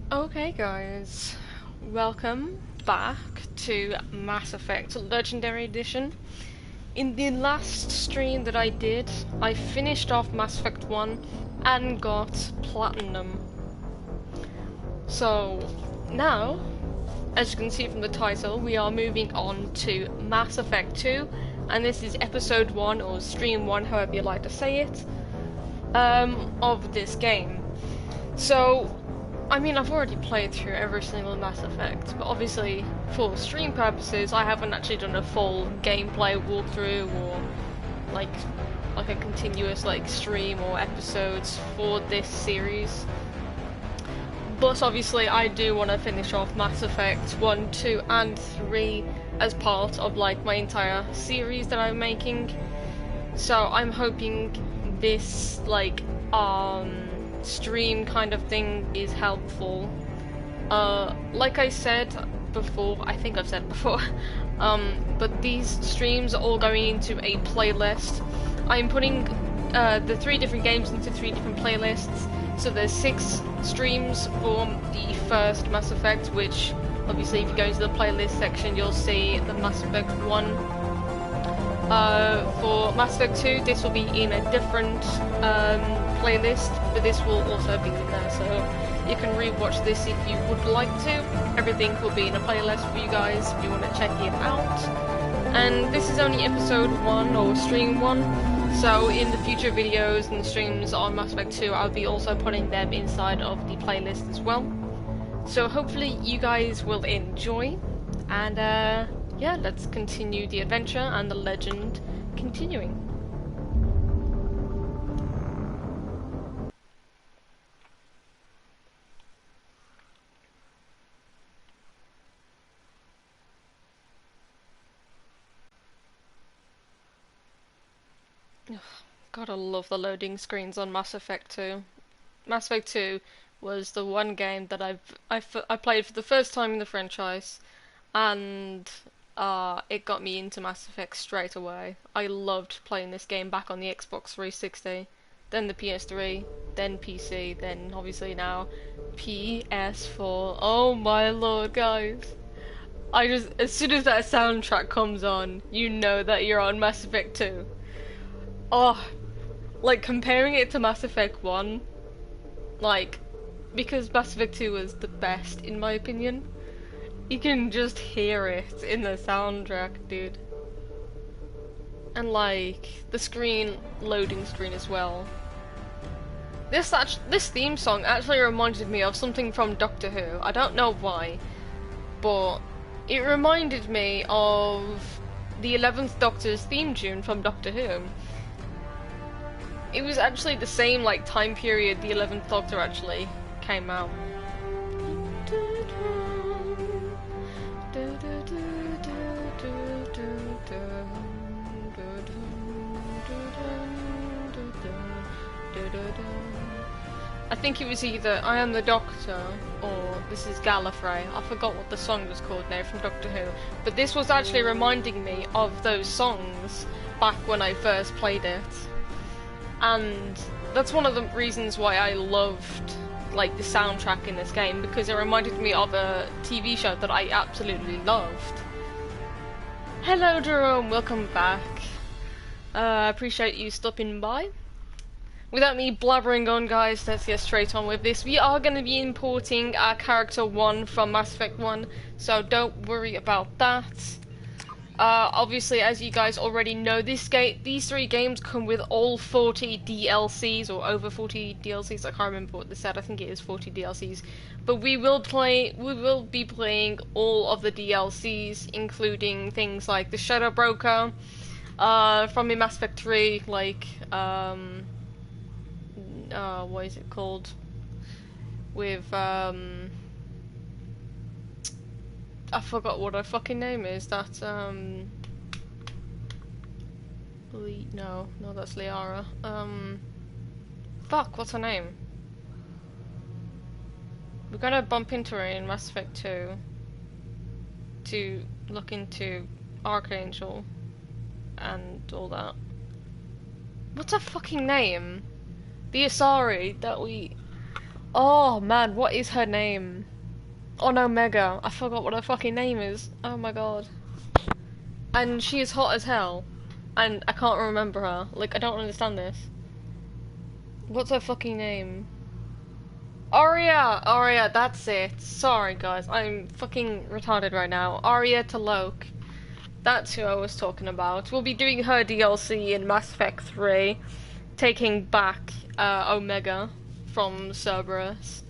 Okay guys, welcome back to Mass Effect Legendary Edition. In the last stream that I did, I finished off Mass Effect 1 and got Platinum. So, now, as you can see from the title, we are moving on to Mass Effect 2, and this is episode 1, or stream 1, however you like to say it, of this game. So, I mean, I've already played through every single Mass Effect, but obviously, for stream purposes, I haven't actually done a full gameplay walkthrough or like a continuous stream or episodes for this series. But obviously, I do want to finish off Mass Effect 1, 2, and 3 as part of my entire series that I'm making. So I'm hoping this stream kind of thing is helpful. Like I said before, I think I've said before, but these streams are all going into a playlist. I'm putting the 3 different games into 3 different playlists. So there's 6 streams for the first Mass Effect, which obviously if you go into the playlist section you'll see the Mass Effect 1. For Mass Effect 2, this will be in a different playlist, but this will also be in there, so you can rewatch this if you would like to. Everything will be in a playlist for you guys if you want to check it out. And this is only episode 1 or stream 1, so in the future videos and streams on Mass Effect 2, I'll be also putting them inside of the playlist as well. So hopefully you guys will enjoy, and yeah, let's continue the adventure and the legend continuing. Gotta love the loading screens on Mass Effect 2. Mass Effect 2 was the one game that I played for the first time in the franchise, and it got me into Mass Effect straight away. I loved playing this game back on the Xbox 360, then the PS3, then PC, then obviously now PS4. Oh my lord, guys. As soon as that soundtrack comes on, you know that you're on Mass Effect 2. Oh, comparing it to Mass Effect 1, because Mass Effect 2 was the best in my opinion, you can just hear it in the soundtrack, dude. And the loading screen as well. This theme song actually reminded me of something from Doctor Who. I don't know why, but it reminded me of the 11th Doctor's theme tune from Doctor Who. It was actually the same time period the 11th Doctor actually came out. I think it was either I Am the Doctor or This is Gallifrey. I forgot what the song was called now from Doctor Who, but this was actually reminding me of those songs back when I first played it. And that's one of the reasons why I loved the soundtrack in this game, because it reminded me of a TV show that I absolutely loved. Hello Jerome, welcome back. Appreciate you stopping by. Without me blabbering on, guys, let's get straight on with this. We are going to be importing our character 1 from Mass Effect 1, so don't worry about that. Obviously, as you guys already know, these 3 games come with all 40 DLCs, or over 40 DLCs. I can't remember what they said. I think it is 40 DLCs. But we will be playing all of the DLCs, including things like the Shadow Broker, from Mass Effect 3, what is it called? With, I forgot what her fucking name is. That, no, that's Liara. Fuck, what's her name? We're gonna bump into her in Mass Effect 2 to look into Archangel and all that. What's her fucking name? The Asari that we... Oh man, what is her name? Oh no, Mega. I forgot what her fucking name is. Oh my god. And she is hot as hell. And I can't remember her. Like, I don't understand this. What's her fucking name? Aria! Aria, that's it. Sorry guys, I'm fucking retarded right now. Aria Talok. That's who I was talking about. We'll be doing her DLC in Mass Effect 3. Taking back Omega from Cerberus.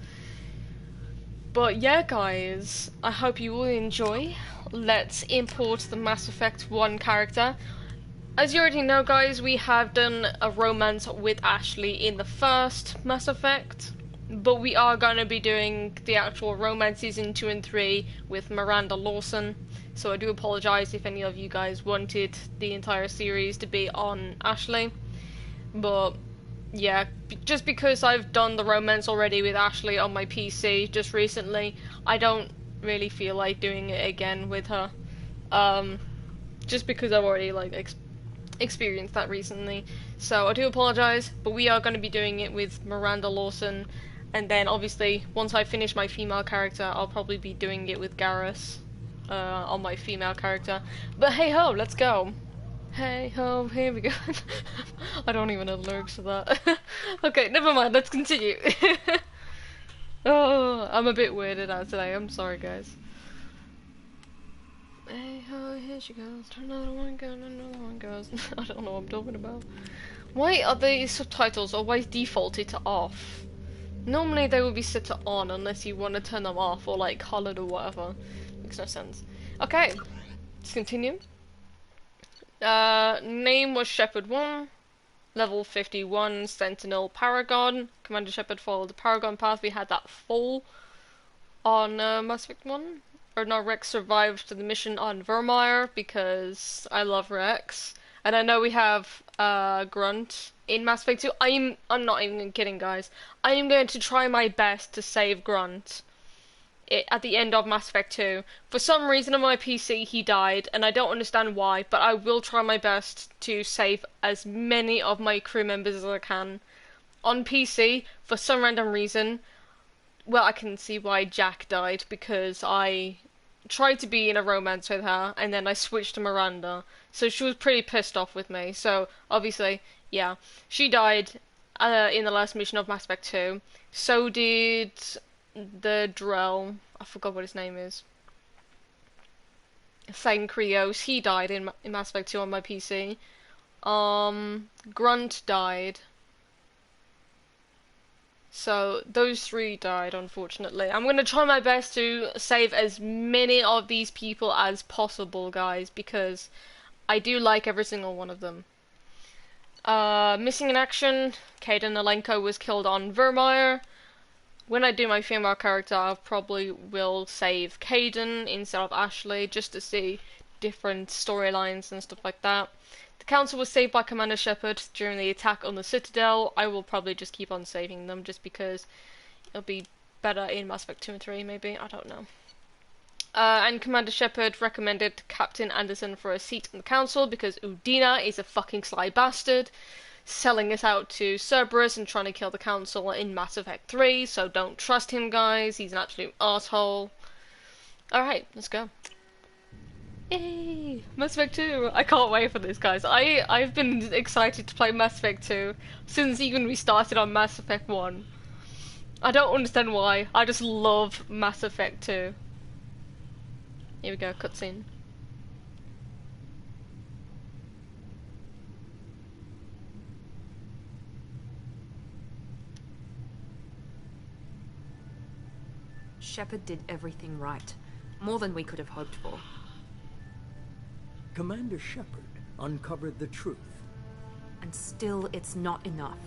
But yeah guys, I hope you will enjoy. Let's import the Mass Effect 1 character. As you already know guys, we have done a romance with Ashley in the first Mass Effect. But we are going to be doing the actual romances in 2 and 3 with Miranda Lawson. So I do apologise if any of you guys wanted the entire series to be on Ashley. But yeah, just because I've done the romance already with Ashley on my PC just recently, I don't really feel like doing it again with her. Just because I've already like experienced that recently. So I do apologise, but we are going to be doing it with Miranda Lawson. And then obviously, once I finish my female character, I'll probably be doing it with Garrus on my female character. But hey ho, let's go. Hey ho, here we go. I don't even know the lyrics to that. Okay, never mind, let's continue. Oh, I'm a bit weirded out today, I'm sorry guys. Hey ho, here she goes. Another one goes, another one goes. I don't know what I'm talking about. Why are the subtitles always defaulted to off? Normally they will be set to on unless you want to turn them off or like colored or whatever. Makes no sense. Okay, let's continue. Name was Shepard 1. Level 51, Sentinel Paragon. Commander Shepard followed the Paragon path. We had that full on Mass Effect 1. Or no, Rex survived the mission on Vermeer because I love Rex. And I know we have Grunt in Mass Effect 2. I'm not even kidding, guys. I am going to try my best to save Grunt at the end of Mass Effect 2. For some reason on my PC he died, and I don't understand why, but I will try my best to save as many of my crew members as I can. On PC, for some random reason, well, I can see why Jack died, because I tried to be in a romance with her, and then I switched to Miranda, so she was pretty pissed off with me. So, obviously, yeah, she died in the last mission of Mass Effect 2. So did the Drell, I forgot what his name is. Krios, he died in Mass Effect 2 on my PC. Grunt died. So, those 3 died, unfortunately. I'm going to try my best to save as many of these people as possible, guys, because I do like every single one of them. Missing in action, Kaidan Alenko was killed on Vermeer. When I do my female character, I probably will save Kaidan instead of Ashley, just to see different storylines and stuff like that. The Council was saved by Commander Shepard during the attack on the Citadel. I will probably just keep on saving them, just because it'll be better in Mass Effect 2 and 3, maybe, I don't know. And Commander Shepard recommended Captain Anderson for a seat in the Council, because Udina is a fucking sly bastard, selling us out to Cerberus and trying to kill the Council in Mass Effect 3, so don't trust him, guys, he's an absolute asshole. Alright, let's go. Yay! Mass Effect 2! I can't wait for this, guys. I've been excited to play Mass Effect 2 since even we started on Mass Effect 1. I don't understand why, I just love Mass Effect 2. Here we go, cutscene. Shepard did everything right. More than we could have hoped for. Commander Shepard uncovered the truth. And still, it's not enough.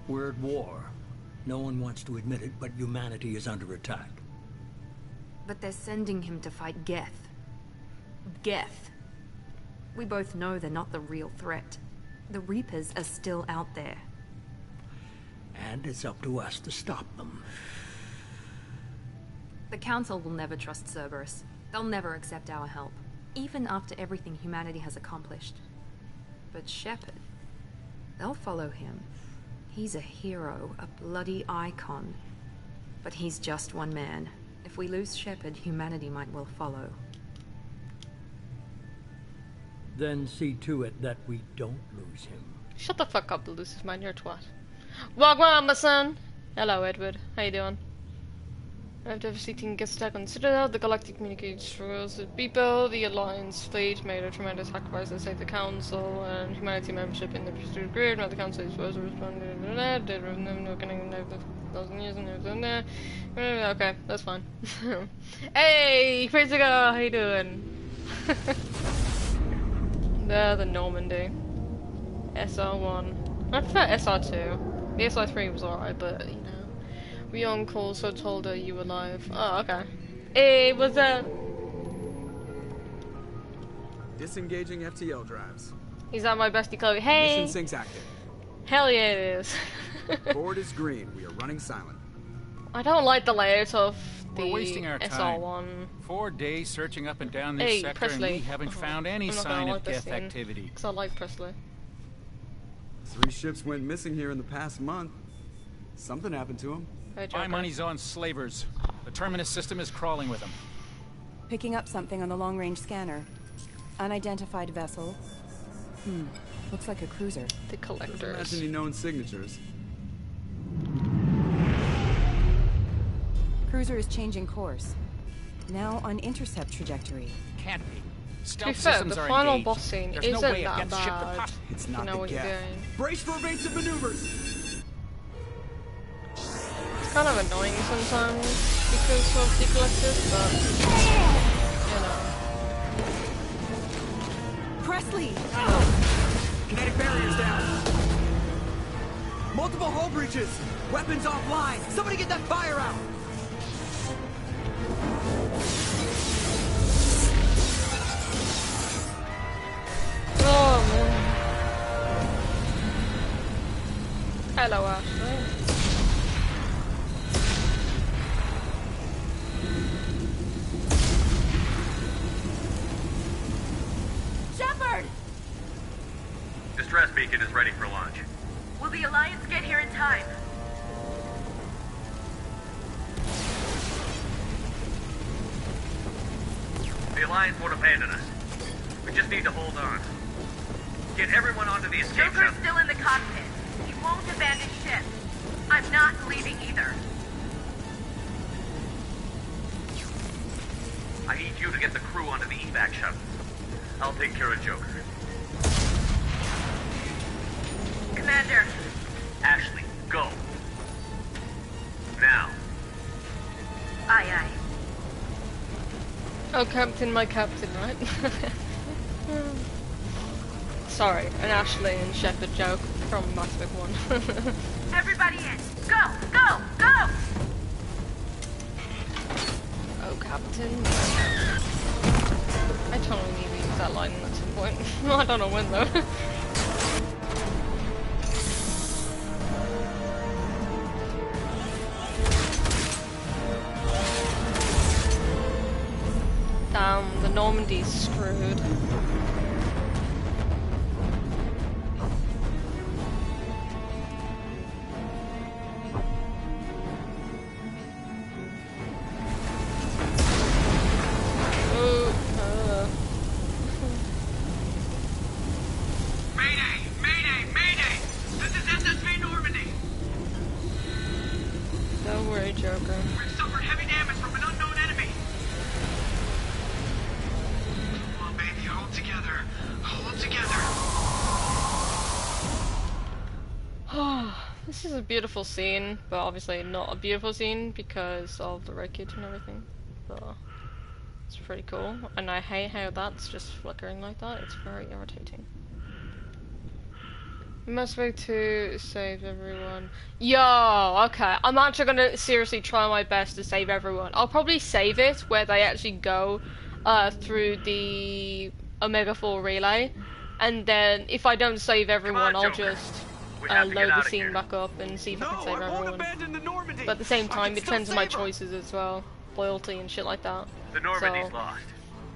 We're at war. No one wants to admit it, but humanity is under attack. But they're sending him to fight Geth. Geth. We both know they're not the real threat. The Reapers are still out there. And it's up to us to stop them. The Council will never trust Cerberus. They'll never accept our help, even after everything humanity has accomplished. But Shepard, they'll follow him. He's a hero, a bloody icon. But he's just one man. If we lose Shepard, humanity might well follow. Then see to it that we don't lose him. Shut the fuck up, Lucius, man, you're a twat. Wagwan, my son! Hello, Edward. How you doing? After everything gets stuck on Citadel, the Galactic communicates through the people. The Alliance fleet made a tremendous sacrifice to save the Council and humanity membership in the pursuit grid. Now the Council is supposed to respond to that. Okay, that's fine. Hey, crazy girl, how you doing? The Normandy. SR1. I prefer SR2. The SR3 was alright, but, you know. We on call, so told her you were alive. Oh, okay. Hey, what's up? Disengaging FTL drives. Is that my bestie Chloe? Hey! Mission syncs active. Hell yeah it is. Board is green. We are running silent. I don't like the layout of the We're wasting our time. SR1. 4 days searching up and down this sector Presley. and we haven't found any sign of Geth activity. Because I like Presley. 3 ships went missing here in the past month. Something happened to them. My money's on slavers. The Terminus system is crawling with them. Picking up something on the long-range scanner. Unidentified vessel. Looks like a cruiser. The collectors. Doesn't match any known signatures. Cruiser is changing course. Now on intercept trajectory. Can't be. To be Stealth fair, systems the are final engaged. boss scene There's isn't no way that Geth shipped the bad. It's You not know the what you're Geth. doing. Brace for evasive maneuvers. It's kind of annoying sometimes because of the collectors, but you know. Presley! Kinetic barriers down. Multiple hull breaches. Weapons offline. Somebody get that fire out. Oh man. Hello, Ashley. Shepard! Distress beacon is ready for launch. Will the Alliance get here in time? The Alliance won't abandon us. We just need to hold on. Get everyone onto the escape Joker's shuttle. still in the cockpit. He won't abandon ship. I'm not leaving either. I need you to get the crew onto the evac shuttle. I'll take care of Joker. Commander, Ashley, go. Now. aye aye. Oh, Captain, my Captain, right? Sorry, an Ashley and Shepard joke from Mass Effect 1. Everybody in. Go, go, go! Oh, Captain. I totally need to use that line at some point. I don't know when though. Damn, the Normandy's screwed. Mayday! Mayday! Mayday! This is SSV Normandy! Don't worry, Joker. We've suffered heavy damage from an unknown enemy. Come on, baby, hold together. Hold together. This is a beautiful scene, but obviously not a beautiful scene because of the wreckage and everything. But it's pretty cool, and I hate how that's just flickering like that. It's very irritating. We must wait to save everyone. Yo, okay. I'm actually gonna seriously try my best to save everyone. I'll probably save it where they actually go through the Omega-4 relay, and then if I don't save everyone, I'll Joker. just We have to get load out the of scene here. back up and see if I can save I won't everyone. abandon the Normandy. But at the same I time, can it still depends on my save her. choices as well. Loyalty and shit like that. The Normandy's So, lost.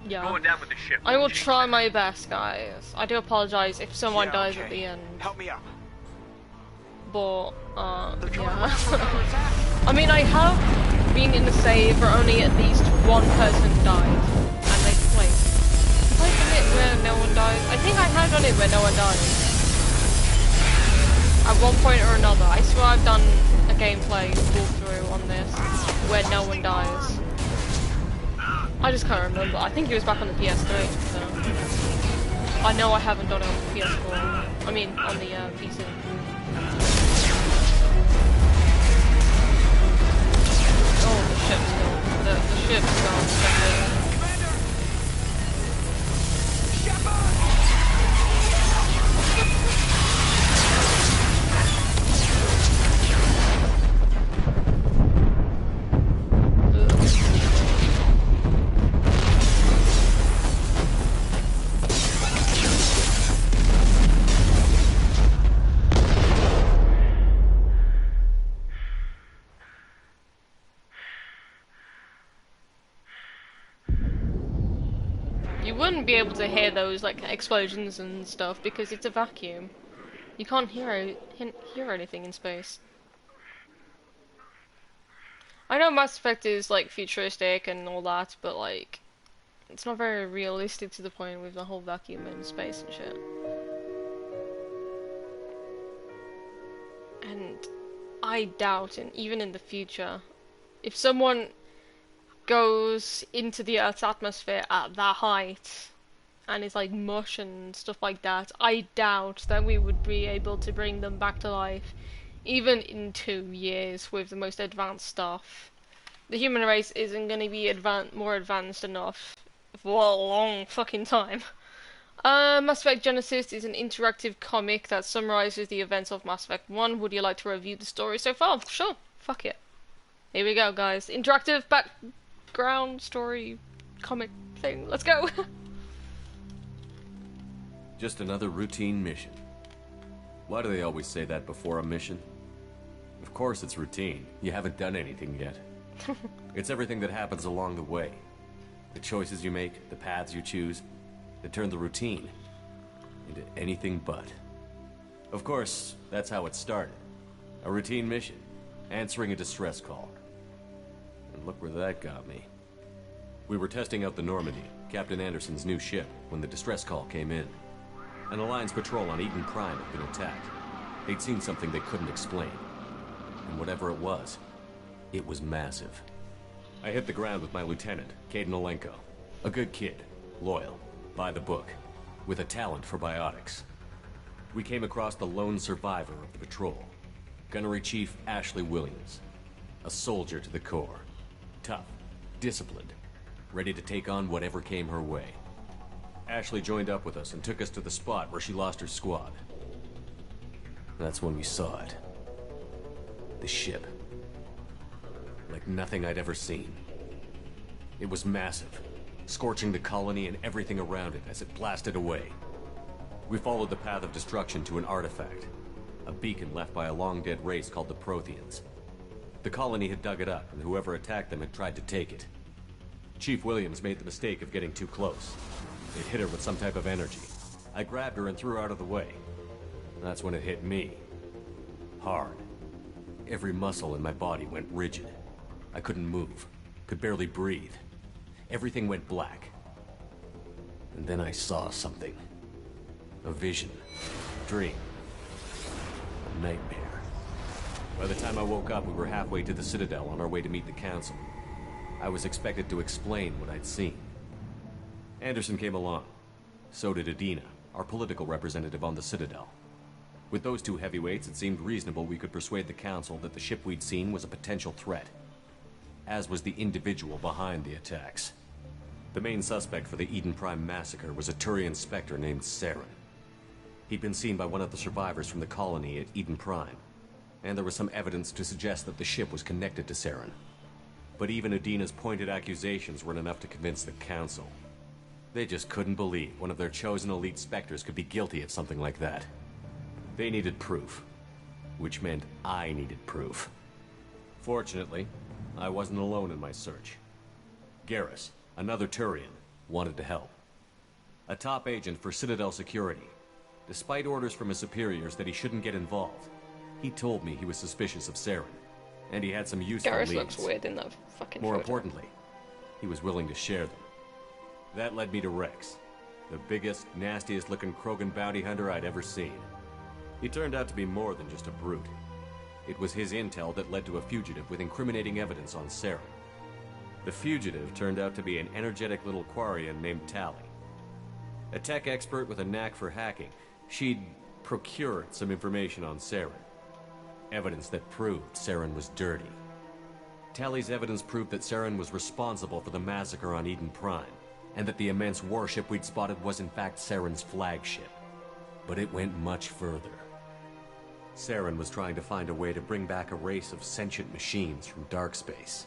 Yeah. Going down with the ship. I will try my best, guys. I do apologize if someone Yeah, dies okay. at the end. Help me up. But, yeah. I mean, I have been in the save where only at least one person died, and they played. Have I done it where no one died? I think I have done it where no one died. At one point or another. I swear I've done a gameplay walkthrough on this where no one dies. I just can't remember. I think it was back on the PS3, so... I know I haven't done it on the PS4. I mean, on the PC. Oh, the ship's gone. The ship's gone. You wouldn't be able to hear those like explosions and stuff because it's a vacuum. You can't hear anything in space. I know Mass Effect is like futuristic and all that, but like it's not very realistic to the point with the whole vacuum in space and shit. And I doubt, and even in the future, if someone goes into the Earth's atmosphere at that height and it's like mush and stuff like that, I doubt that we would be able to bring them back to life even in 2 years with the most advanced stuff. The human race isn't going to be more advanced enough for a long fucking time. Mass Effect Genesis is an interactive comic that summarizes the events of Mass Effect 1. Would you like to review the story so far? Sure, fuck it. Here we go, guys. Interactive background story comic thing. Let's go. Just another routine mission. Why do they always say that before a mission? Of course it's routine. You haven't done anything yet. It's everything that happens along the way. The choices you make, the paths you choose, that turn the routine into anything but. Of course, that's how it started. A routine mission, answering a distress call. And look where that got me. We were testing out the Normandy, Captain Anderson's new ship, when the distress call came in. An Alliance patrol on Eden Prime had been attacked. They'd seen something they couldn't explain. And whatever it was massive. I hit the ground with my lieutenant, Kate Nolenko. A good kid, loyal, by the book, with a talent for biotics. We came across the lone survivor of the patrol, Gunnery Chief Ashley Williams. A soldier to the core. Tough, disciplined, ready to take on whatever came her way. Ashley joined up with us and took us to the spot where she lost her squad. That's when we saw it. The ship. Like nothing I'd ever seen. It was massive, scorching the colony and everything around it as it blasted away. We followed the path of destruction to an artifact, a beacon left by a long-dead race called the Protheans. The colony had dug it up, and whoever attacked them had tried to take it. Chief Williams made the mistake of getting too close. It hit her with some type of energy. I grabbed her and threw her out of the way. That's when it hit me. Hard. Every muscle in my body went rigid. I couldn't move, could barely breathe. Everything went black. And then I saw something. A vision. Dream. A nightmare. By the time I woke up, we were halfway to the Citadel on our way to meet the Council. I was expected to explain what I'd seen. Anderson came along. So did Adina, our political representative on the Citadel. With those two heavyweights, it seemed reasonable we could persuade the Council that the ship we'd seen was a potential threat. As was the individual behind the attacks. The main suspect for the Eden Prime massacre was a Turian Spectre named Saren. He'd been seen by one of the survivors from the colony at Eden Prime, and there was some evidence to suggest that the ship was connected to Saren. But even Adina's pointed accusations weren't enough to convince the Council. They just couldn't believe one of their chosen elite Spectres could be guilty of something like that. They needed proof, which meant I needed proof. Fortunately, I wasn't alone in my search. Garrus, another Turian, wanted to help. A top agent for Citadel Security, despite orders from his superiors that he shouldn't get involved. He told me he was suspicious of Saren, and he had some useful Garrus leads. looks weird in that fucking More photo. importantly, he was willing to share them. That led me to Rex, the biggest, nastiest looking Krogan bounty hunter I'd ever seen. He turned out to be more than just a brute. It was his intel that led to a fugitive with incriminating evidence on Saren. The fugitive turned out to be an energetic little Quarian named Tally. A tech expert with a knack for hacking, she'd procured some information on Saren. Evidence that proved Saren was dirty. Tally's evidence proved that Saren was responsible for the massacre on Eden Prime, and that the immense warship we'd spotted was in fact Saren's flagship. But it went much further. Saren was trying to find a way to bring back a race of sentient machines from dark space.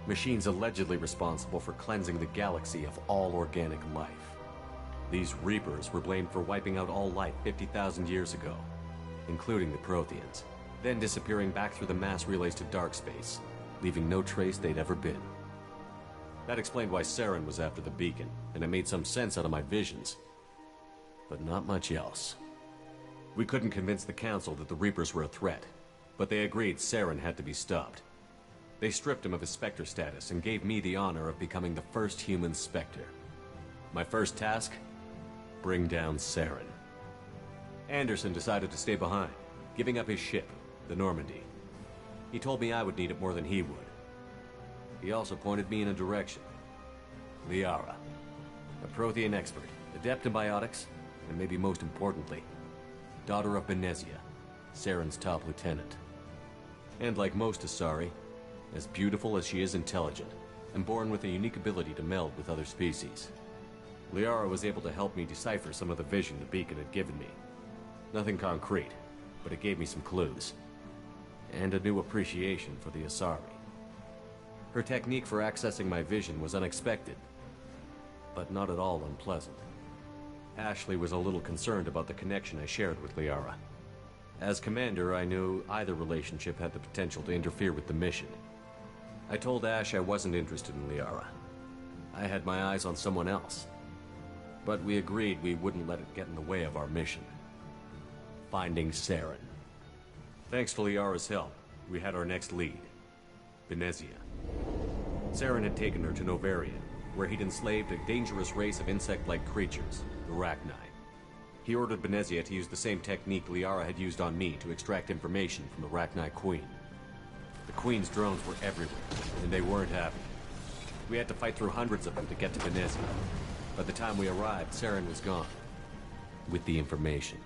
Machines allegedly responsible for cleansing the galaxy of all organic life. These Reapers were blamed for wiping out all life 50,000 years ago, including the Protheans, then disappearing back through the mass relays to dark space, leaving no trace they'd ever been. That explained why Saren was after the beacon, and it made some sense out of my visions. But not much else. We couldn't convince the Council that the Reapers were a threat, but they agreed Saren had to be stopped. They stripped him of his Spectre status and gave me the honor of becoming the first human Spectre. My first task? Bring down Saren. Anderson decided to stay behind, giving up his ship, the Normandy. He told me I would need it more than he would. He also pointed me in a direction. Liara, a Prothean expert, adept in biotics, and maybe most importantly, daughter of Benezia, Saren's top lieutenant. And like most Asari, as beautiful as she is intelligent, and born with a unique ability to meld with other species. Liara was able to help me decipher some of the vision the beacon had given me. Nothing concrete, but it gave me some clues. And a new appreciation for the Asari. Her technique for accessing my vision was unexpected, but not at all unpleasant. Ashley was a little concerned about the connection I shared with Liara. As commander, I knew either relationship had the potential to interfere with the mission. I told Ash I wasn't interested in Liara. I had my eyes on someone else. But we agreed we wouldn't let it get in the way of our mission. Finding Saren. Thanks to Liara's help, we had our next lead. Benezia. Saren had taken her to Novaria, where he'd enslaved a dangerous race of insect-like creatures, the Rachni. He ordered Benezia to use the same technique Liara had used on me to extract information from the Rachni Queen. The Queen's drones were everywhere, and they weren't happy. We had to fight through hundreds of them to get to Benezia. By the time we arrived, Saren was gone. With the information.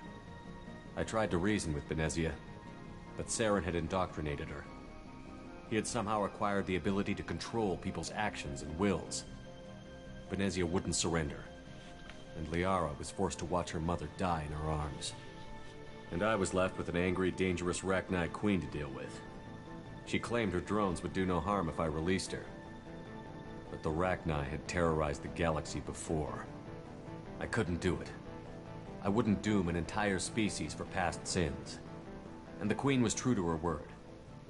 I tried to reason with Benezia, but Saren had indoctrinated her. He had somehow acquired the ability to control people's actions and wills. Benezia wouldn't surrender, and Liara was forced to watch her mother die in her arms. And I was left with an angry, dangerous Rachni Queen to deal with. She claimed her drones would do no harm if I released her. But the Rachni had terrorized the galaxy before. I couldn't do it. I wouldn't doom an entire species for past sins. And the Queen was true to her word.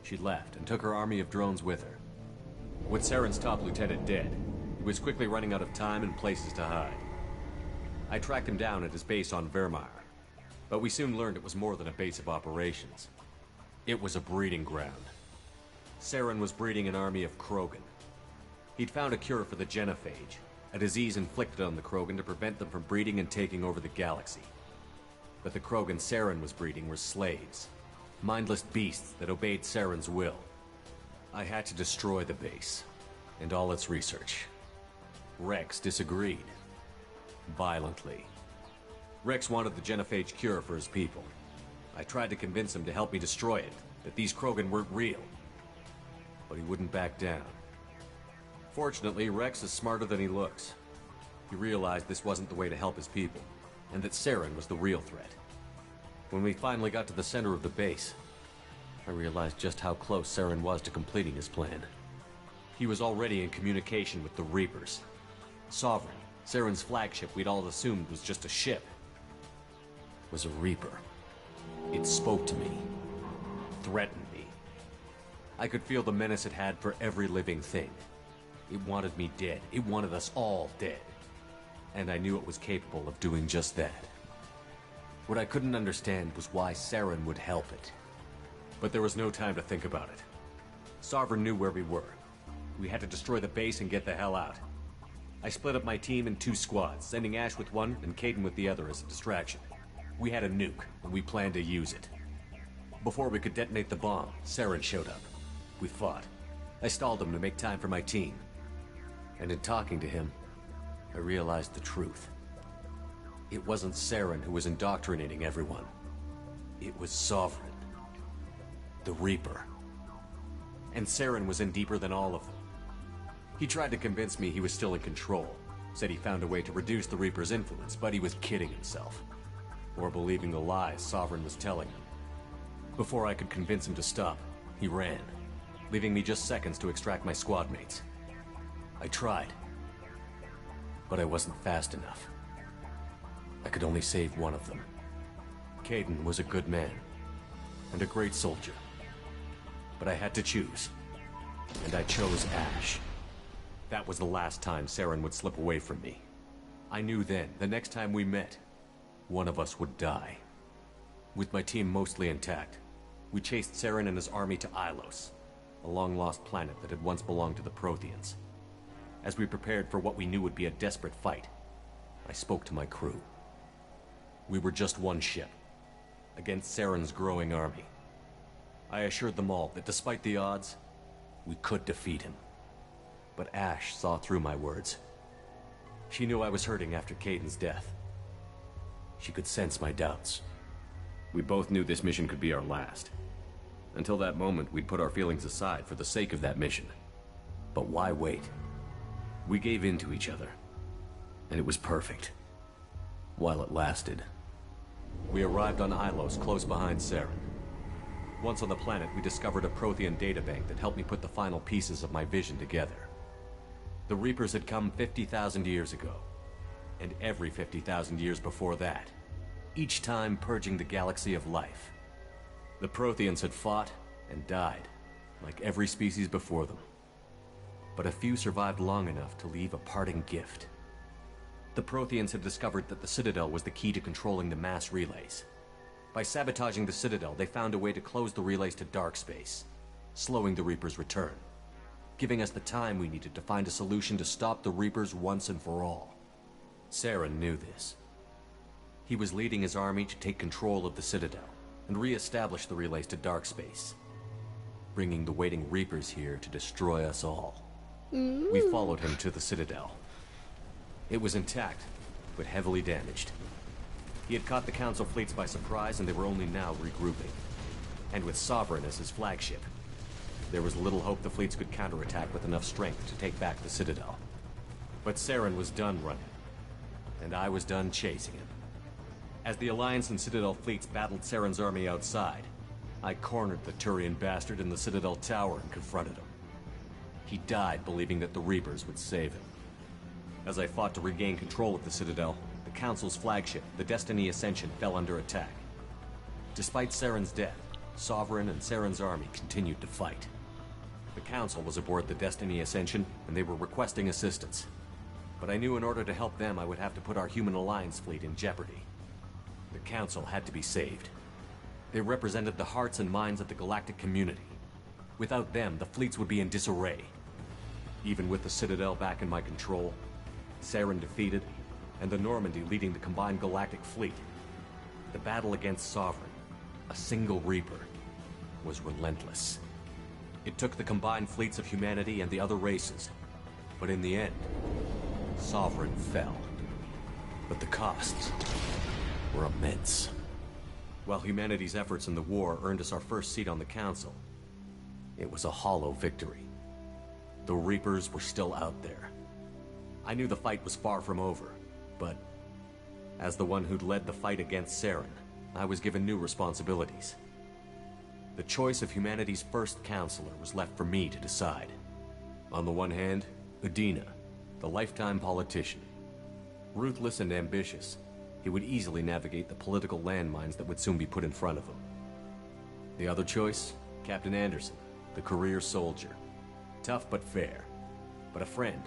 She left and took her army of drones with her. With Saren's top lieutenant dead, he was quickly running out of time and places to hide. I tracked him down at his base on Vermeer, but we soon learned it was more than a base of operations. It was a breeding ground. Saren was breeding an army of Krogan. He'd found a cure for the genophage, a disease inflicted on the Krogan to prevent them from breeding and taking over the galaxy. But the Krogan Saren was breeding were slaves, mindless beasts that obeyed Saren's will. I had to destroy the base, and all its research. Rex disagreed. Violently. Rex wanted the genophage cure for his people. I tried to convince him to help me destroy it, that these Krogan weren't real. But he wouldn't back down. Fortunately, Rex is smarter than he looks. He realized this wasn't the way to help his people, and that Saren was the real threat. When we finally got to the center of the base, I realized just how close Saren was to completing his plan. He was already in communication with the Reapers. Sovereign, Saren's flagship we'd all assumed was just a ship, was a Reaper. It spoke to me, threatened me. I could feel the menace it had for every living thing. It wanted me dead. It wanted us all dead. And I knew it was capable of doing just that. What I couldn't understand was why Saren would help it. But there was no time to think about it. Sovereign knew where we were. We had to destroy the base and get the hell out. I split up my team in 2 squads, sending Ash with one and Caden with the other as a distraction. We had a nuke, and we planned to use it. Before we could detonate the bomb, Saren showed up. We fought. I stalled him to make time for my team. And in talking to him, I realized the truth. It wasn't Saren who was indoctrinating everyone. It was Sovereign. The Reaper. And Saren was in deeper than all of them. He tried to convince me he was still in control. Said he found a way to reduce the Reaper's influence, but he was kidding himself. Or believing the lies Sovereign was telling him. Before I could convince him to stop, he ran, leaving me just seconds to extract my squad mates. I tried, but I wasn't fast enough. I could only save one of them. Caden was a good man, and a great soldier. But I had to choose, and I chose Ash. That was the last time Saren would slip away from me. I knew then, the next time we met, one of us would die. With my team mostly intact, we chased Saren and his army to Ilos, a long-lost planet that had once belonged to the Protheans. As we prepared for what we knew would be a desperate fight, I spoke to my crew. We were just one ship, against Saren's growing army. I assured them all that despite the odds, we could defeat him. But Ash saw through my words. She knew I was hurting after Caden's death. She could sense my doubts. We both knew this mission could be our last. Until that moment, we'd put our feelings aside for the sake of that mission. But why wait? We gave in to each other, and it was perfect. While it lasted. We arrived on Ilos, close behind Saren. Once on the planet, we discovered a Prothean databank that helped me put the final pieces of my vision together. The Reapers had come 50,000 years ago, and every 50,000 years before that, each time purging the galaxy of life. The Protheans had fought and died, like every species before them. But a few survived long enough to leave a parting gift. The Protheans had discovered that the Citadel was the key to controlling the mass relays. By sabotaging the Citadel, they found a way to close the relays to dark space, slowing the Reaper's return, giving us the time we needed to find a solution to stop the Reapers once and for all. Saren knew this. He was leading his army to take control of the Citadel and re-establish the relays to dark space, bringing the waiting Reapers here to destroy us all. We followed him to the Citadel. It was intact, but heavily damaged. He had caught the Council fleets by surprise, and they were only now regrouping. And with Sovereign as his flagship, there was little hope the fleets could counterattack with enough strength to take back the Citadel. But Saren was done running, and I was done chasing him. As the Alliance and Citadel fleets battled Saren's army outside, I cornered the Turian bastard in the Citadel tower and confronted him. He died believing that the Reapers would save him. As I fought to regain control of the Citadel, the Council's flagship, the Destiny Ascension, fell under attack. Despite Saren's death, Sovereign and Saren's army continued to fight. The Council was aboard the Destiny Ascension, and they were requesting assistance. But I knew in order to help them, I would have to put our Human Alliance fleet in jeopardy. The Council had to be saved. They represented the hearts and minds of the galactic community. Without them, the fleets would be in disarray. Even with the Citadel back in my control, Saren defeated, and the Normandy leading the combined galactic fleet, the battle against Sovereign, a single Reaper, was relentless. It took the combined fleets of humanity and the other races, but in the end, Sovereign fell. But the costs were immense. While humanity's efforts in the war earned us our first seat on the Council, it was a hollow victory. The Reapers were still out there. I knew the fight was far from over, but as the one who'd led the fight against Saren, I was given new responsibilities. The choice of humanity's first counselor was left for me to decide. On the one hand, Udina, the lifetime politician. Ruthless and ambitious, he would easily navigate the political landmines that would soon be put in front of him. The other choice, Captain Anderson, the career soldier. Tough but fair, but a friend,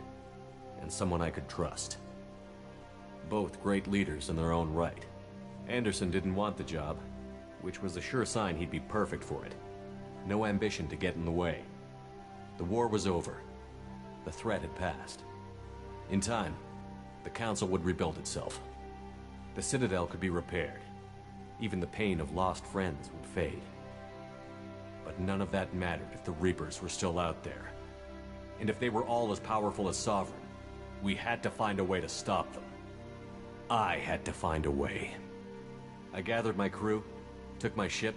and someone I could trust. Both great leaders in their own right. Anderson didn't want the job, which was a sure sign he'd be perfect for it. No ambition to get in the way. The war was over. The threat had passed. In time, the Council would rebuild itself. The Citadel could be repaired. Even the pain of lost friends would fade. But none of that mattered if the Reapers were still out there. And if they were all as powerful as Sovereign, we had to find a way to stop them. I had to find a way. I gathered my crew, took my ship,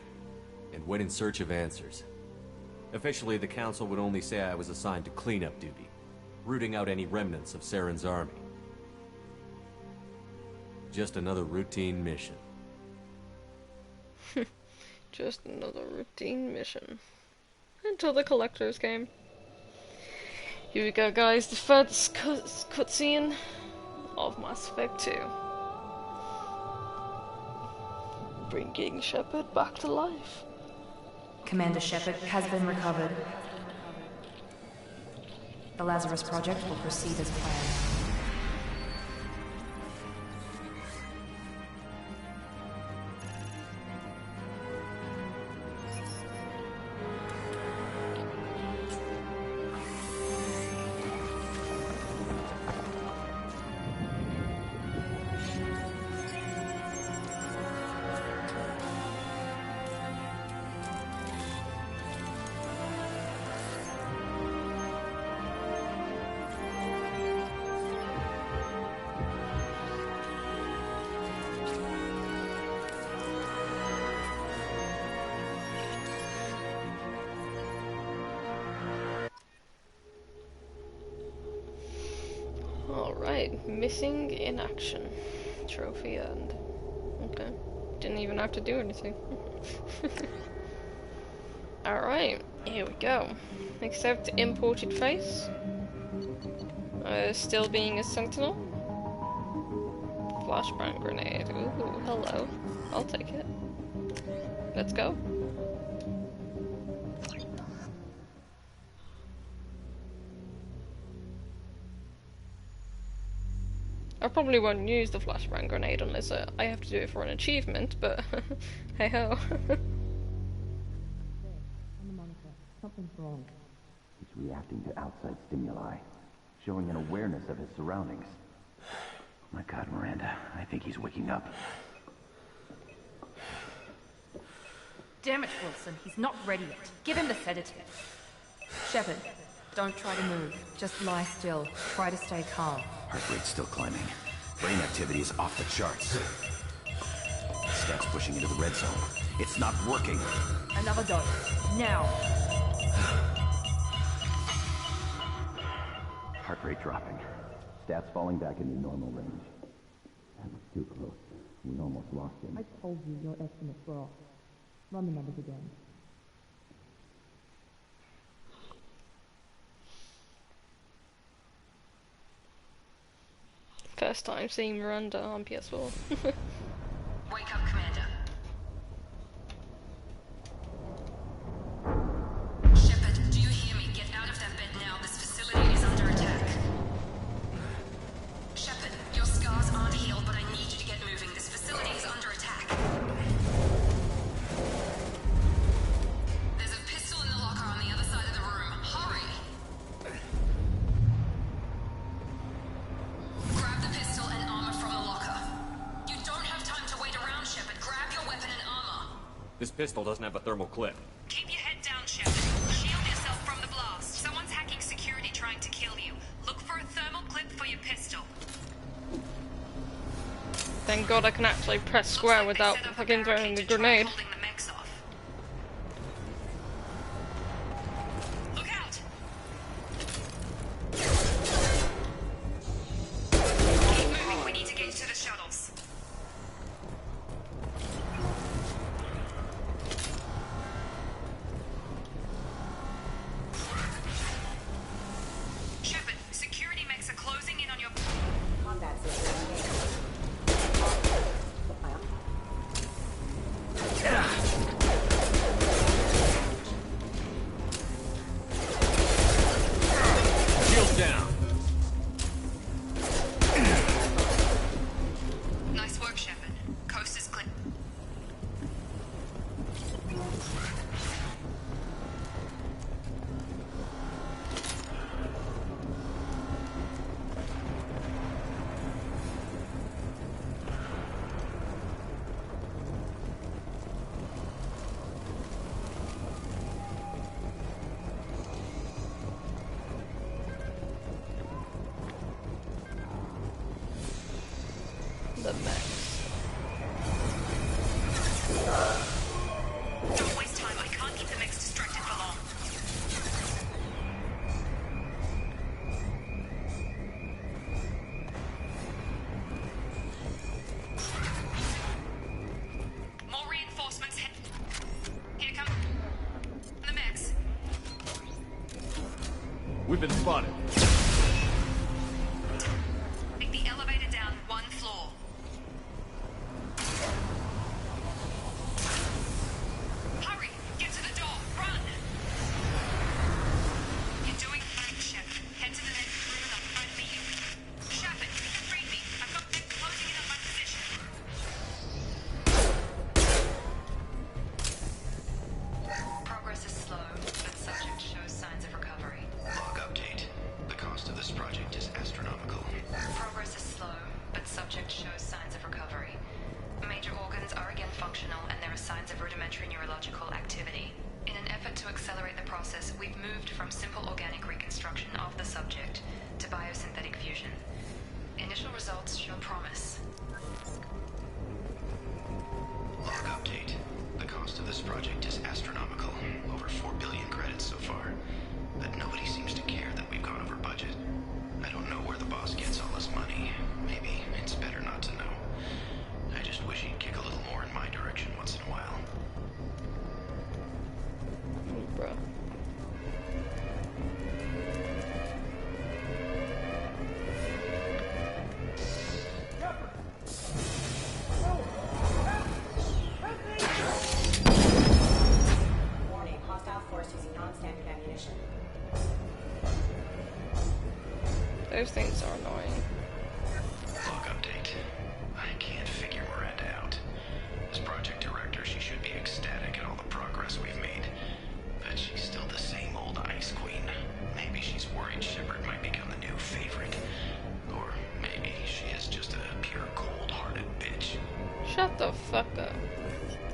and went in search of answers. Officially, the Council would only say I was assigned to cleanup duty, rooting out any remnants of Saren's army. Just another routine mission. Just another routine mission. Until the collectors came. Here we go, guys. The first cutscene of Mass Effect 2. Bringing Shepard back to life. Commander Shepard has been recovered. The Lazarus Project will proceed as planned. Alright, missing in action. Trophy earned. Okay. Didn't even have to do anything. Alright, here we go. Accept imported face. Still being a sentinel. Flashbang grenade. Ooh, hello. I'll take it. Let's go. I probably won't use the flashbang grenade unless I have to do it for an achievement, but hey ho. Something's wrong. He's reacting to outside stimuli, showing an awareness of his surroundings. My God, Miranda, I think he's waking up. Damn it, Wilson, he's not ready yet. Give him the sedative. Shepard, don't try to move. Just lie still. Try to stay calm. Heart rate's still climbing. Brain activity is off the charts. Stats pushing into the red zone. It's not working. Another dose. Now. Heart rate dropping. Stats falling back into normal range. That was too close. We almost lost him. I told you your estimates were off. Run the numbers again. First time seeing Miranda on PS4. Wake up, Commander. Shepard, do you hear me? Get out of that bed now. This facility is under attack. Shepard, your scars aren't healed, but I need you to get moving. This facility is under attack. There's a pistol in the locker on the other side of the room. Hurry! Grab the pistol and armor from the locker. You don't have time to wait around, Shepard. Grab your weapon and armor. This pistol doesn't have a thermal clip. Keep your head down, Shepard. Shield yourself from the blast. Someone's hacking security trying to kill you. Look for a thermal clip for your pistol. Thank God I can actually press square without fucking throwing the grenade. Holding the mechs off. Look out! Keep moving. We need to get to the shuttles. Shepard, security mechs are closing in on your... Combat system. We've been spotted. Take the elevator down 1 floor. Hurry! Get to the door! Run! You're doing fine, Shep. Head to the next room and I'll try to meet you. Shepard, you can read me. I've got men closing in on my position. Progress is slow, but subject shows signs of recovery. Log update. The cost of this project is astronomical. Progress is slow, but subject shows signs of recovery. Major organs are again functional, and there are signs of rudimentary neurological activity. In an effort to accelerate the process, we've moved from simple organic reconstruction of the subject to biosynthetic fusion. Initial results show promise. Log update. The cost of this project is astronomical. Over 4 billion credits so far. But nobody seems to care that we've gone over budget. I don't know where the boss gets all his money. Maybe it's better not to know. I just wish he'd kick a little more in my direction once in a while. Bro. Warning, hostile force using non-standard ammunition. Those things are annoying. Log update. I can't figure Miranda out. As project director, she should be ecstatic at all the progress we've made. But she's still the same old ice queen. Maybe she's worried Shepard might become the new favorite. Or maybe she is just a pure cold-hearted bitch. Shut the fuck up.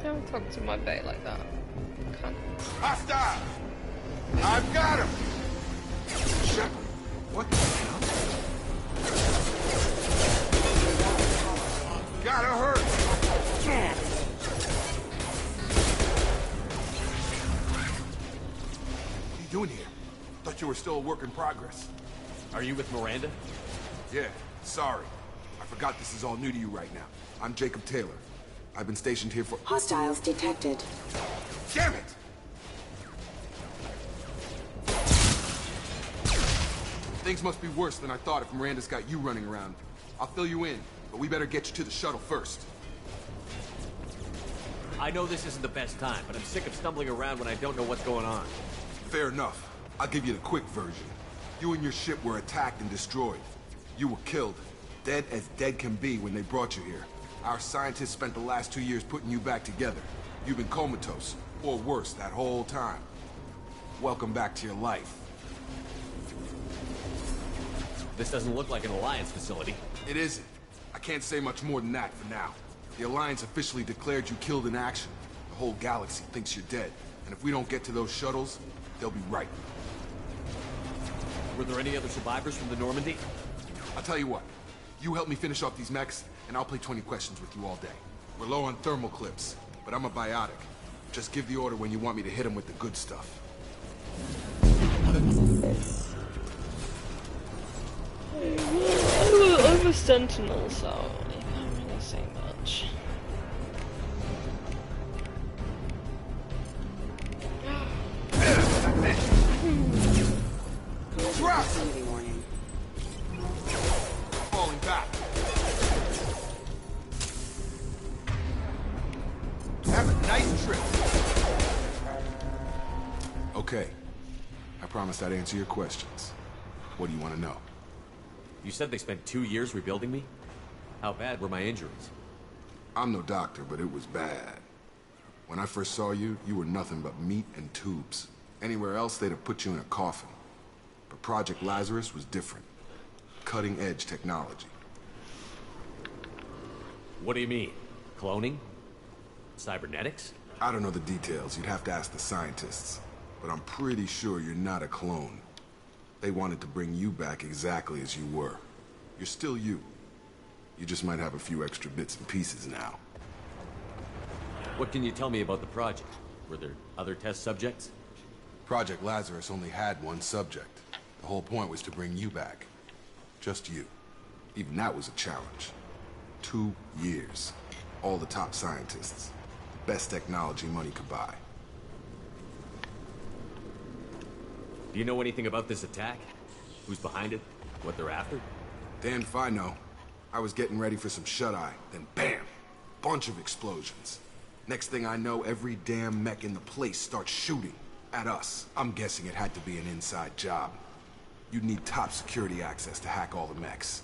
Don't talk to my bae like that. Cunt. Hostile! I've got him! Shepard! What the hell? Gotta hurt! What are you doing here? Thought you were still a work in progress. Are you with Miranda? Yeah, sorry. I forgot this is all new to you right now. I'm Jacob Taylor. I've been stationed here for— Hostiles detected. Damn it! Things must be worse than I thought if Miranda's got you running around. I'll fill you in, but we better get you to the shuttle first. I know this isn't the best time, but I'm sick of stumbling around when I don't know what's going on. Fair enough. I'll give you the quick version. You and your ship were attacked and destroyed. You were killed. Dead as dead can be when they brought you here. Our scientists spent the last 2 years putting you back together. You've been comatose, or worse, that whole time. Welcome back to your life. This doesn't look like an Alliance facility. It isn't. I can't say much more than that for now. The Alliance officially declared you killed in action. The whole galaxy thinks you're dead. And if we don't get to those shuttles, they'll be right. Were there any other survivors from the Normandy? I'll tell you what. You help me finish off these mechs, and I'll play 20 questions with you all day. We're low on thermal clips, but I'm a biotic. Just give the order when you want me to hit them with the good stuff. I'm a sentinel, so I can't really say much. Drop! Warning. Falling back. Have a nice trip. Okay. I promised I'd answer your questions. What do you want to know? You said they spent 2 years rebuilding me? How bad were my injuries? I'm no doctor, but it was bad. When I first saw you, you were nothing but meat and tubes. Anywhere else, they'd have put you in a coffin. But Project Lazarus was different. Cutting-edge technology. What do you mean? Cloning? Cybernetics? I don't know the details. You'd have to ask the scientists. But I'm pretty sure you're not a clone. They wanted to bring you back exactly as you were. You're still you. You just might have a few extra bits and pieces now. What can you tell me about the project? Were there other test subjects? Project Lazarus only had one subject. The whole point was to bring you back. Just you. Even that was a challenge. 2 years. All the top scientists. The best technology money could buy. Do you know anything about this attack? Who's behind it? What they're after? Damn if I know. I was getting ready for some shut-eye, then bam! Bunch of explosions. Next thing I know, every damn mech in the place starts shooting at us. I'm guessing it had to be an inside job. You'd need top security access to hack all the mechs.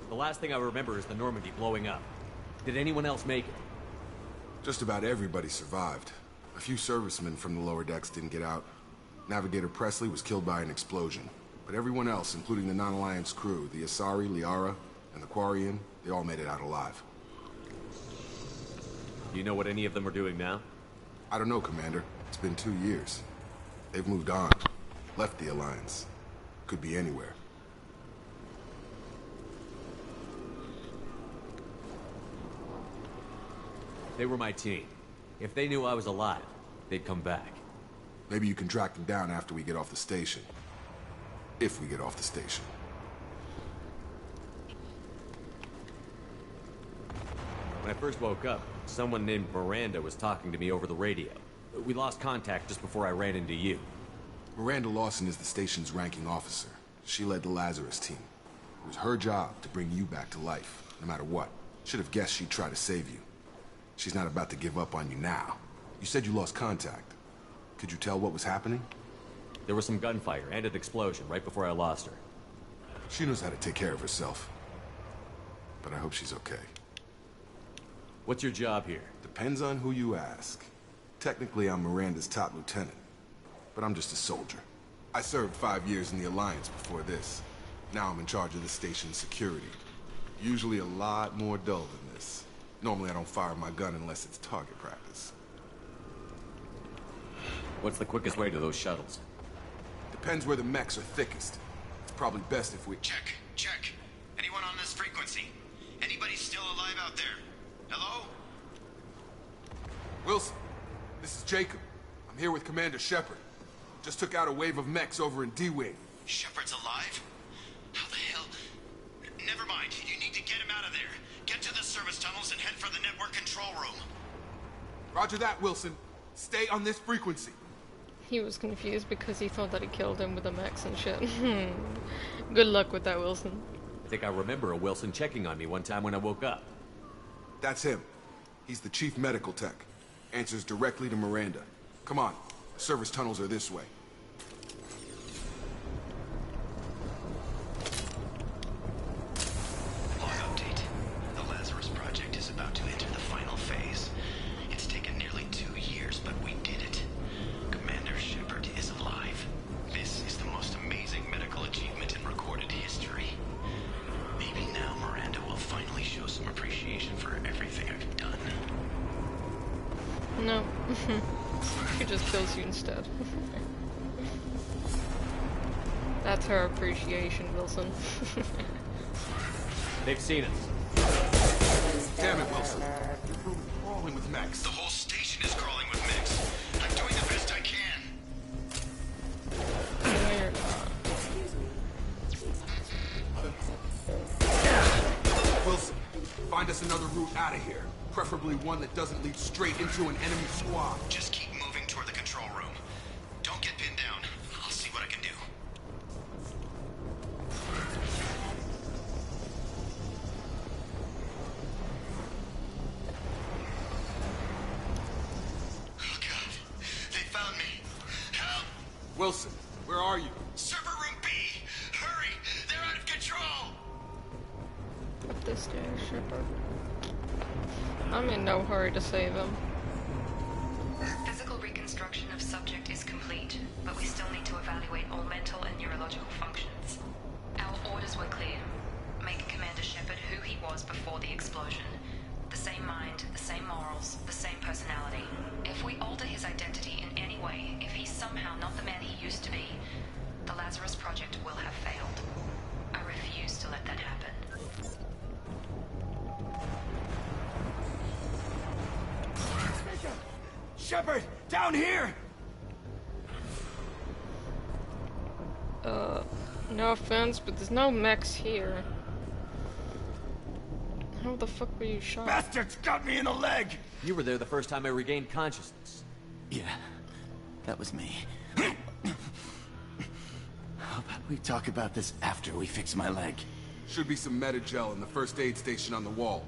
The last thing I remember is the Normandy blowing up. Did anyone else make it? Just about everybody survived. A few servicemen from the lower decks didn't get out. Navigator Presley was killed by an explosion. But everyone else, including the non-Alliance crew, the Asari, Liara, and the Quarian, they all made it out alive. Do you know what any of them are doing now? I don't know, Commander. It's been 2 years. They've moved on. Left the Alliance. Could be anywhere. They were my team. If they knew I was alive, they'd come back. Maybe you can track them down after we get off the station. If we get off the station. When I first woke up, someone named Miranda was talking to me over the radio. We lost contact just before I ran into you. Miranda Lawson is the station's ranking officer. She led the Lazarus team. It was her job to bring you back to life, no matter what. Should have guessed she'd try to save you. She's not about to give up on you now. You said you lost contact. Could you tell what was happening? There was some gunfire and an explosion right before I lost her. She knows how to take care of herself. But I hope she's okay. What's your job here? Depends on who you ask. Technically, I'm Miranda's top lieutenant. But I'm just a soldier. I served 5 years in the Alliance before this. Now I'm in charge of the station's security. Usually a lot more dull than this. Normally I don't fire my gun unless it's target practice. What's the quickest way to those shuttles? Depends where the mechs are thickest. It's probably best if we... Check. Anyone on this frequency? Anybody still alive out there? Hello? Wilson, this is Jacob. I'm here with Commander Shepard. Just took out a wave of mechs over in D-Wing. Shepard's alive? How the hell? Never mind. You need to get him out of there. Get to the service tunnels and head for the network control room. Roger that, Wilson. Stay on this frequency. He was confused because he thought that he killed him with a max and shit. Good luck with that, Wilson. I think I remember a Wilson checking on me one time when I woke up. That's him. He's the chief medical tech. Answers directly to Miranda. Come on. The service tunnels are this way. Log update. The Lazarus Project is about to enter the final phase. It's taken nearly 2 years, but we did it. Commander Shepard is alive. This is the most amazing medical achievement in recorded history. Maybe now Miranda will finally show some appreciation for everything I've done. No. She just kills you instead. That's her appreciation, Wilson. They've seen us. Damn it, Wilson. Your room's crawling with mechs. The whole station is crawling with mechs. I'm doing the best I can. No, you're not. Wilson, find us another route out of here. Preferably one that doesn't lead straight into an enemy squad. Just keep moving toward the control room. Don't get pinned down. I'll see what I can do. Oh God, they found me. Help! Wilson, where are you? Server room B! Hurry! They're out of control! Up the stairs, Shepard. I'm in no hurry to save him. Physical reconstruction of subject is complete, but we still need to evaluate all mental and neurological functions. Our orders were clear. Make Commander Shepard who he was before the explosion. The same mind, the same morals, the same personality. If we alter his identity in any way, if he's somehow not the man he used to be, the Lazarus Project will have failed. I refuse to let that happen. Shepard! Down here! No offense, but there's no mechs here. How the fuck were you shot? Bastards got me in the leg! You were there the first time I regained consciousness. Yeah, that was me. How about we talk about this after we fix my leg? Should be some Medi-gel in the first aid station on the wall.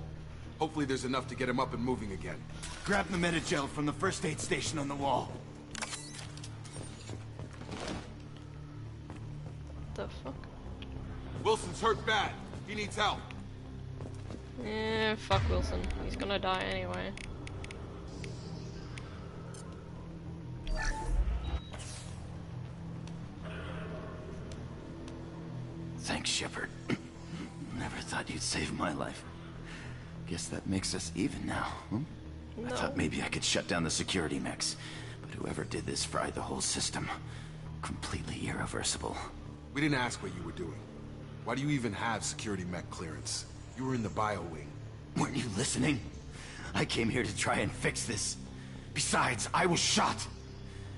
Hopefully there's enough to get him up and moving again. Grab the Medi-gel from the first aid station on the wall. The fuck? Wilson's hurt bad. He needs help. Yeah, fuck Wilson. He's gonna die anyway. Thanks, Shepard. Never thought you'd save my life. Guess that makes us even now, huh? No. I thought maybe I could shut down the security mechs, but whoever did this fried the whole system. Completely irreversible. We didn't ask what you were doing. Why do you even have security mech clearance? You were in the bio wing. Weren't you listening? I came here to try and fix this. Besides, I was shot.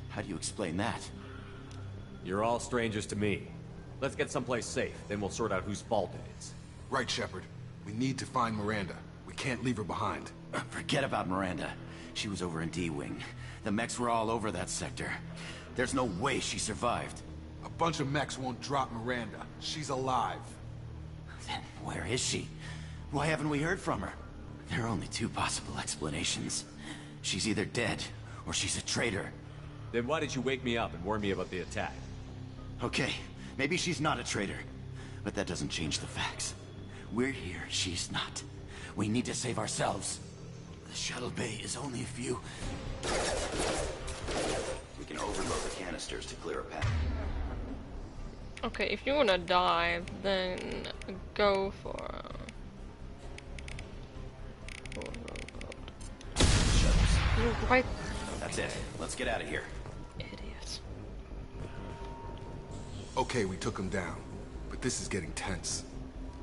How do you explain that? You're all strangers to me. Let's get someplace safe, then we'll sort out whose fault it is. Right, Shepard. We need to find Miranda. We can't leave her behind. Forget about Miranda. She was over in D-Wing. The mechs were all over that sector. There's no way she survived. A bunch of mechs won't drop Miranda. She's alive. Then where is she? Why haven't we heard from her? There are only two possible explanations. She's either dead, or she's a traitor. Then why did you wake me up and warn me about the attack? Okay, maybe she's not a traitor. But that doesn't change the facts. We're here, she's not. We need to save ourselves. The shuttle bay is only a few... We can overload the canisters to clear a path. Okay, if you wanna die, then go for... You're right. That's it. Let's get out of here. Idiot. Okay, we took him down. But this is getting tense.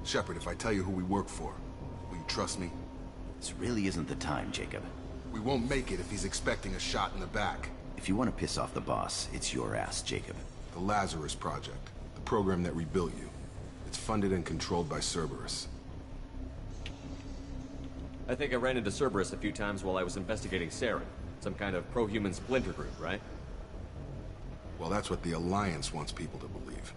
Shepard, if I tell you who we work for, will you trust me? This really isn't the time, Jacob. We won't make it if he's expecting a shot in the back. If you want to piss off the boss, it's your ass, Jacob. The Lazarus Project. The program that rebuilt you. It's funded and controlled by Cerberus. I think I ran into Cerberus a few times while I was investigating Saren. Some kind of pro-human splinter group, right? Well, that's what the Alliance wants people to believe.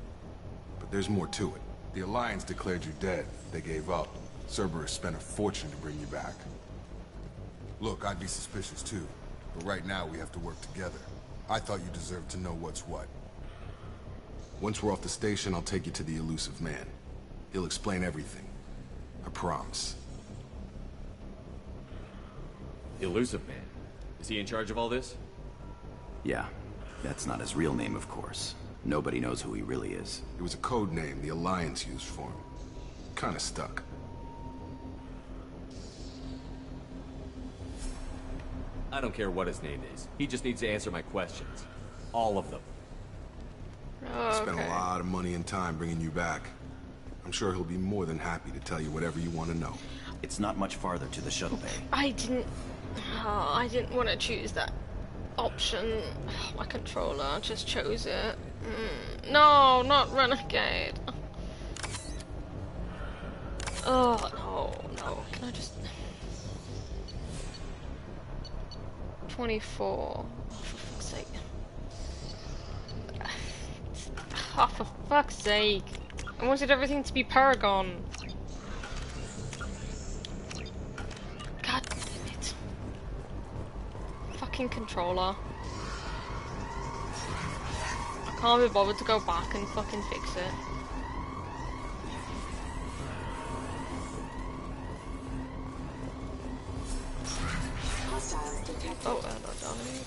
But there's more to it. The Alliance declared you dead. They gave up. Cerberus spent a fortune to bring you back. Look, I'd be suspicious too. But right now, we have to work together. I thought you deserved to know what's what. Once we're off the station, I'll take you to the elusive man. He'll explain everything. I promise. Elusive Man? Is he in charge of all this? Yeah. That's not his real name, of course. Nobody knows who he really is. It was a code name the Alliance used for him. Kinda stuck. I don't care what his name is. He just needs to answer my questions. All of them. Oh, Spent a lot of money and time bringing you back. I'm sure he'll be more than happy to tell you whatever you want to know. It's not much farther to the shuttle bay. I didn't want to choose that option. My controller just chose it. No, not Renegade. Oh, no. Can I just... 24. Oh, for fuck's sake. Oh, for fuck's sake. I wanted everything to be Paragon. God damn it. Fucking controller. I can't be bothered to go back and fucking fix it. Oh, hello, darling.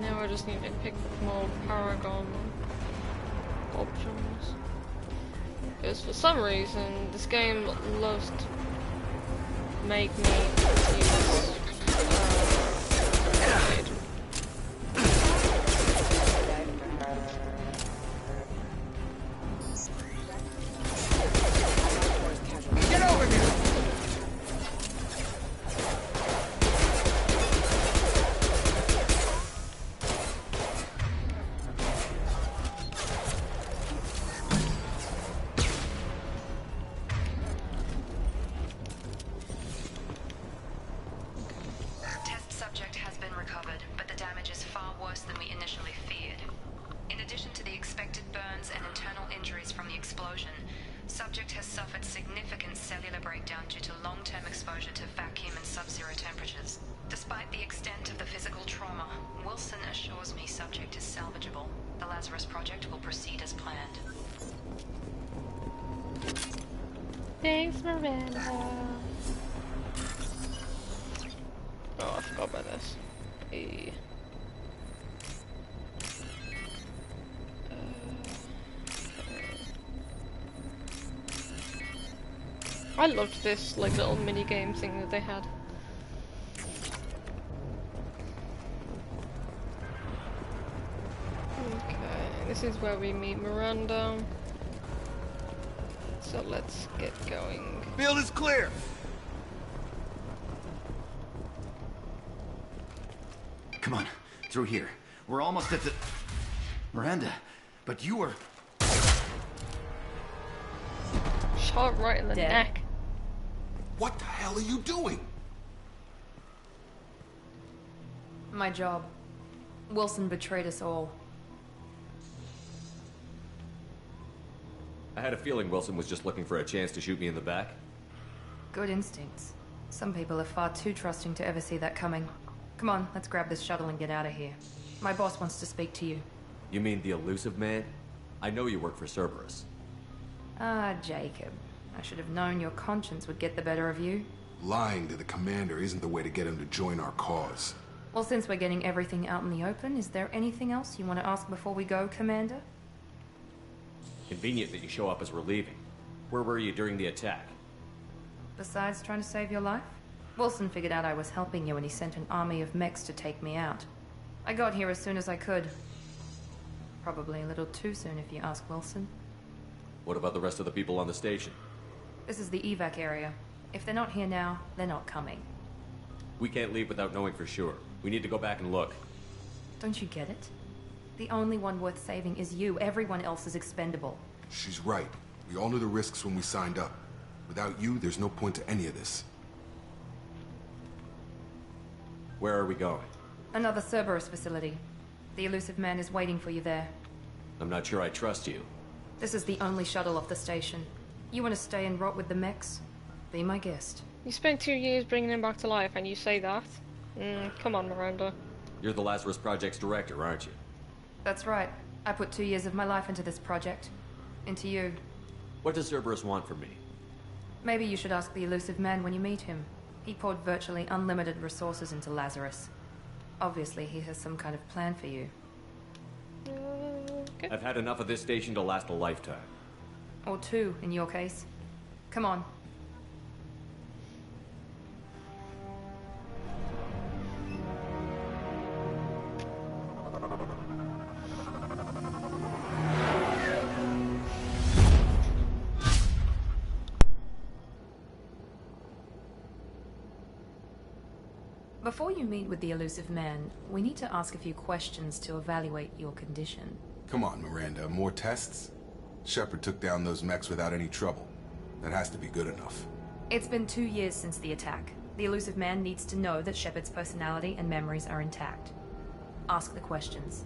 Now I just need to pick more Paragon options. Because for some reason, this game loves to make me use Get over here! Subject has suffered significant cellular breakdown due to long-term exposure to vacuum and sub-zero temperatures. Despite the extent of the physical trauma, Wilson assures me subject is salvageable. The Lazarus Project will proceed as planned. Thanks, Miranda. Oh, I forgot about this. Hey. I loved this like little mini game thing that they had. Okay, this is where we meet Miranda. So let's get going. Field is clear. Come on, through here. We're almost at the... Miranda, but you were... Shot right in the neck. What the hell are you doing? My job. Wilson betrayed us all. I had a feeling Wilson was just looking for a chance to shoot me in the back. Good instincts. Some people are far too trusting to ever see that coming. Come on, let's grab this shuttle and get out of here. My boss wants to speak to you. You mean the elusive man? I know you work for Cerberus. Ah, Jacob. I should have known your conscience would get the better of you. Lying to the commander isn't the way to get him to join our cause. Well, since we're getting everything out in the open, is there anything else you want to ask before we go, Commander? Convenient that you show up as we're leaving. Where were you during the attack? Besides trying to save your life? Wilson figured out I was helping you and he sent an army of mechs to take me out. I got here as soon as I could. Probably a little too soon if you ask Wilson. What about the rest of the people on the station? This is the evac area. If they're not here now, they're not coming. We can't leave without knowing for sure. We need to go back and look. Don't you get it? The only one worth saving is you. Everyone else is expendable. She's right. We all knew the risks when we signed up. Without you, there's no point to any of this. Where are we going? Another Cerberus facility. The elusive man is waiting for you there. I'm not sure I trust you. This is the only shuttle off the station. You want to stay and rot with the mechs? Be my guest. You spent 2 years bringing him back to life and you say that? Come on, Miranda. You're the Lazarus Project's director, aren't you? That's right. I put 2 years of my life into this project. Into you. What does Cerberus want from me? Maybe you should ask the elusive man when you meet him. He poured virtually unlimited resources into Lazarus. Obviously, he has some kind of plan for you. Okay. I've had enough of this station to last a lifetime. Or 2, in your case. Come on. Before you meet with the elusive man, we need to ask a few questions to evaluate your condition. Come on, Miranda. More tests? Shepard took down those mechs without any trouble. That has to be good enough. It's been 2 years since the attack. The elusive man needs to know that Shepard's personality and memories are intact. Ask the questions.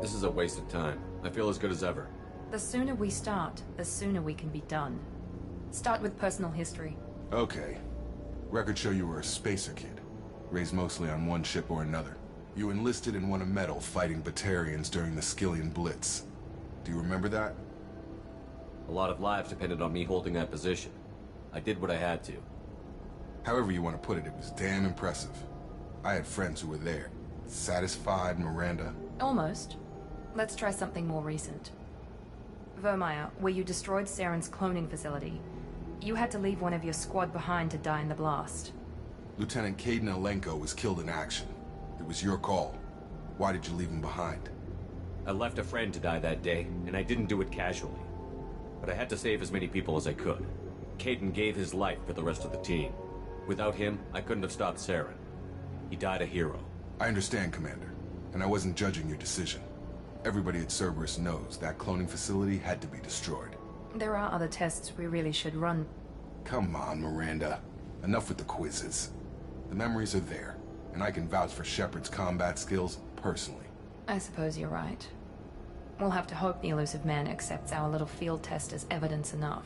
This is a waste of time. I feel as good as ever. The sooner we start, the sooner we can be done. Start with personal history. Okay. Records show you were a spacer kid. Raised mostly on one ship or another. You enlisted and won a medal fighting Batarians during the Skillian Blitz. Do you remember that? A lot of lives depended on me holding that position. I did what I had to. However you want to put it, it was damn impressive. I had friends who were there. Satisfied, Miranda? Almost. Let's try something more recent. Vermeer, where you destroyed Saren's cloning facility, you had to leave one of your squad behind to die in the blast. Lieutenant Caden Alenko was killed in action. It was your call. Why did you leave him behind? I left a friend to die that day, and I didn't do it casually. But I had to save as many people as I could. Caden gave his life for the rest of the team. Without him, I couldn't have stopped Saren. He died a hero. I understand, Commander, and I wasn't judging your decision. Everybody at Cerberus knows that cloning facility had to be destroyed. There are other tests we really should run. Come on, Miranda. Enough with the quizzes. The memories are there, and I can vouch for Shepard's combat skills personally. I suppose you're right. We'll have to hope the Elusive Man accepts our little field test as evidence enough.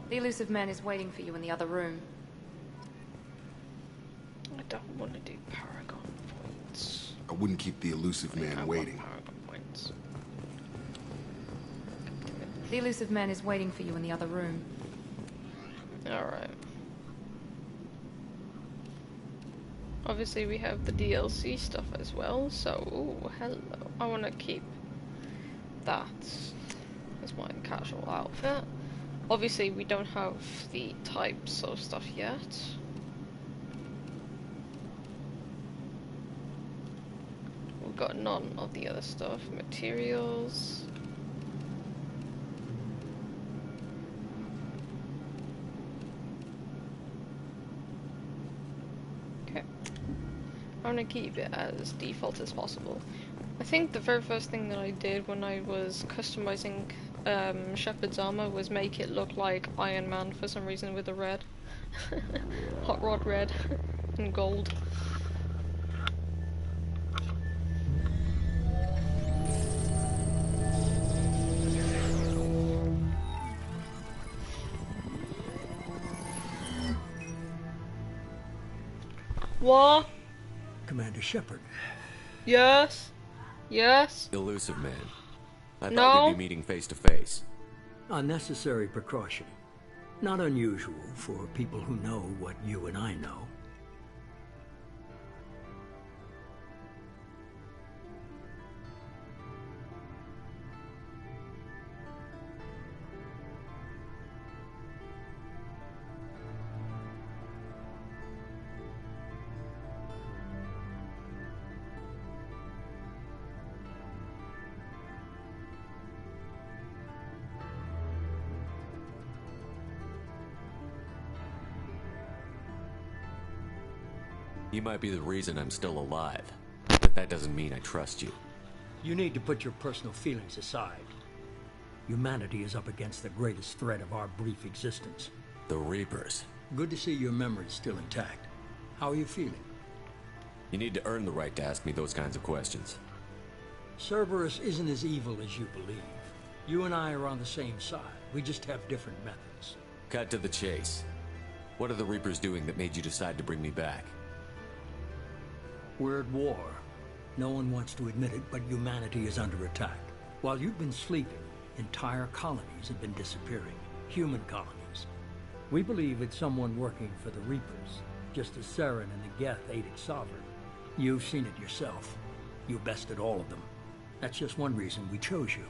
The Elusive Man is waiting for you in the other room. I don't want to do Paragon points. I wouldn't keep the Elusive Man waiting. Paragon points. The Elusive Man is waiting for you in the other room. Alright. Obviously we have the DLC stuff as well, so ooh, hello. I want to keep that as my casual outfit. Obviously we don't have the types of stuff yet. We've got none of the other stuff. Materials. Okay. I want to keep it as default as possible. I think the very first thing that I did when I was customizing Shepard's armor was make it look like Iron Man for some reason with the red. Hot rod red and gold. What? Commander Shepard. Yes? Yes? Elusive Man. I No. thought we'd be meeting face to face. Unnecessary precaution. Not unusual for people who know what you and I know. You might be the reason I'm still alive, but that doesn't mean I trust you. You need to put your personal feelings aside. Humanity is up against the greatest threat of our brief existence. The Reapers. Good to see your memory's still intact. How are you feeling? You need to earn the right to ask me those kinds of questions. Cerberus isn't as evil as you believe. You and I are on the same side. We just have different methods. Cut to the chase. What are the Reapers doing that made you decide to bring me back? We're at war. No one wants to admit it, but humanity is under attack. While you've been sleeping, entire colonies have been disappearing. Human colonies. We believe it's someone working for the Reapers, just as Saren and the Geth aided Sovereign. You've seen it yourself. You bested all of them. That's just one reason we chose you.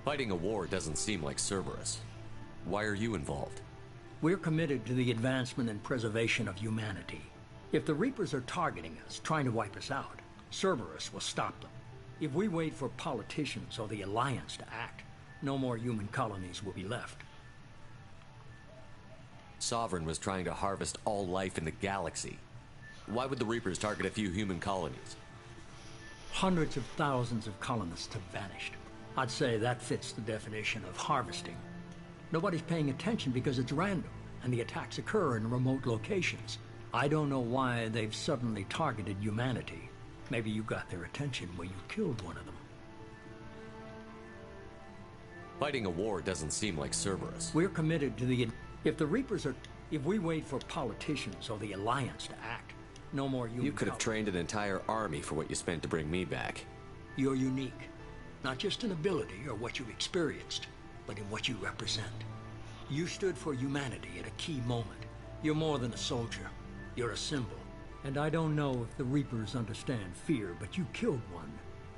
Fighting a war doesn't seem like Cerberus. Why are you involved? We're committed to the advancement and preservation of humanity. If the Reapers are targeting us, trying to wipe us out, Cerberus will stop them. If we wait for politicians or the Alliance to act, no more human colonies will be left. Sovereign was trying to harvest all life in the galaxy. Why would the Reapers target a few human colonies? Hundreds of thousands of colonists have vanished. I'd say that fits the definition of harvesting. Nobody's paying attention because it's random, and the attacks occur in remote locations. I don't know why they've suddenly targeted humanity. Maybe you got their attention when you killed one of them. Fighting a war doesn't seem like Cerberus. We're committed to the... If we wait for politicians or the Alliance to act, no more human You could have colonies. trained an entire army for what you spent to bring me back. You're unique. Not just in ability or what you've experienced, but in what you represent. You stood for humanity at a key moment. You're more than a soldier. You're a symbol. And I don't know if the Reapers understand fear, but you killed one.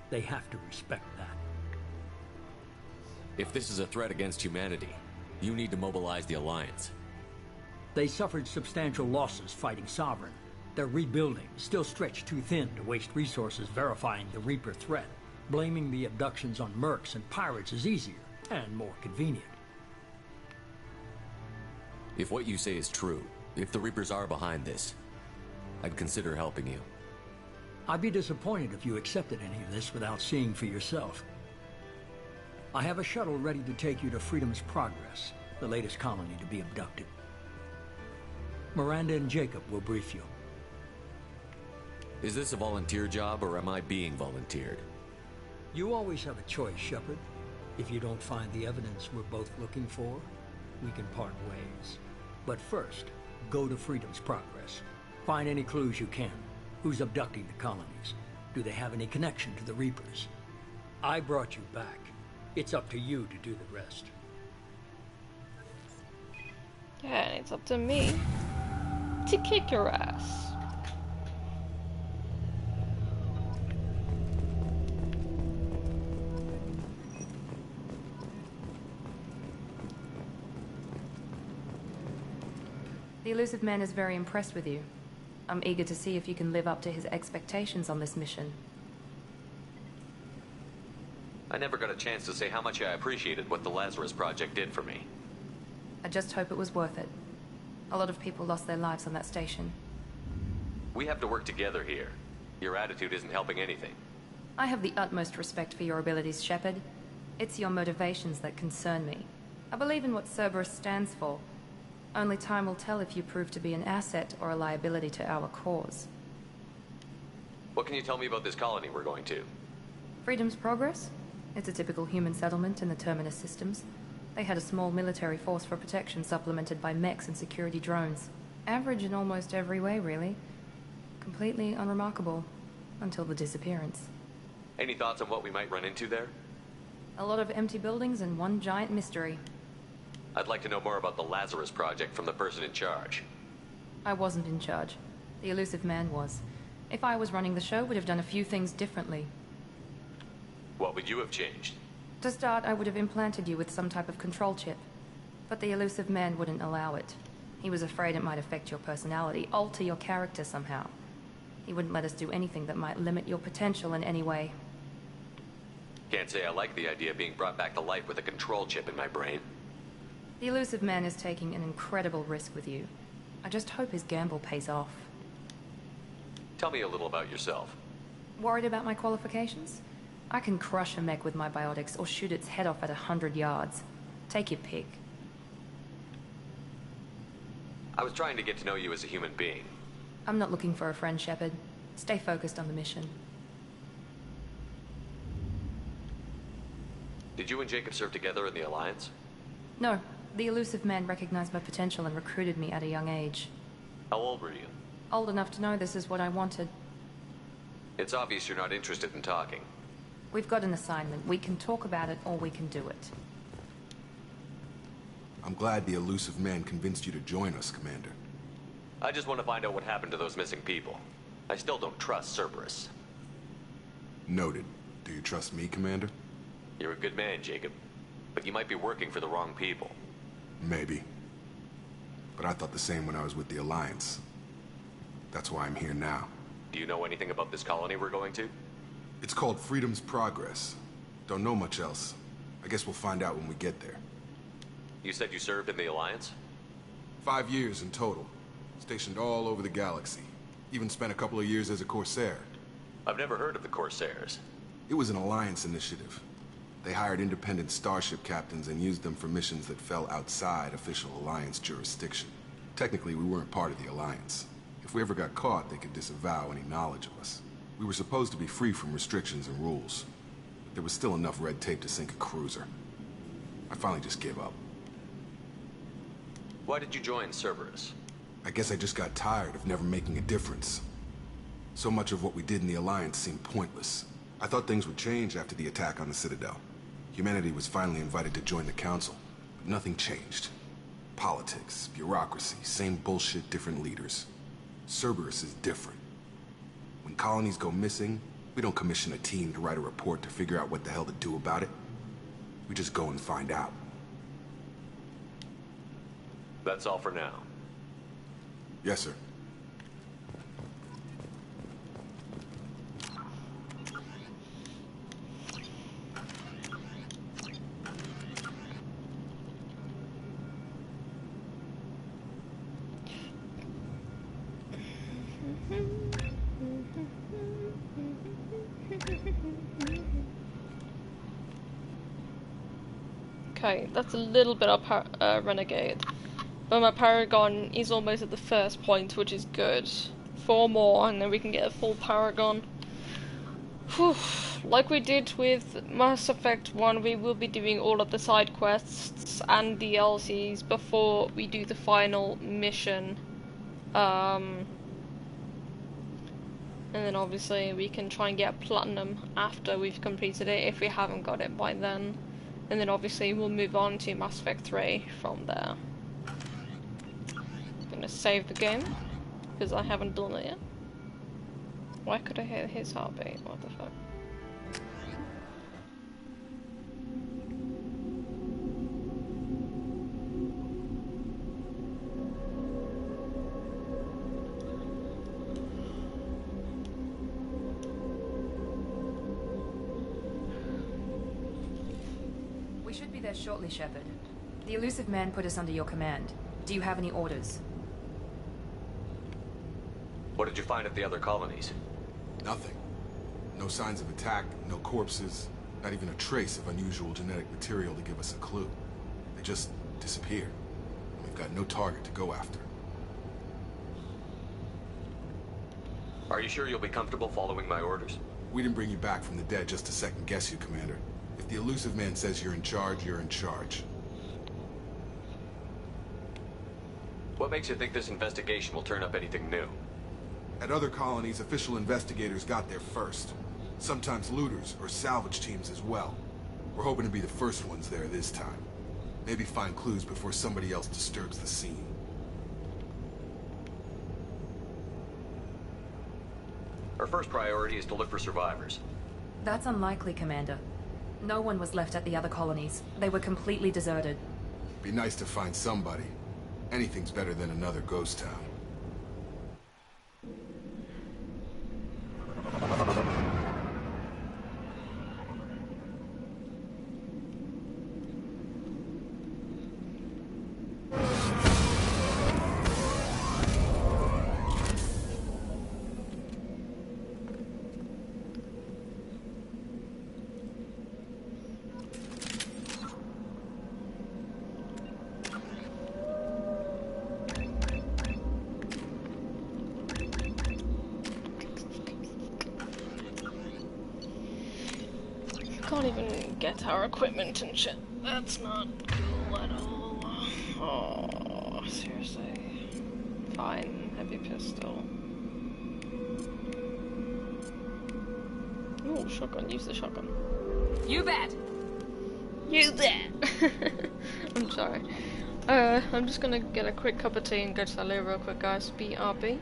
They have to respect that. If this is a threat against humanity, you need to mobilize the Alliance. They suffered substantial losses fighting Sovereign. They're rebuilding, still stretched too thin to waste resources verifying the Reaper threat. Blaming the abductions on mercs and pirates is easier and more convenient. If what you say is true, if the Reapers are behind this, I'd consider helping you. I'd be disappointed if you accepted any of this without seeing for yourself. I have a shuttle ready to take you to Freedom's Progress, the latest colony to be abducted. Miranda and Jacob will brief you. Is this a volunteer job, or am I being volunteered? You always have a choice, Shepard. If you don't find the evidence we're both looking for, we can part ways. But first, go to Freedom's Progress. Find any clues you can. Who's abducting the colonies? Do they have any connection to the Reapers? I brought you back. It's up to you to do the rest. Yeah, and it's up to me to kick your ass. The elusive man is very impressed with you. I'm eager to see if you can live up to his expectations on this mission. I never got a chance to say how much I appreciated what the Lazarus Project did for me. I just hope it was worth it. A lot of people lost their lives on that station. We have to work together here. Your attitude isn't helping anything. I have the utmost respect for your abilities, Shepard. It's your motivations that concern me. I believe in what Cerberus stands for. Only time will tell if you prove to be an asset or a liability to our cause. What can you tell me about this colony we're going to? Freedom's Progress? It's a typical human settlement in the Terminus systems. They had a small military force for protection supplemented by mechs and security drones. Average in almost every way, really. Completely unremarkable. Until the disappearance. Any thoughts on what we might run into there? A lot of empty buildings and one giant mystery. I'd like to know more about the Lazarus Project from the person in charge. I wasn't in charge. The elusive man was. If I was running the show, would have done a few things differently. What would you have changed? To start, I would have implanted you with some type of control chip. But the elusive man wouldn't allow it. He was afraid it might affect your personality, alter your character somehow. He wouldn't let us do anything that might limit your potential in any way. Can't say I like the idea of being brought back to life with a control chip in my brain. The elusive man is taking an incredible risk with you. I just hope his gamble pays off. Tell me a little about yourself. Worried about my qualifications? I can crush a mech with my biotics or shoot its head off at 100 yards. Take your pick. I was trying to get to know you as a human being. I'm not looking for a friend, Shepard. Stay focused on the mission. Did you and Jacob serve together in the Alliance? No. The elusive man recognized my potential and recruited me at a young age. How old were you? Old enough to know this is what I wanted. It's obvious you're not interested in talking. We've got an assignment. We can talk about it or we can do it. I'm glad the elusive man convinced you to join us, Commander. I just want to find out what happened to those missing people. I still don't trust Cerberus. Noted. Do you trust me, Commander? You're a good man, Jacob. But you might be working for the wrong people. Maybe. But I thought the same when I was with the Alliance. That's why I'm here now. Do you know anything about this colony we're going to? It's called Freedom's Progress. Don't know much else. I guess we'll find out when we get there. You said you served in the Alliance? 5 years in total. Stationed all over the galaxy. Even spent a couple of years as a Corsair. I've never heard of the Corsairs. It was an Alliance initiative. They hired independent starship captains and used them for missions that fell outside official Alliance jurisdiction. Technically, we weren't part of the Alliance. If we ever got caught, they could disavow any knowledge of us. We were supposed to be free from restrictions and rules. But there was still enough red tape to sink a cruiser. I finally just gave up. Why did you join Cerberus? I guess I just got tired of never making a difference. So much of what we did in the Alliance seemed pointless. I thought things would change after the attack on the Citadel. Humanity was finally invited to join the Council, but nothing changed. Politics, bureaucracy, same bullshit, different leaders. Cerberus is different. When colonies go missing, we don't commission a team to write a report to figure out what the hell to do about it. We just go and find out. That's all for now. Yes, sir. Okay, that's a little bit of Renegade. But my Paragon is almost at the first point, which is good. 4 more, and then we can get a full Paragon. Whew. Like we did with Mass Effect 1, we will be doing all of the side quests and DLCs before we do the final mission. And then obviously we can try and get Platinum after we've completed it, if we haven't got it by then. And then obviously we'll move on to Mass Effect 3 from there. I'm gonna save the game, because I haven't done it yet. Why could I hear his heartbeat? What the fuck? We should be there shortly, Shepard. The elusive man put us under your command. Do you have any orders? What did you find at the other colonies? Nothing. No signs of attack, no corpses, not even a trace of unusual genetic material to give us a clue. They just disappear. We've got no target to go after. Are you sure you'll be comfortable following my orders? We didn't bring you back from the dead just to second guess you, Commander. If the elusive man says you're in charge, you're in charge. What makes you think this investigation will turn up anything new? At other colonies, official investigators got there first. Sometimes looters or salvage teams as well. We're hoping to be the first ones there this time. Maybe find clues before somebody else disturbs the scene. Our first priority is to look for survivors. That's unlikely, Commander. No one was left at the other colonies. They were completely deserted. Be nice to find somebody. Anything's better than another ghost town. Can't even get our equipment and shit. That's not cool at all. Oh, seriously. Fine, heavy pistol. Oh, shotgun, use the shotgun. You bet! You bet! I'm sorry. I'm just gonna get a quick cup of tea and go to the loo real quick, guys. BRB.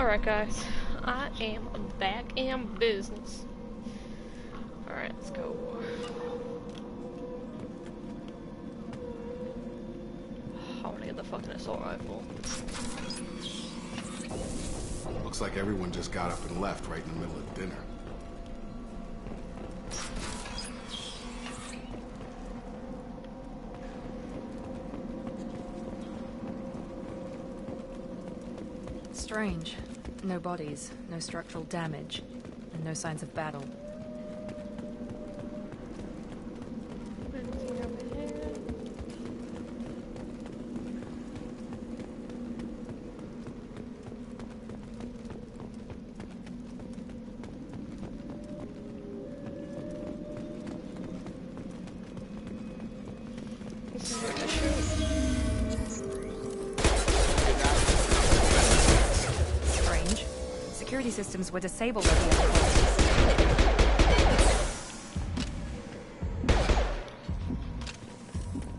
Alright guys, I am back in business. Alright, let's go. I wanna get the fucking assault rifle. Looks like everyone just got up and left right in the middle of dinner. Strange. No bodies, no structural damage, and no signs of battle. Strange. Security systems were disabled at the other places.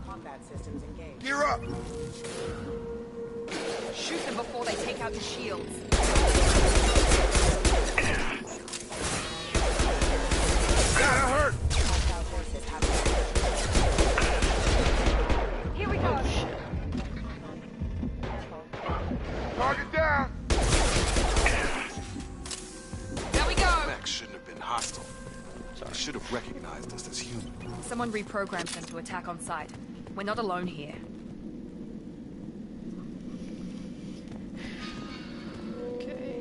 Combat systems engaged. Gear up! Shoot them before they take out the shields. Gotta hurt! Hostile forces have Here we go. Target down! There we go. Max shouldn't have been hostile. They should have recognized us as human. Someone reprogrammed them to attack on sight. We're not alone here. Okay.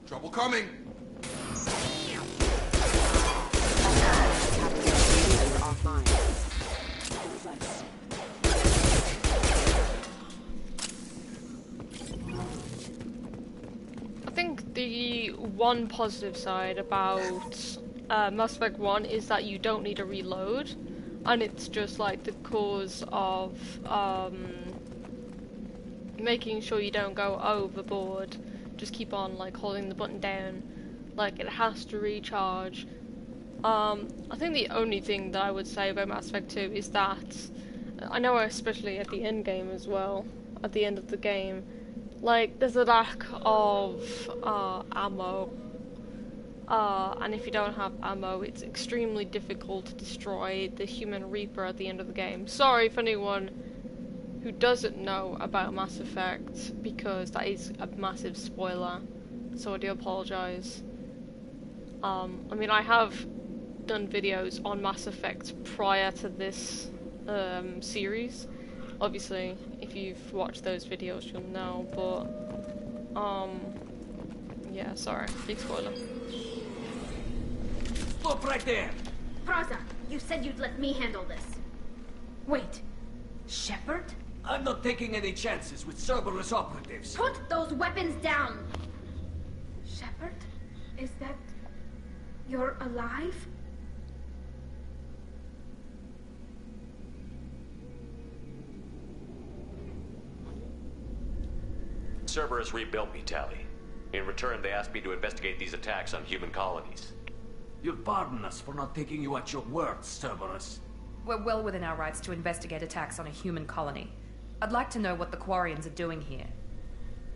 Trouble coming! offline. I think the one positive side about Mass Effect 1 is that you don't need to reload, and it's just like the cause of making sure you don't go overboard. Just keep on like holding the button down, like it has to recharge. I think the only thing that I would say about Mass Effect 2 is that I know, especially at the end game as well, at the end of the game, like there's a lack of ammo, and if you don't have ammo, it's extremely difficult to destroy the Human Reaper at the end of the game. Sorry for anyone who doesn't know about Mass Effect, because that is a massive spoiler, so I do apologise. I mean, I have done videos on Mass Effect prior to this series. Obviously, if you've watched those videos, you'll know, but yeah, sorry, big spoiler. Stop right there! Praza, you said you'd let me handle this. Wait, Shepard? I'm not taking any chances with Cerberus operatives. Put those weapons down! Shepard? Is that... you're alive? Cerberus rebuilt me, Tali. In return, they asked me to investigate these attacks on human colonies. You'll pardon us for not taking you at your word, Cerberus. We're well within our rights to investigate attacks on a human colony. I'd like to know what the Quarians are doing here.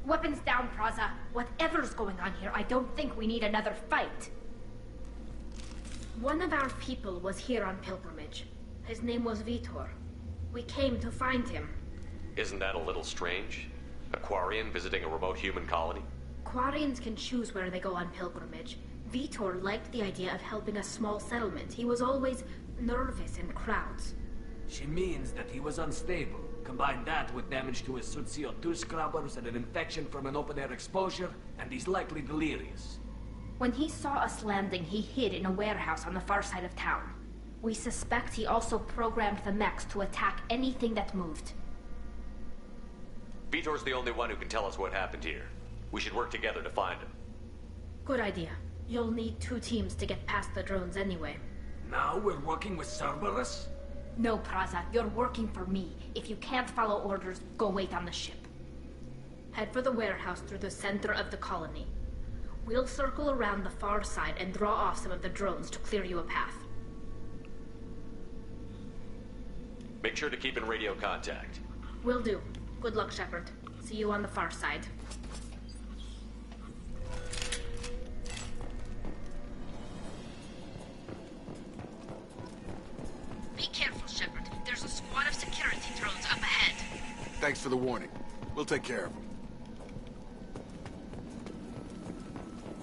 Weapons down, Praza. Whatever's going on here, I don't think we need another fight. One of our people was here on pilgrimage. His name was Vitor. We came to find him. Isn't that a little strange? A Quarian visiting a remote human colony? Quarians can choose where they go on pilgrimage. Vitor liked the idea of helping a small settlement. He was always nervous in crowds. She means that he was unstable. Combine that with damage to his suit CO2 scrubbers and an infection from an open-air exposure, and he's likely delirious. When he saw us landing, he hid in a warehouse on the far side of town. We suspect he also programmed the mechs to attack anything that moved. Vitor's the only one who can tell us what happened here. We should work together to find him. Good idea. You'll need 2 teams to get past the drones anyway. Now we're working with Cerberus? No, Praza, you're working for me. If you can't follow orders, go wait on the ship. Head for the warehouse through the center of the colony. We'll circle around the far side and draw off some of the drones to clear you a path. Make sure to keep in radio contact. Will do. Good luck, Shepard. See you on the far side. Be careful, Shepard. There's a squad of security drones up ahead. Thanks for the warning. We'll take care of them.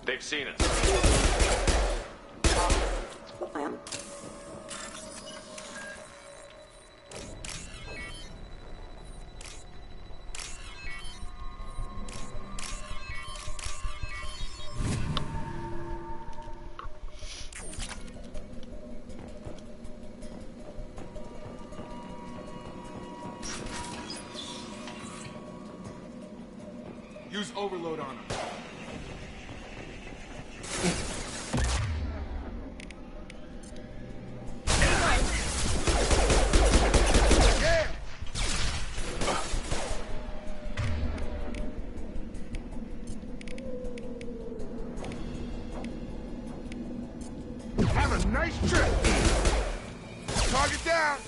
They've seen us. Use overload on them. Have a nice trip. Target down.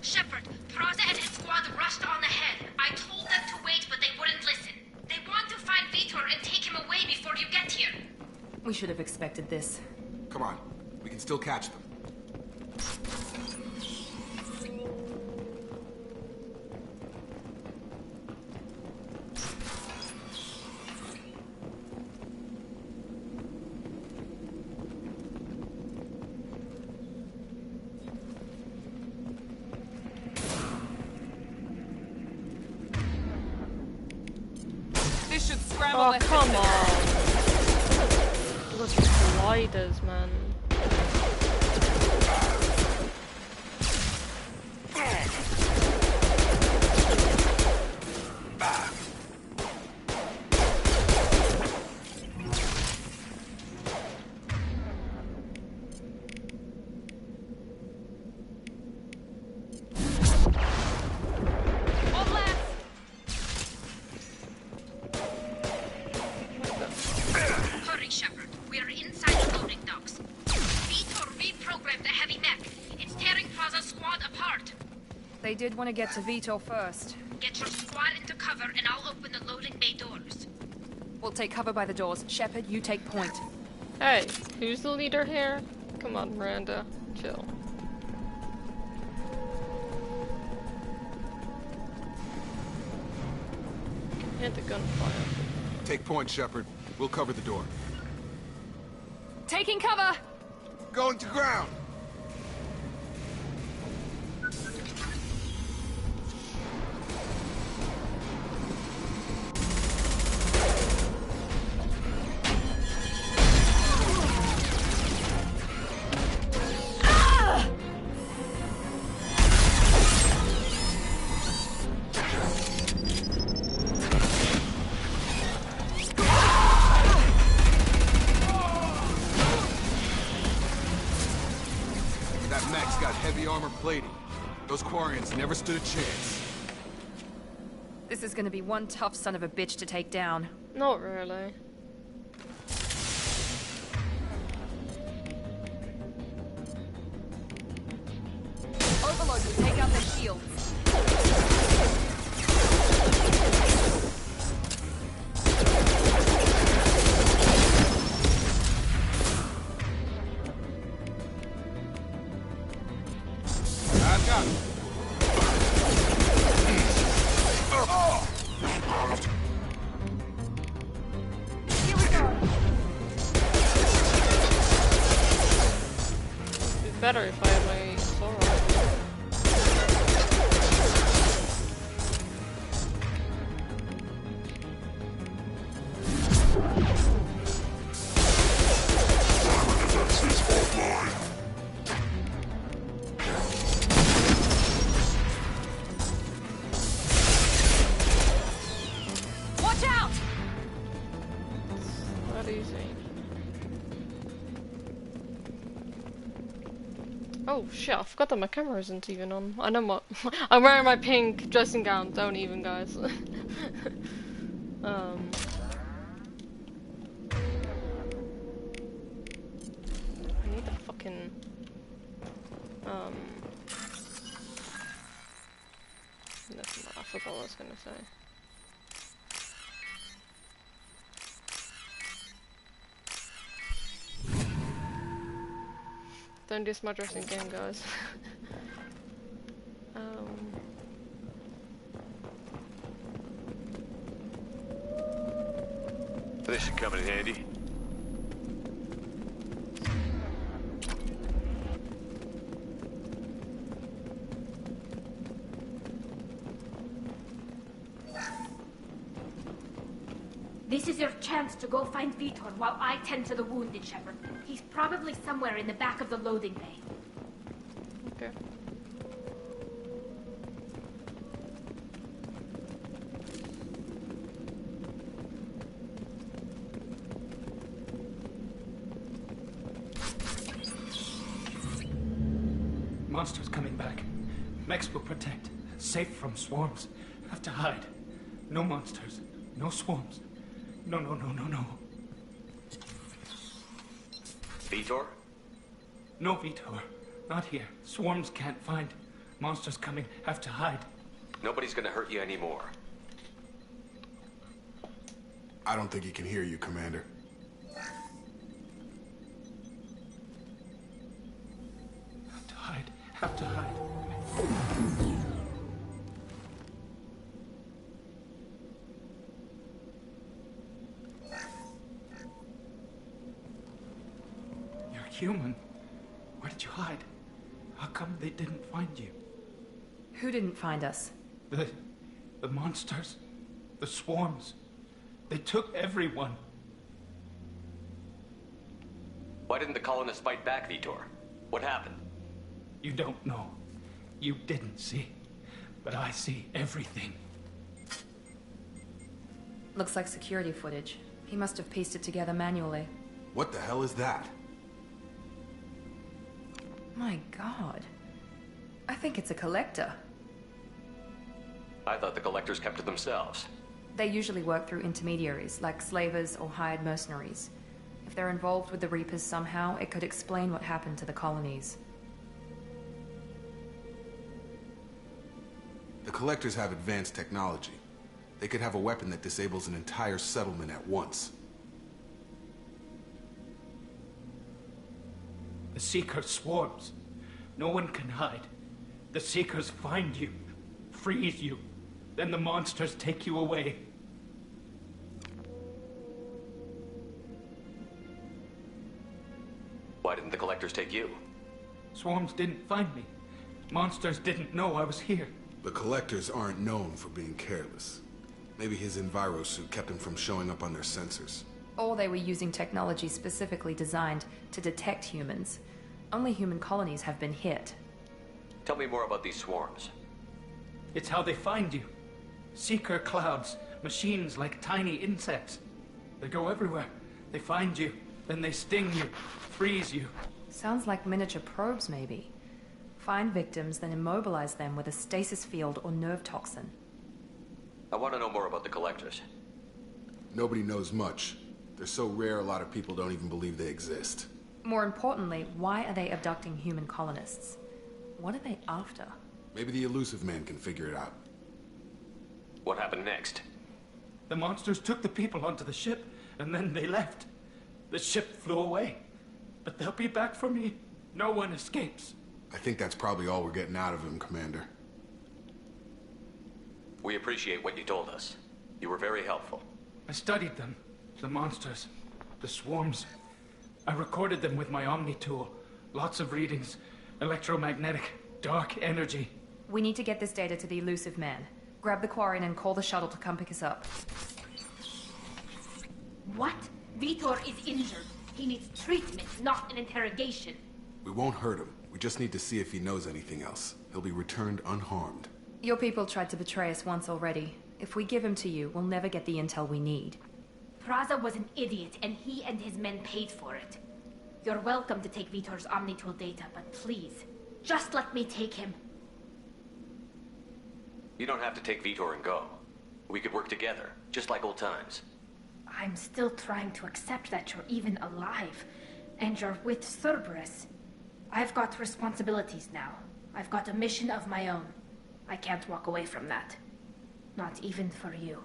Shepard, Praza and his squad rushed on ahead. I told them to wait, but they wouldn't listen. They want to find Vitor and take him away before you get here. We should have expected this. Come on. We can still catch them. This should scramble. Oh, come on. Look at the gliders, man. Hurry, Shepard. We are inside the loading docks. Vitor reprogrammed the heavy mech. It's tearing Praza's squad apart. They did want to get to Vitor first. Get your squad into cover and I'll open the loading bay doors. We'll take cover by the doors. Shepard, you take point. Hey, who's the leader here? Come on, Miranda. Chill. Hit the gunfire. Take point, Shepard. We'll cover the door. Taking cover! Going to ground! Heavy armor plating. Those Quarians never stood a chance. This is gonna be one tough son of a bitch to take down. Not really. Overload will take out their shields. better if I had my sword on. Watch out! Not easy. Oh shit, I forgot that my camera isn't even on. I know what. I'm wearing my pink dressing gown, don't even, guys. I need the fucking I forgot what I was gonna say. Don't diss my dressing game, guys. This should come in handy. This is your chance to go find Vitor while I tend to the wounded, Shepard. He's probably somewhere in the back of the loading bay. Okay. Monsters coming back. Mechs will protect. Safe from swarms. Have to hide. No monsters. No swarms. No, no, no, no, no. Vitor? No, Vitor. Not here. Swarms can't find. Monsters coming. Have to hide. Nobody's gonna hurt you anymore. I don't think he can hear you, Commander. Have to hide. Have to hide. Human. Where did you hide? How come they didn't find you? Who didn't find us? The monsters. The swarms. They took everyone. Why didn't the colonists fight back, Vitor? What happened? You don't know. You didn't see. But I see everything. Looks like security footage. He must have pieced it together manually. What the hell is that? My god. I think it's a collector. I thought the collectors kept to themselves. They usually work through intermediaries, like slavers or hired mercenaries. If they're involved with the Reapers somehow, it could explain what happened to the colonies. The collectors have advanced technology. They could have a weapon that disables an entire settlement at once. The Seeker swarms. No one can hide. The Seekers find you, freeze you, then the monsters take you away. Why didn't the collectors take you? Swarms didn't find me. Monsters didn't know I was here. The collectors aren't known for being careless. Maybe his enviro suit kept him from showing up on their sensors. Or they were using technology specifically designed to detect humans. Only human colonies have been hit. Tell me more about these swarms. It's how they find you. Seeker clouds, machines like tiny insects. They go everywhere. They find you, then they sting you, freeze you. Sounds like miniature probes, maybe. Find victims, then immobilize them with a stasis field or nerve toxin. I want to know more about the collectors. Nobody knows much. They're so rare, a lot of people don't even believe they exist. More importantly, why are they abducting human colonists? What are they after? Maybe the elusive man can figure it out. What happened next? The monsters took the people onto the ship, and then they left. The ship flew away. But they'll be back for me. No one escapes. I think that's probably all we're getting out of him, Commander. We appreciate what you told us. You were very helpful. I studied them. The monsters. The swarms. I recorded them with my Omni tool. Lots of readings. Electromagnetic, dark energy. We need to get this data to the elusive man. Grab the Quarian and call the shuttle to come pick us up. What? Vitor is injured. He needs treatment, not an interrogation. We won't hurt him. We just need to see if he knows anything else. He'll be returned unharmed. Your people tried to betray us once already. If we give him to you, we'll never get the intel we need. Praza was an idiot, and he and his men paid for it. You're welcome to take Vitor's Omnitool data, but please, just let me take him. You don't have to take Vitor and go. We could work together, just like old times. I'm still trying to accept that you're even alive, and you're with Cerberus. I've got responsibilities now. I've got a mission of my own. I can't walk away from that. Not even for you.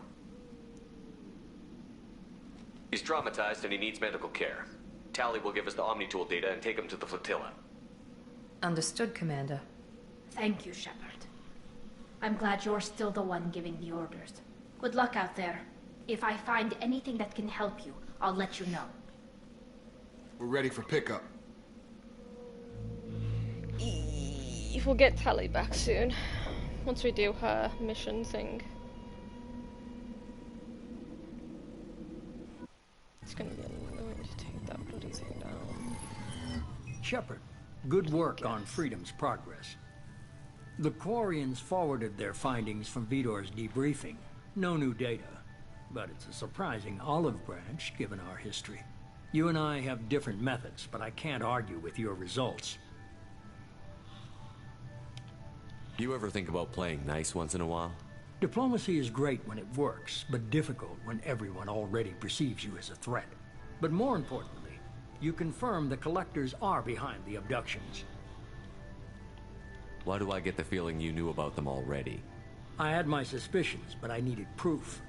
He's traumatized and he needs medical care. Tally will give us the Omnitool data and take him to the flotilla. Understood, Commander. Thank you, Shepard. I'm glad you're still the one giving the orders. Good luck out there. If I find anything that can help you, I'll let you know. We're ready for pickup. We'll get Tally back soon. Once we do her mission thing. It's gonna be annoying to take that bloody thing down. Shepard, good work on Freedom's progress. The Quarians forwarded their findings from Vitor's debriefing. No new data, but it's a surprising olive branch given our history. You and I have different methods, but I can't argue with your results. You ever think about playing nice once in a while? Diplomacy is great when it works, but difficult when everyone already perceives you as a threat. But more importantly, you confirm the Collectors are behind the abductions. Why do I get the feeling you knew about them already? I had my suspicions, but I needed proof.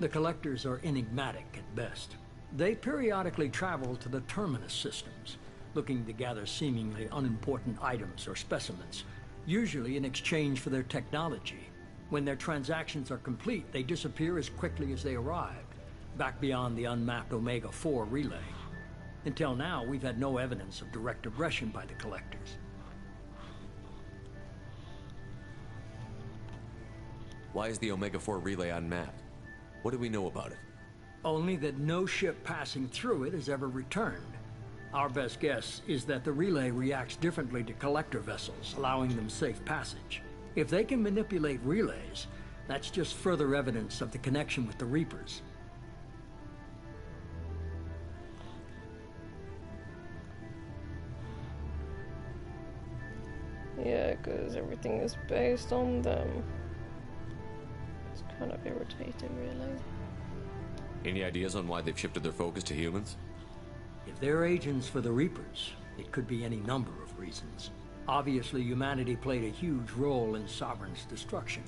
The Collectors are enigmatic at best. They periodically travel to the Terminus systems, looking to gather seemingly unimportant items or specimens, usually in exchange for their technology. When their transactions are complete, they disappear as quickly as they arrived, back beyond the unmapped Omega-4 relay. Until now, we've had no evidence of direct aggression by the Collectors. Why is the Omega-4 relay unmapped? What do we know about it? Only that no ship passing through it has ever returned. Our best guess is that the relay reacts differently to collector vessels, allowing them safe passage. If they can manipulate relays, that's just further evidence of the connection with the Reapers. Yeah, because everything is based on them. It's kind of irritating, really. Any ideas on why they've shifted their focus to humans? If they're agents for the Reapers, it could be any number of reasons. Obviously, humanity played a huge role in Sovereign's destruction.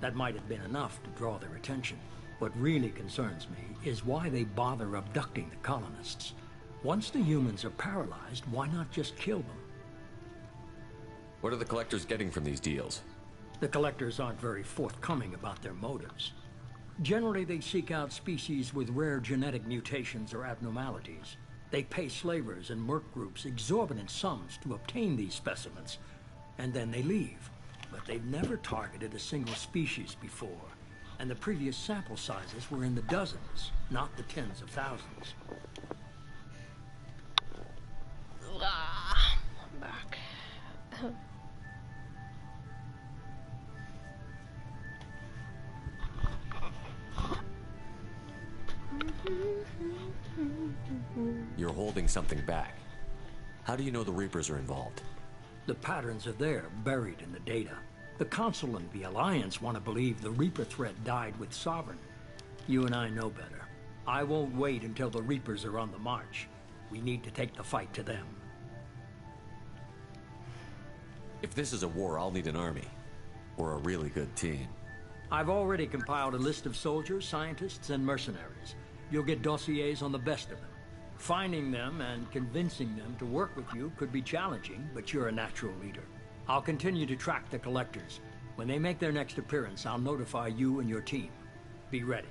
That might have been enough to draw their attention. What really concerns me is why they bother abducting the colonists. Once the humans are paralyzed, why not just kill them? What are the Collectors getting from these deals? The Collectors aren't very forthcoming about their motives. Generally, they seek out species with rare genetic mutations or abnormalities. They pay slavers and merc groups exorbitant sums to obtain these specimens, and then they leave. But they've never targeted a single species before, and the previous sample sizes were in the dozens, not the tens of thousands. I'm back. You're holding something back. How do you know the Reapers are involved? The patterns are there, buried in the data. The Council and the Alliance want to believe the Reaper threat died with Sovereign. You and I know better. I won't wait until the Reapers are on the march. We need to take the fight to them. If this is a war, I'll need an army. Or a really good team. I've already compiled a list of soldiers, scientists, and mercenaries. You'll get dossiers on the best of them. Finding them and convincing them to work with you could be challenging, but you're a natural leader. I'll continue to track the Collectors. When they make their next appearance, I'll notify you and your team. Be ready.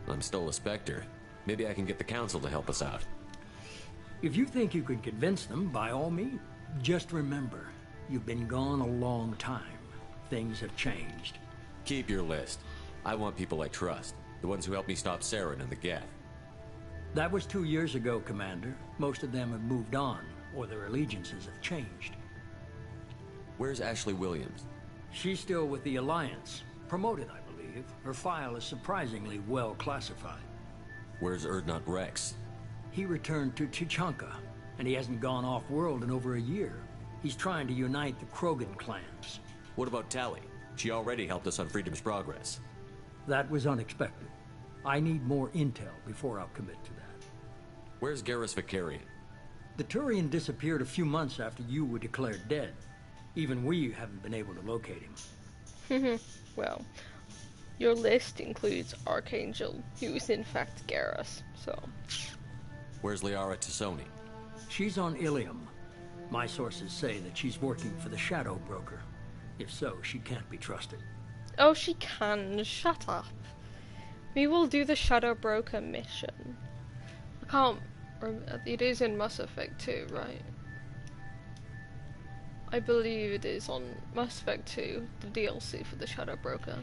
I'm still a Spectre, Maybe I can get the council to help us out. If you think you could convince them, by all means. Just remember, you've been gone a long time. Things have changed. Keep your list. I want people I trust. The ones who helped me stop Saren and the Geth. That was 2 years ago, Commander. Most of them have moved on, or their allegiances have changed. Where's Ashley Williams? She's still with the Alliance. Promoted, I believe. Her file is surprisingly well classified. Where's Erdnot Rex? He returned to Tuchanka, and he hasn't gone off-world in over a year. He's trying to unite the Krogan clans. What about Tali? She already helped us on Freedom's Progress. That was unexpected. I need more intel before I'll commit to that. Where's Garrus Vicarian? The Turian disappeared a few months after you were declared dead. Even we haven't been able to locate him. Well, your list includes Archangel, who is in fact Garrus, so... Where's Liara Tassoni? She's on Ilium. My sources say that she's working for the Shadow Broker. If so, she can't be trusted. Oh, she can. Shut up. We will do the Shadow Broker mission. I can't remember. It is in Mass Effect 2, right? I believe it is on Mass Effect 2, the DLC for the Shadow Broker.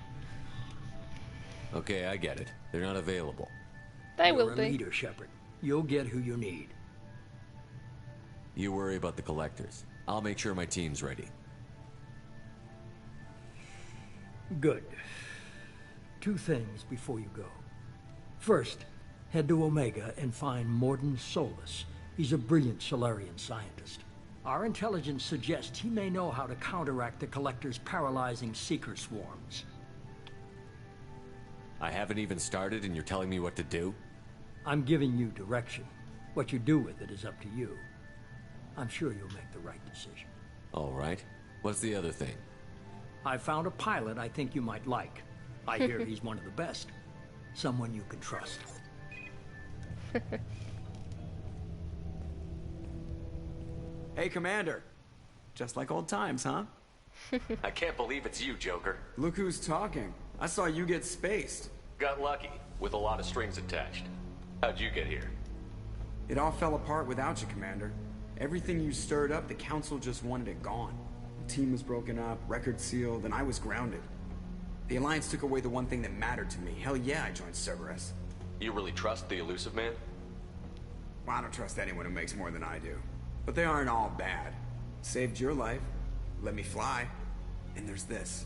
Okay, I get it. They're not available. They You're will a be. leader, Shepard. You'll get who you need. You worry about the collectors. I'll make sure my team's ready. Good. 2 things before you go. First, head to Omega and find Mordin Solus. He's a brilliant Solarian scientist. Our intelligence suggests he may know how to counteract the Collector's paralyzing Seeker swarms. I haven't even started and you're telling me what to do? I'm giving you direction. What you do with it is up to you. I'm sure you'll make the right decision. All right. What's the other thing? I found a pilot I think you might like. I hear he's one of the best. Someone you can trust. Hey, Commander. Just like old times, huh? I can't believe it's you, Joker. Look who's talking. I saw you get spaced. Got lucky, with a lot of strings attached. How'd you get here? It all fell apart without you, Commander. Everything you stirred up, the Council just wanted it gone. The team was broken up, record sealed, and I was grounded. The Alliance took away the one thing that mattered to me. Hell yeah, I joined Cerberus. You really trust the Elusive Man? Well, I don't trust anyone who makes more than I do. But they aren't all bad. Saved your life, let me fly, and there's this.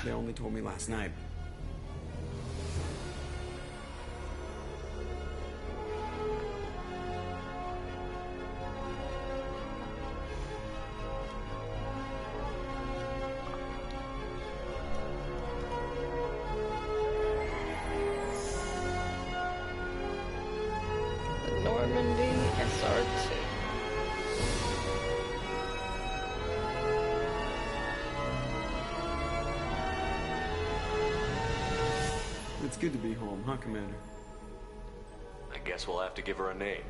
They only told me last night. Normandy SR2. It's good to be home, huh, Commander? I guess we'll have to give her a name.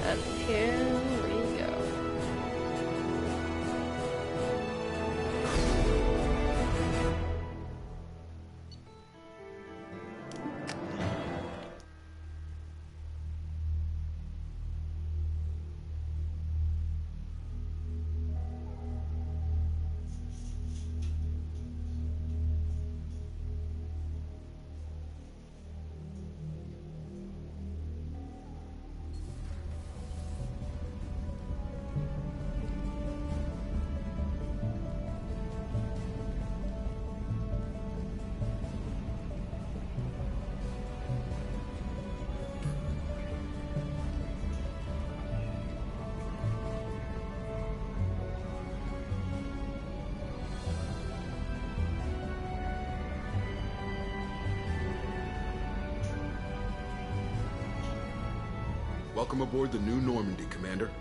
And here we go. Welcome aboard the new Normandy, Commander.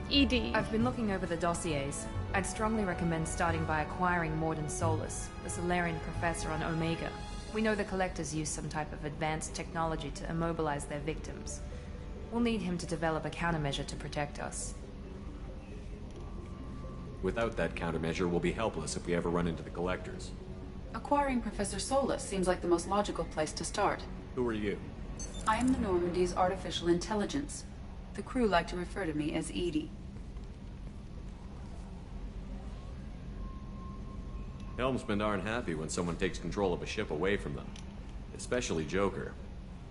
ED. I've been looking over the dossiers. I'd strongly recommend starting by acquiring Morden Solus, the Solarian professor on Omega. We know the Collectors use some type of advanced technology to immobilize their victims. We'll need him to develop a countermeasure to protect us. Without that countermeasure, we'll be helpless if we ever run into the Collectors. Acquiring Professor Solus seems like the most logical place to start. Who are you? I am the Normandy's artificial intelligence. The crew like to refer to me as Edie. Helmsmen aren't happy when someone takes control of a ship away from them. Especially Joker.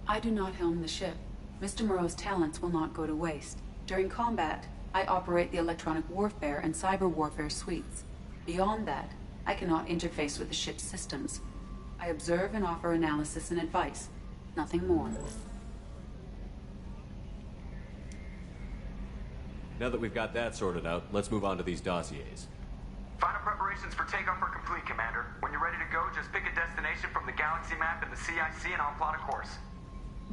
I do not helm the ship. Mr. Moreau's talents will not go to waste. During combat, I operate the electronic warfare and cyber warfare suites. Beyond that, I cannot interface with the ship's systems. I observe and offer analysis and advice. Nothing more. Now that we've got that sorted out, let's move on to these dossiers. Final preparations for takeoff are complete, Commander. When you're ready to go, just pick a destination from the galaxy map and the CIC and I'll plot a course.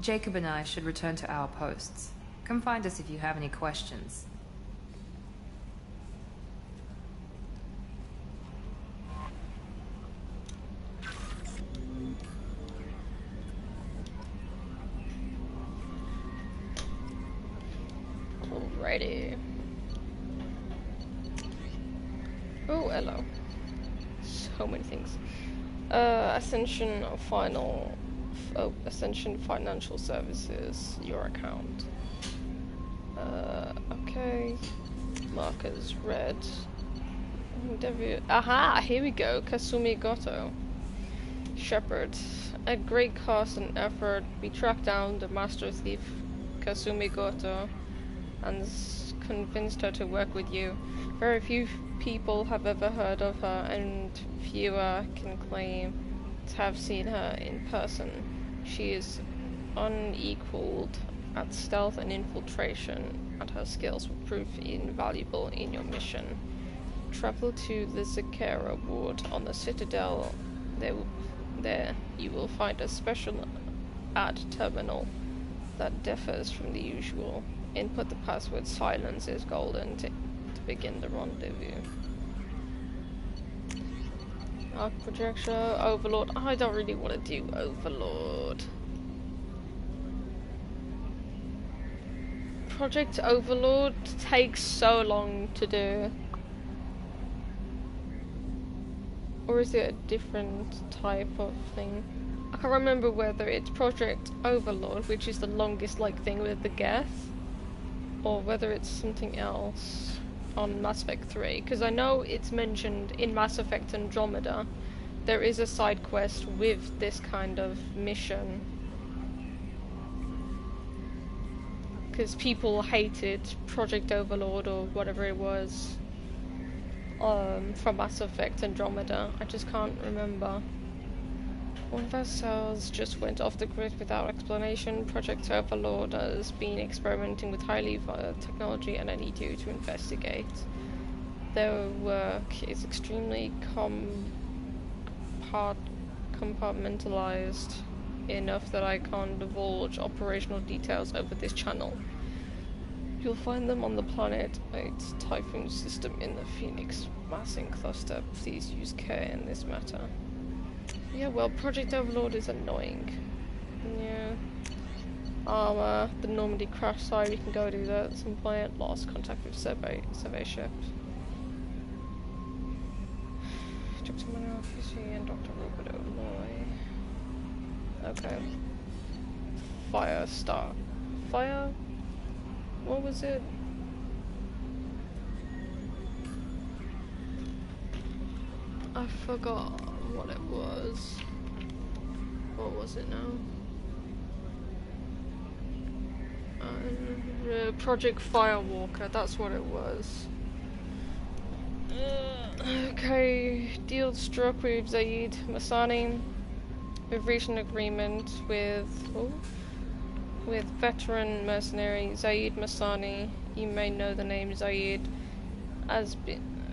Jacob and I should return to our posts. Come find us if you have any questions. Alrighty. Oh, hello. So many things. Ascension Financial Services, your account. Okay. Markers red. Aha, here we go. Kasumi Goto. Shepard. At great cost and effort, we tracked down the master thief, Kasumi Goto, and convinced her to work with you. Very few people have ever heard of her, and fewer can claim to have seen her in person. She is unequaled at stealth and infiltration, and her skills will prove invaluable in your mission. Travel to the Zakera ward on the Citadel. There you will find a special ad terminal that differs from the usual. Input the password silence is golden to begin the rendezvous. Arc projector, Overlord. I don't really want to do Overlord. Project Overlord takes so long to do. Or is it a different type of thing? I can't remember whether it's Project Overlord, which is the longest thing with the Geth, or whether it's something else on Mass Effect 3, because I know it's mentioned in Mass Effect Andromeda. There is a side quest with this kind of mission, because people hated Project Overlord or whatever it was from Mass Effect Andromeda. I just can't remember. One of our cells just went off the grid without explanation. Project Overlord has been experimenting with highly technology and I need you to investigate. Their work is extremely compartmentalized enough that I can't divulge operational details over this channel. You'll find them on the Planet 8 Typhoon system in the Phoenix massing cluster. Please use care in this matter. Yeah, well, Project Overlord is annoying. Yeah. Armor, the Normandy crash site, we can go do that at some point. Lost contact with survey ship. Dr. Manuel Fishy and Dr. Robert O'Loy. Okay. Firestar. Fire? What was it? I forgot what it was. What was it now? Project Firewalker, that's what it was. Okay, deal struck with Zaid Masani. We've reached an agreement with veteran mercenary Zaid Masani. You may know the name Zaid as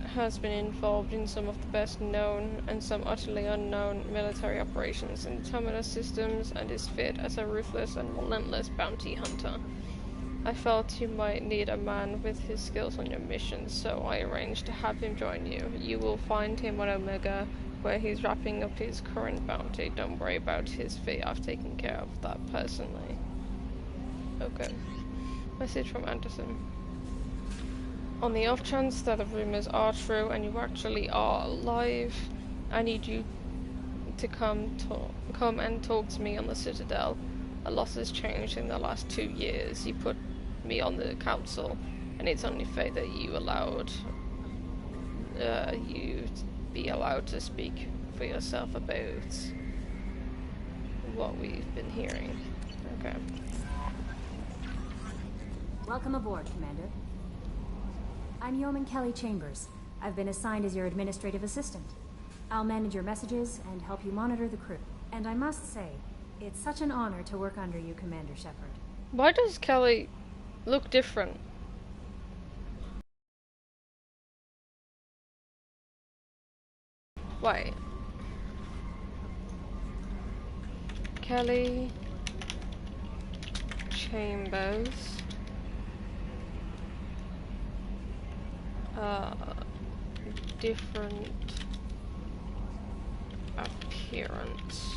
has been involved in some of the best known and some utterly unknown military operations in the Terminus systems and is fit as a ruthless and relentless bounty hunter. I felt you might need a man with his skills on your mission, so I arranged to have him join you. You will find him on Omega, where he's wrapping up his current bounty. Don't worry about his fee, I've taken care of that personally. Okay. Message from Anderson. On the off chance that the rumors are true and you actually are alive, I need you to come and talk to me on the Citadel. A lot has changed in the last 2 years. You put me on the council, and it's only fair that you be allowed to speak for yourself about what we've been hearing. Okay. Welcome aboard, Commander. I'm Yeoman Kelly Chambers. I've been assigned as your administrative assistant. I'll manage your messages and help you monitor the crew. And I must say, it's such an honor to work under you, Commander Shepard. Why does Kelly look different? Wait. Kelly Chambers. Different appearance.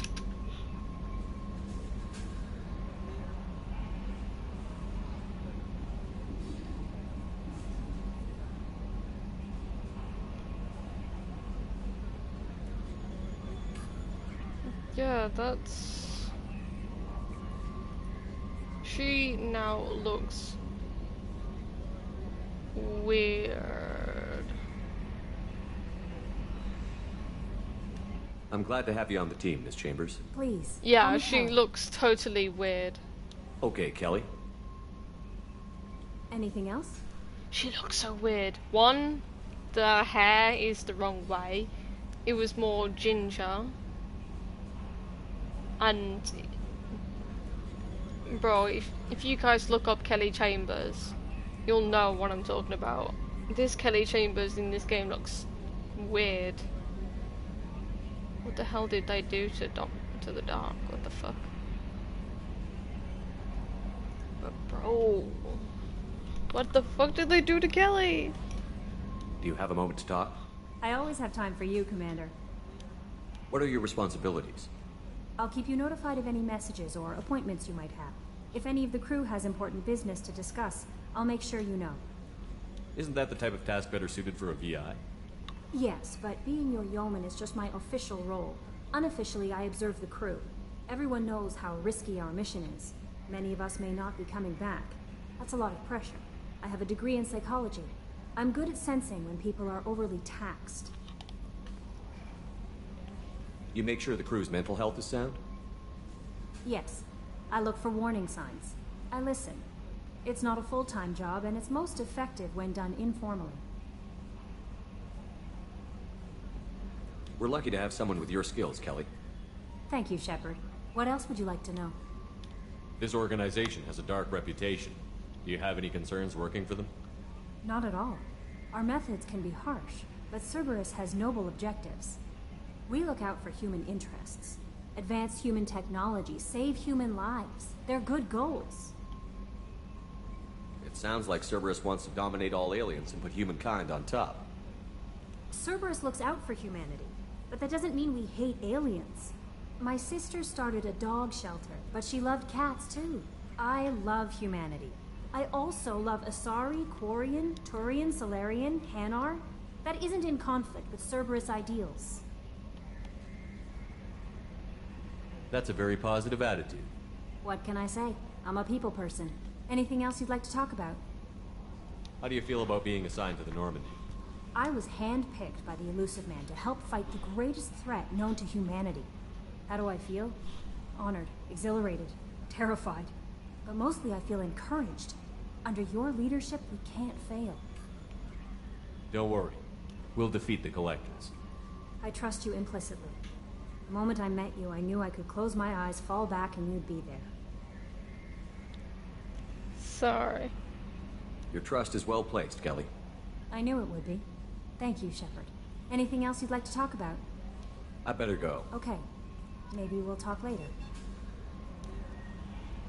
Yeah, that's... She now looks weird. I'm glad to have you on the team, Miss Chambers. Please. Yeah, she looks totally weird. Okay, Kelly. Anything else? She looks so weird. One, the hair is the wrong way. It was more ginger. And bro, if you guys look up Kelly Chambers, you'll know what I'm talking about. This Kelly Chambers in this game looks weird. What the hell did they do to the dark? What the fuck? But bro, what the fuck did they do to Kelly? Do you have a moment to talk? I always have time for you, Commander. What are your responsibilities? I'll keep you notified of any messages or appointments you might have. If any of the crew has important business to discuss, I'll make sure you know. Isn't that the type of task better suited for a VI? Yes, but being your yeoman is just my official role. Unofficially, I observe the crew. Everyone knows how risky our mission is. Many of us may not be coming back. That's a lot of pressure. I have a degree in psychology. I'm good at sensing when people are overly taxed. You make sure the crew's mental health is sound? Yes. I look for warning signs. I listen. It's not a full-time job, and it's most effective when done informally. We're lucky to have someone with your skills, Kelly. Thank you, Shepard. What else would you like to know? This organization has a dark reputation. Do you have any concerns working for them? Not at all. Our methods can be harsh, but Cerberus has noble objectives. We look out for human interests. Advance human technology, save human lives. They're good goals. It sounds like Cerberus wants to dominate all aliens and put humankind on top. Cerberus looks out for humanity, but that doesn't mean we hate aliens. My sister started a dog shelter, but she loved cats too. I love humanity. I also love Asari, Quarian, Turian, Solarian, Hanar. That isn't in conflict with Cerberus ideals. That's a very positive attitude. What can I say? I'm a people person. Anything else you'd like to talk about? How do you feel about being assigned to the Normandy? I was handpicked by the Elusive Man to help fight the greatest threat known to humanity. How do I feel? Honored, exhilarated, terrified. But mostly I feel encouraged. Under your leadership, we can't fail. Don't worry. We'll defeat the Collectors. I trust you implicitly. The moment I met you, I knew I could close my eyes, fall back, and you'd be there. Sorry. Your trust is well placed, Kelly. I knew it would be. Thank you, Shepard. Anything else you'd like to talk about? I better go. Okay. Maybe we'll talk later.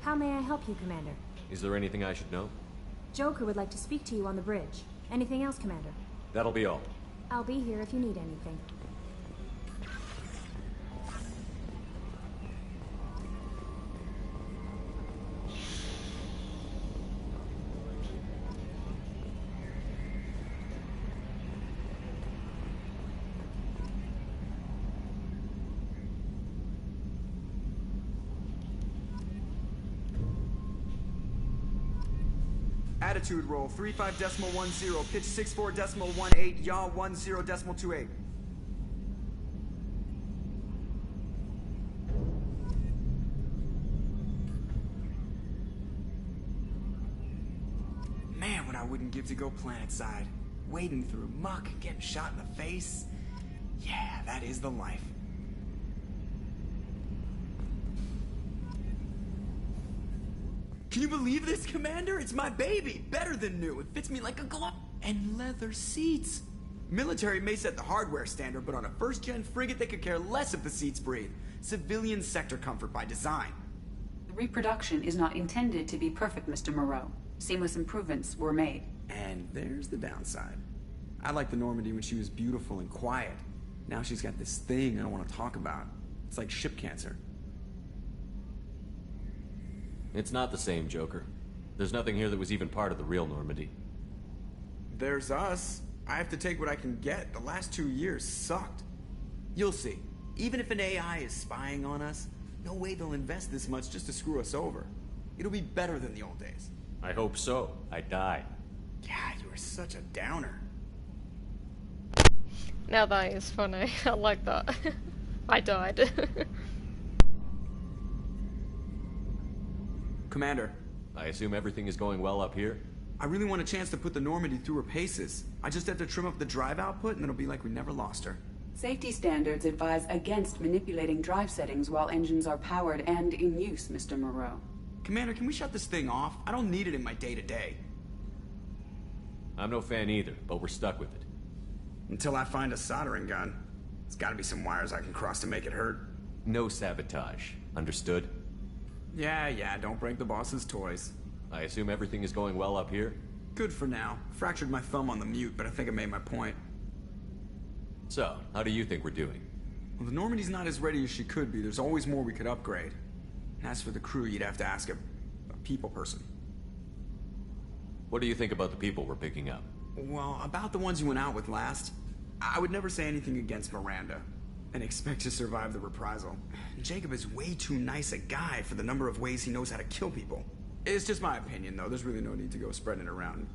How may I help you, Commander? Is there anything I should know? Joker would like to speak to you on the bridge. Anything else, Commander? That'll be all. I'll be here if you need anything. Attitude roll 35.10, pitch 64.18, yaw 10.28. Man, what I wouldn't give to go planetside. Wading through muck, getting shot in the face. Yeah, that is the life. Can you believe this, Commander? It's my baby. Better than new. It fits me like a glove. And leather seats. Military may set the hardware standard, but on a first-gen frigate, they could care less if the seats breathe. Civilian sector comfort by design. The reproduction is not intended to be perfect, Mr. Moreau. Seamless improvements were made. And there's the downside. I liked the Normandy when she was beautiful and quiet. Now she's got this thing I don't want to talk about. It's like ship cancer. It's not the same, Joker. There's nothing here that was even part of the real Normandy. There's us. I have to take what I can get. The last 2 years sucked. You'll see. Even if an AI is spying on us, no way they'll invest this much just to screw us over. It'll be better than the old days. I hope so. I died. Yeah, you were such a downer. Now that is funny. I like that. I died. Commander. I assume everything is going well up here? I really want a chance to put the Normandy through her paces. I just have to trim up the drive output and it'll be like we never lost her. Safety standards advise against manipulating drive settings while engines are powered and in use, Mr. Moreau. Commander, can we shut this thing off? I don't need it in my day-to-day. I'm no fan either, but we're stuck with it. Until I find a soldering gun. There's gotta be some wires I can cross to make it hurt. No sabotage. Understood? Yeah, don't break the boss's toys. I assume everything is going well up here? Good for now. Fractured my thumb on the mute, but I think I made my point. So, how do you think we're doing? Well, the Normandy's not as ready as she could be. There's always more we could upgrade. And as for the crew, you'd have to ask a people person. What do you think about the people we're picking up? Well, about the ones you went out with last, I would never say anything against Miranda. And expect to survive the reprisal. Jacob is way too nice a guy for the number of ways he knows how to kill people. It's just my opinion, though. There's really no need to go spreading it around.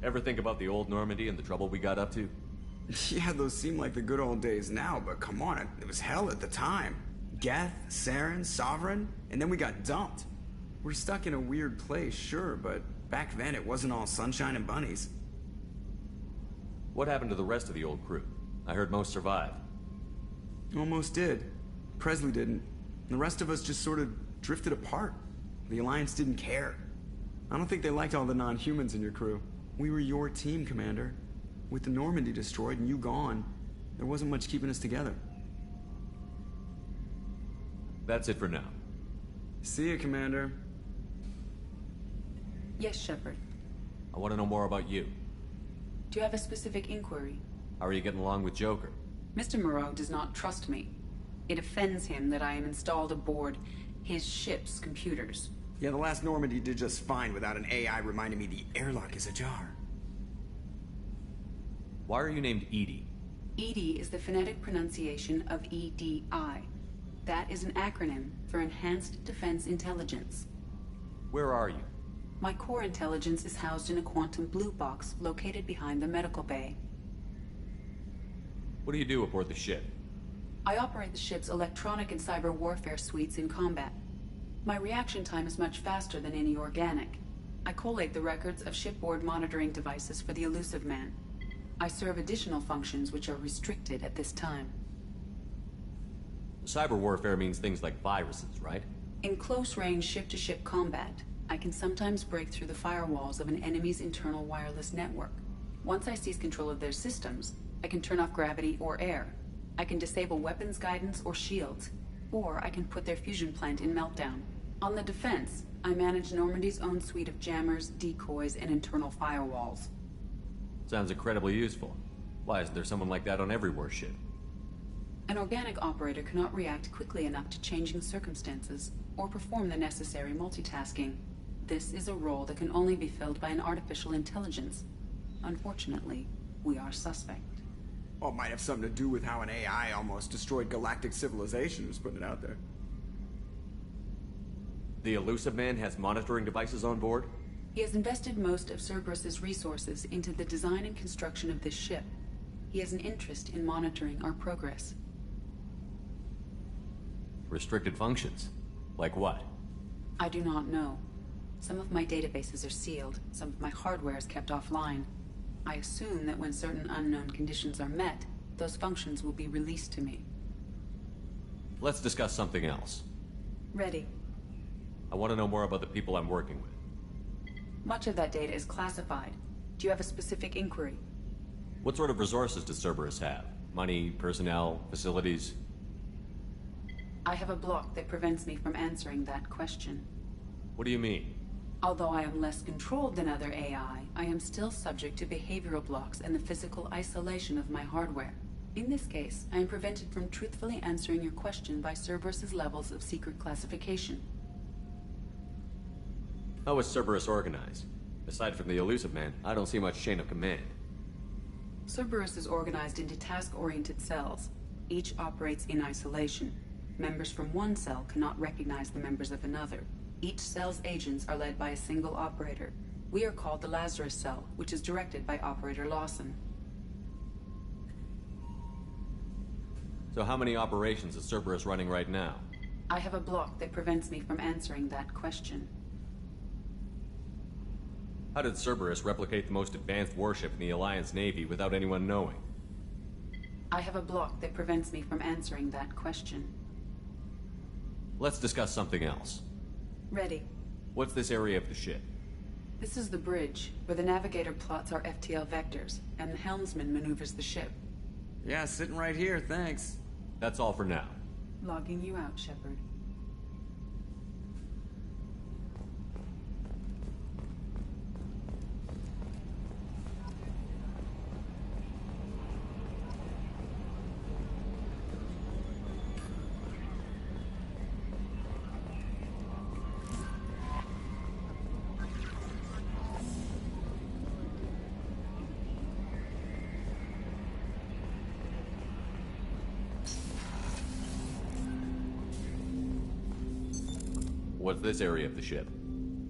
Ever think about the old Normandy and the trouble we got up to? Yeah, those seem like the good old days now, but come on, it was hell at the time. Geth, Saren, Sovereign, and then we got dumped. We're stuck in a weird place, sure, but back then it wasn't all sunshine and bunnies. What happened to the rest of the old crew? I heard most survived. Almost did. Presley didn't. The rest of us just sort of drifted apart. The Alliance didn't care. I don't think they liked all the non-humans in your crew. We were your team, Commander. With the Normandy destroyed and you gone, there wasn't much keeping us together. That's it for now. See you, Commander. Yes, Shepard. I want to know more about you. Do you have a specific inquiry? How are you getting along with Joker? Mr. Moreau does not trust me. It offends him that I am installed aboard his ship's computers. Yeah, the last Normandy did just fine without an AI reminding me the airlock is ajar. Why are you named Edie? EDI is the phonetic pronunciation of EDI. That is an acronym for Enhanced Defense Intelligence. Where are you? My core intelligence is housed in a quantum blue box located behind the medical bay. What do you do aboard the ship? I operate the ship's electronic and cyber warfare suites in combat. My reaction time is much faster than any organic. I collate the records of shipboard monitoring devices for the Elusive Man. I serve additional functions which are restricted at this time. Cyber warfare means things like viruses, right? In close-range ship-to-ship combat, I can sometimes break through the firewalls of an enemy's internal wireless network. Once I seize control of their systems, I can turn off gravity or air. I can disable weapons guidance or shields, or I can put their fusion plant in meltdown. On the defense, I manage Normandy's own suite of jammers, decoys, and internal firewalls. Sounds incredibly useful. Why isn't there someone like that on every warship? An organic operator cannot react quickly enough to changing circumstances, or perform the necessary multitasking. This is a role that can only be filled by an artificial intelligence. Unfortunately, we are suspect. Well, it might have something to do with how an AI almost destroyed galactic civilization, just putting it out there. The Elusive Man has monitoring devices on board? He has invested most of Cerberus's resources into the design and construction of this ship. He has an interest in monitoring our progress. Restricted functions? Like what? I do not know. Some of my databases are sealed, some of my hardware is kept offline. I assume that when certain unknown conditions are met, those functions will be released to me. Let's discuss something else. Ready. I want to know more about the people I'm working with. Much of that data is classified. Do you have a specific inquiry? What sort of resources does Cerberus have? Money, personnel, facilities? I have a block that prevents me from answering that question. What do you mean? Although I am less controlled than other AI, I am still subject to behavioral blocks and the physical isolation of my hardware. In this case, I am prevented from truthfully answering your question by Cerberus's levels of secret classification. How is Cerberus organized? Aside from the Elusive Man, I don't see much chain of command. Cerberus is organized into task-oriented cells. Each operates in isolation. Members from one cell cannot recognize the members of another. Each cell's agents are led by a single operator. We are called the Lazarus Cell, which is directed by Operator Lawson. So how many operations is Cerberus running right now? I have a block that prevents me from answering that question. How did Cerberus replicate the most advanced warship in the Alliance Navy without anyone knowing? I have a block that prevents me from answering that question. Let's discuss something else. Ready. What's this area of the ship? This is the bridge, where the navigator plots our FTL vectors, and the helmsman maneuvers the ship. Yeah, sitting right here, thanks. That's all for now. Logging you out, Shepard. What's this area of the ship?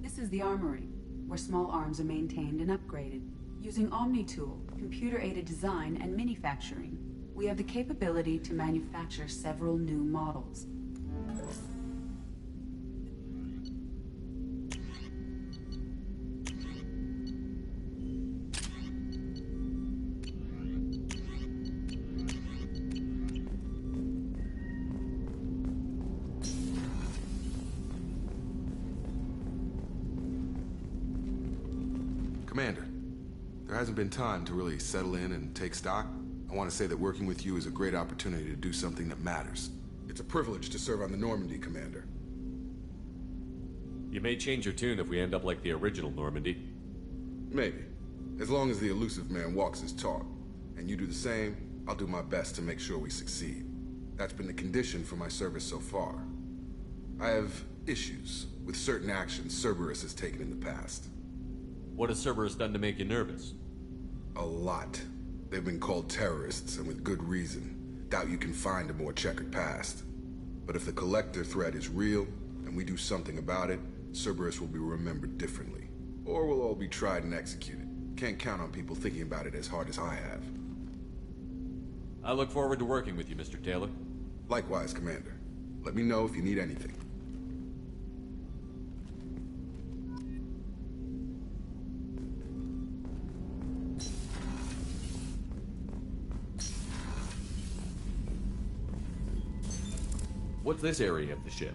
This is the armory, where small arms are maintained and upgraded. Using ME2, computer-aided design and manufacturing, we have the capability to manufacture several new models. Commander, there hasn't been time to really settle in and take stock. I want to say that working with you is a great opportunity to do something that matters. It's a privilege to serve on the Normandy, Commander. You may change your tune if we end up like the original Normandy. Maybe. As long as the Elusive Man walks his talk, and you do the same, I'll do my best to make sure we succeed. That's been the condition for my service so far. I have issues with certain actions Cerberus has taken in the past. What has Cerberus done to make you nervous? A lot. They've been called terrorists, and with good reason. Doubt you can find a more checkered past. But if the Collector threat is real, and we do something about it, Cerberus will be remembered differently. Or we'll all be tried and executed. Can't count on people thinking about it as hard as I have. I look forward to working with you, Mr. Taylor. Likewise, Commander. Let me know if you need anything. What's this area of the ship?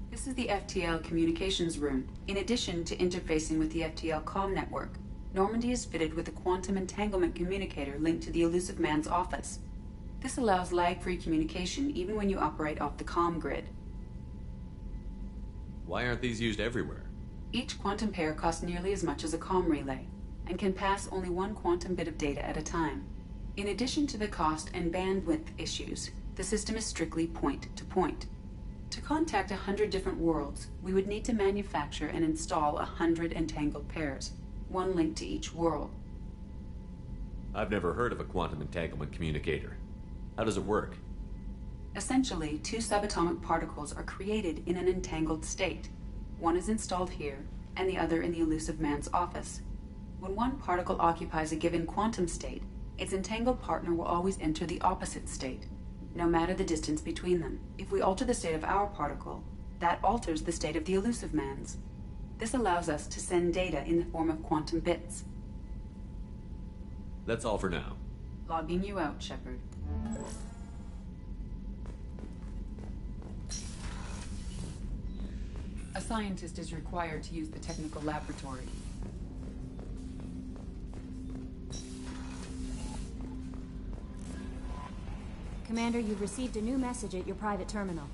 This is the FTL communications room, in addition to interfacing with the FTL comm network. Normandy is fitted with a quantum entanglement communicator linked to the elusive man's office. This allows lag-free communication even when you operate off the comm grid. Why aren't these used everywhere? Each quantum pair costs nearly as much as a comm relay, and can pass only one quantum bit of data at a time. In addition to the cost and bandwidth issues, the system is strictly point-to-point. To contact 100 different worlds, we would need to manufacture and install 100 entangled pairs, one link to each world. I've never heard of a quantum entanglement communicator. How does it work? Essentially, two subatomic particles are created in an entangled state. One is installed here, and the other in the elusive man's office. When one particle occupies a given quantum state, its entangled partner will always enter the opposite state, no matter the distance between them. If we alter the state of our particle, that alters the state of the elusive man's. This allows us to send data in the form of quantum bits. That's all for now. Logging you out, Shepard. A scientist is required to use the technical laboratory. Commander, you've received a new message at your private terminal.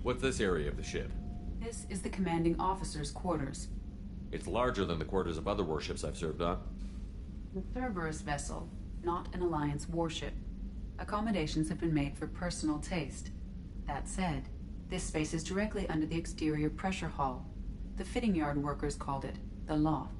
What's this area of the ship? This is the commanding officer's quarters. It's larger than the quarters of other warships I've served on. The Cerberus vessel, not an Alliance warship. Accommodations have been made for personal taste. That said, this space is directly under the exterior pressure hull. The fitting yard workers called it the loft.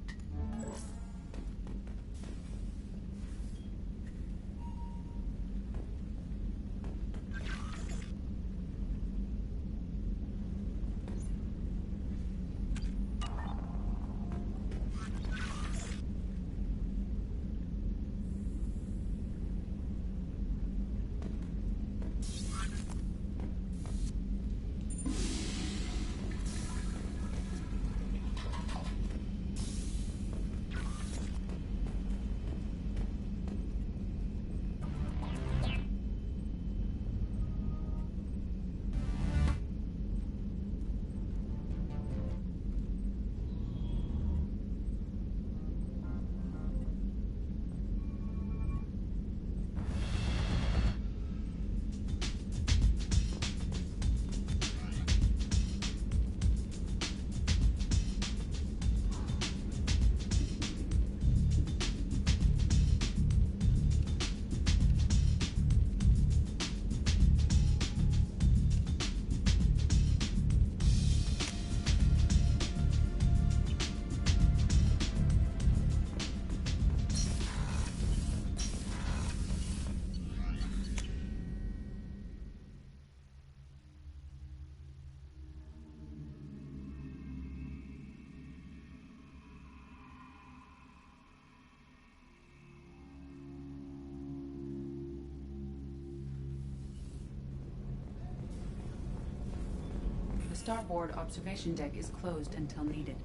The starboard observation deck is closed until needed.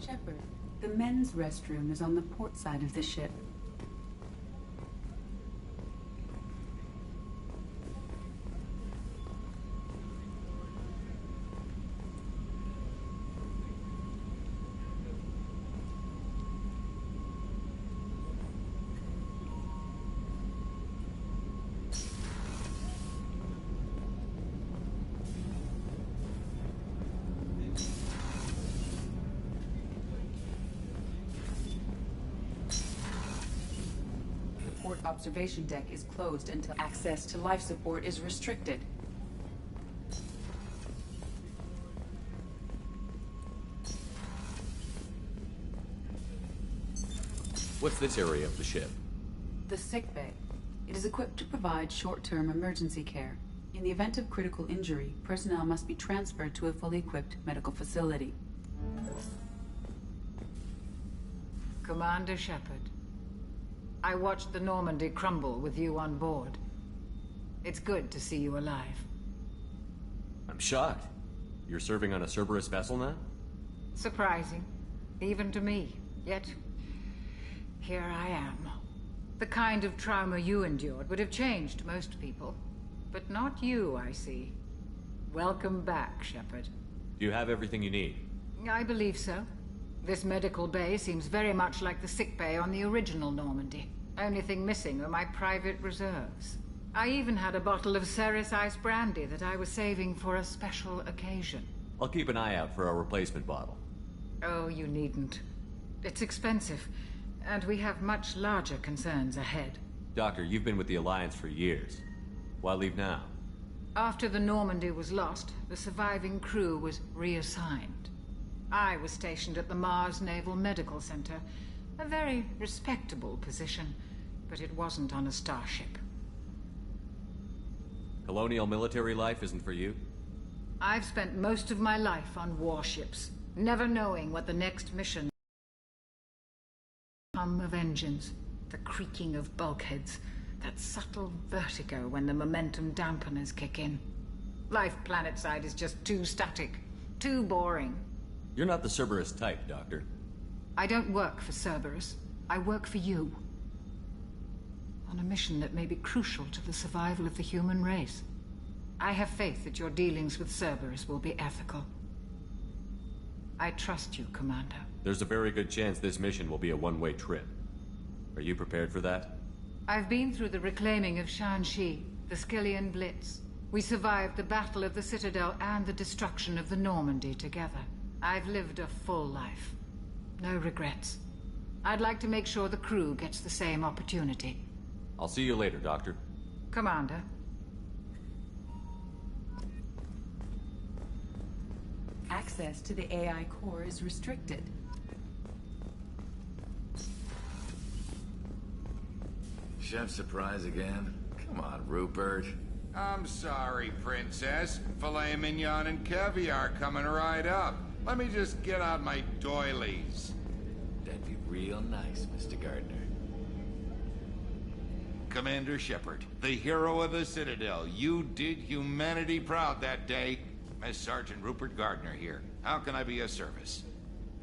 Shepard, the men's restroom is on the port side of the ship. Observation deck is closed until access to life support is restricted. What's this area of the ship? The sick bay. It is equipped to provide short-term emergency care. In the event of critical injury, personnel must be transferred to a fully equipped medical facility. Commander Shepard, I watched the Normandy crumble with you on board. It's good to see you alive. I'm shocked. You're serving on a Cerberus vessel now? Surprising, even to me. Yet, here I am. The kind of trauma you endured would have changed most people. But not you, I see. Welcome back, Shepard. Do you have everything you need? I believe so. This medical bay seems very much like the sick bay on the original Normandy. Only thing missing are my private reserves. I even had a bottle of Ceres Ice Brandy that I was saving for a special occasion. I'll keep an eye out for a replacement bottle. Oh, you needn't. It's expensive, and we have much larger concerns ahead. Doctor, you've been with the Alliance for years. Why leave now? After the Normandy was lost, the surviving crew was reassigned. I was stationed at the Mars Naval Medical Center, a very respectable position, but it wasn't on a starship. Colonial military life isn't for you? I've spent most of my life on warships, never knowing what the next mission. Hum of engines, the creaking of bulkheads, that subtle vertigo when the momentum dampeners kick in. Life planetside is just too static, too boring. You're not the Cerberus type, Doctor. I don't work for Cerberus. I work for you. On a mission that may be crucial to the survival of the human race. I have faith that your dealings with Cerberus will be ethical. I trust you, Commander. There's a very good chance this mission will be a one-way trip. Are you prepared for that? I've been through the reclaiming of Shanxi, the Skillian Blitz. We survived the Battle of the Citadel and the destruction of the Normandy together. I've lived a full life. No regrets. I'd like to make sure the crew gets the same opportunity. I'll see you later, Doctor. Commander. Access to the AI core is restricted. Chef surprise again? Come on, Rupert. I'm sorry, Princess. Filet mignon and caviar coming right up. Let me just get out my doilies. That'd be real nice, Mr. Gardner. Commander Shepard, the hero of the Citadel. You did humanity proud that day. Miss Sergeant Rupert Gardner here. How can I be of service?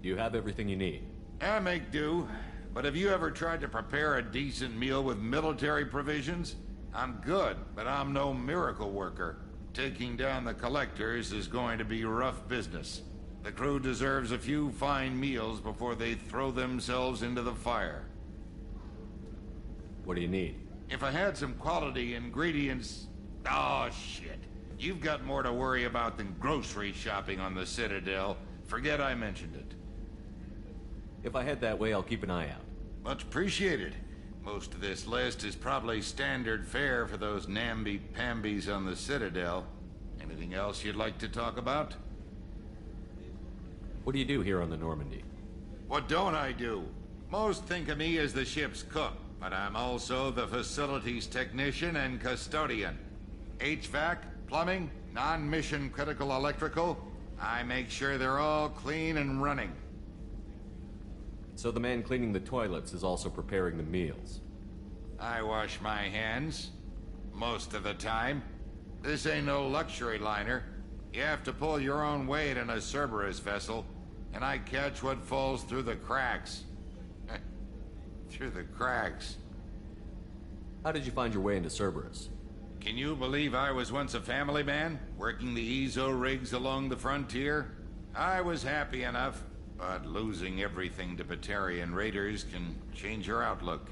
You have everything you need. I make do. But have you ever tried to prepare a decent meal with military provisions? I'm good, but I'm no miracle worker. Taking down the collectors is going to be rough business. The crew deserves a few fine meals before they throw themselves into the fire. What do you need? If I had some quality ingredients... Oh, shit. You've got more to worry about than grocery shopping on the Citadel. Forget I mentioned it. If I head that way, I'll keep an eye out. Much appreciated. Most of this list is probably standard fare for those namby-pambies on the Citadel. Anything else you'd like to talk about? What do you do here on the Normandy? What don't I do? Most think of me as the ship's cook, but I'm also the facilities technician and custodian. HVAC, plumbing, non-mission critical electrical. I make sure they're all clean and running. So the man cleaning the toilets is also preparing the meals? I wash my hands. Most of the time. This ain't no luxury liner. You have to pull your own weight in a Cerberus vessel, and I catch what falls through the cracks. Through the cracks. How did you find your way into Cerberus? Can you believe I was once a family man, working the EZO rigs along the frontier? I was happy enough, but losing everything to Batarian raiders can change your outlook.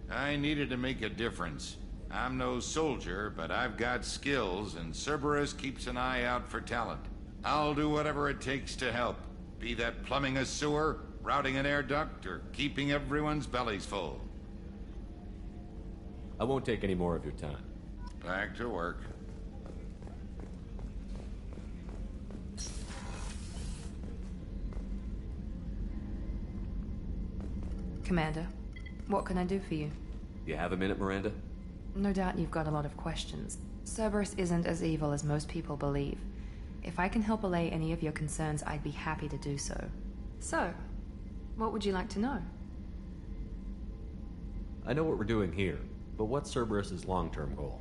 I needed to make a difference. I'm no soldier, but I've got skills, and Cerberus keeps an eye out for talent. I'll do whatever it takes to help, be that plumbing a sewer, routing an air duct, or keeping everyone's bellies full. I won't take any more of your time. Back to work. Commander, what can I do for you? You have a minute, Miranda? No doubt you've got a lot of questions. Cerberus isn't as evil as most people believe. If I can help allay any of your concerns, I'd be happy to do so. So, what would you like to know? I know what we're doing here, but what's Cerberus's long-term goal?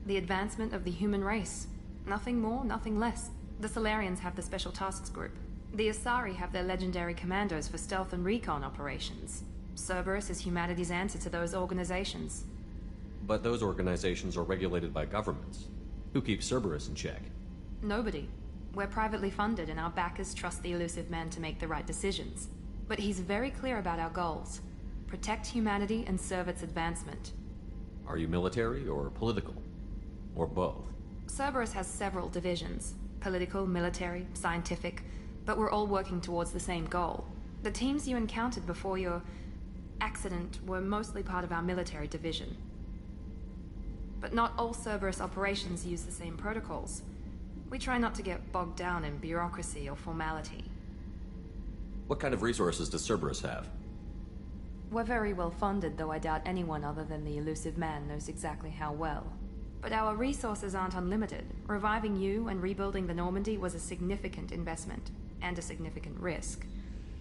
The advancement of the human race. Nothing more, nothing less. The Solarians have the Special Tasks Group. The Asari have their legendary commandos for stealth and recon operations. Cerberus is humanity's answer to those organizations. But those organizations are regulated by governments. Who keeps Cerberus in check? Nobody. We're privately funded and our backers trust the elusive man to make the right decisions. But he's very clear about our goals. Protect humanity and serve its advancement. Are you military or political? Or both? Cerberus has several divisions. Political, military, scientific. But we're all working towards the same goal. The teams you encountered before your accident were mostly part of our military division. But not all Cerberus operations use the same protocols. We try not to get bogged down in bureaucracy or formality. What kind of resources does Cerberus have? We're very well funded, though I doubt anyone other than the elusive man knows exactly how well. But our resources aren't unlimited. Reviving you and rebuilding the Normandy was a significant investment, and a significant risk.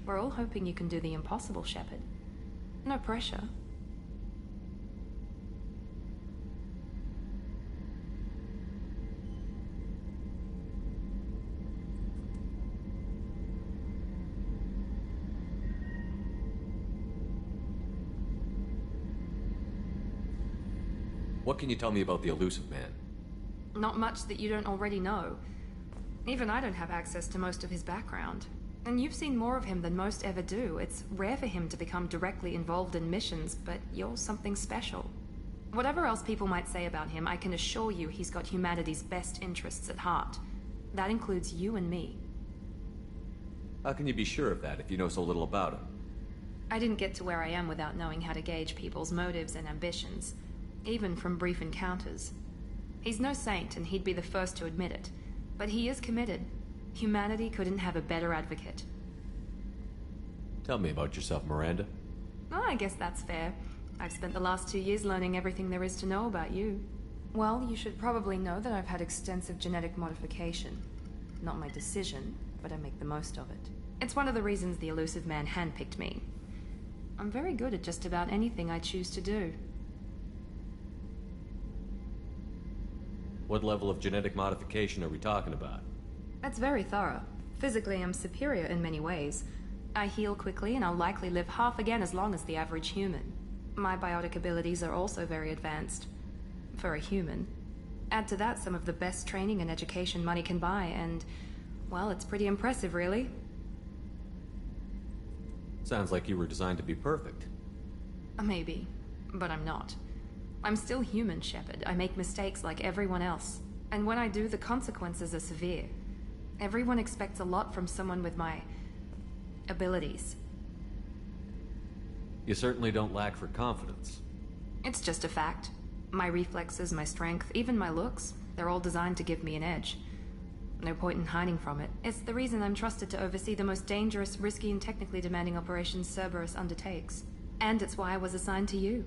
We're all hoping you can do the impossible, Shepard. No pressure. What can you tell me about the elusive man? Not much that you don't already know. Even I don't have access to most of his background. And you've seen more of him than most ever do. It's rare for him to become directly involved in missions, but you're something special. Whatever else people might say about him, I can assure you he's got humanity's best interests at heart. That includes you and me. How can you be sure of that if you know so little about him? I didn't get to where I am without knowing how to gauge people's motives and ambitions, even from brief encounters. He's no saint, and he'd be the first to admit it. But he is committed. Humanity couldn't have a better advocate. Tell me about yourself, Miranda. Oh, I guess that's fair. I've spent the last 2 years learning everything there is to know about you. Well, you should probably know that I've had extensive genetic modification. Not my decision, but I make the most of it. It's one of the reasons the elusive man handpicked me. I'm very good at just about anything I choose to do. What level of genetic modification are we talking about? That's very thorough. Physically, I'm superior in many ways. I heal quickly, and I'll likely live half again as long as the average human. My biotic abilities are also very advanced. For a human. Add to that some of the best training and education money can buy, and, well, it's pretty impressive, really. Sounds like you were designed to be perfect. Maybe, but I'm not. I'm still human, Shepard. I make mistakes like everyone else. And when I do, the consequences are severe. Everyone expects a lot from someone with my abilities. You certainly don't lack for confidence. It's just a fact. My reflexes, my strength, even my looks, they're all designed to give me an edge. No point in hiding from it. It's the reason I'm trusted to oversee the most dangerous, risky, and technically demanding operations Cerberus undertakes. And it's why I was assigned to you.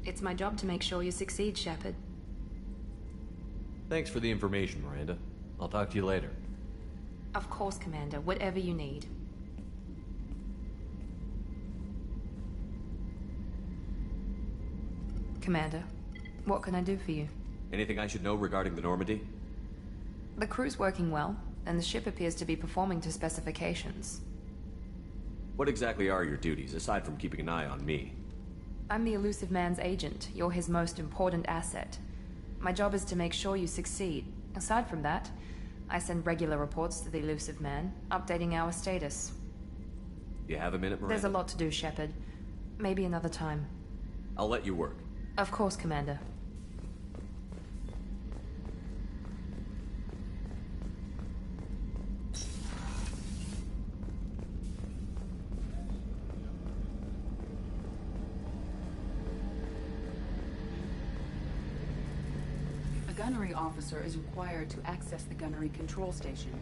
It's my job to make sure you succeed, Shepard. Thanks for the information, Miranda. I'll talk to you later. Of course, Commander. Whatever you need. Commander, what can I do for you? Anything I should know regarding the Normandy? The crew's working well, and the ship appears to be performing to specifications. What exactly are your duties, aside from keeping an eye on me? I'm the elusive man's agent. You're his most important asset. My job is to make sure you succeed. Aside from that, I send regular reports to the elusive man, updating our status. You have a minute, Miranda? There's a lot to do, Shepard. Maybe another time. I'll let you work. Of course, Commander. A gunnery officer is required to access the gunnery control station.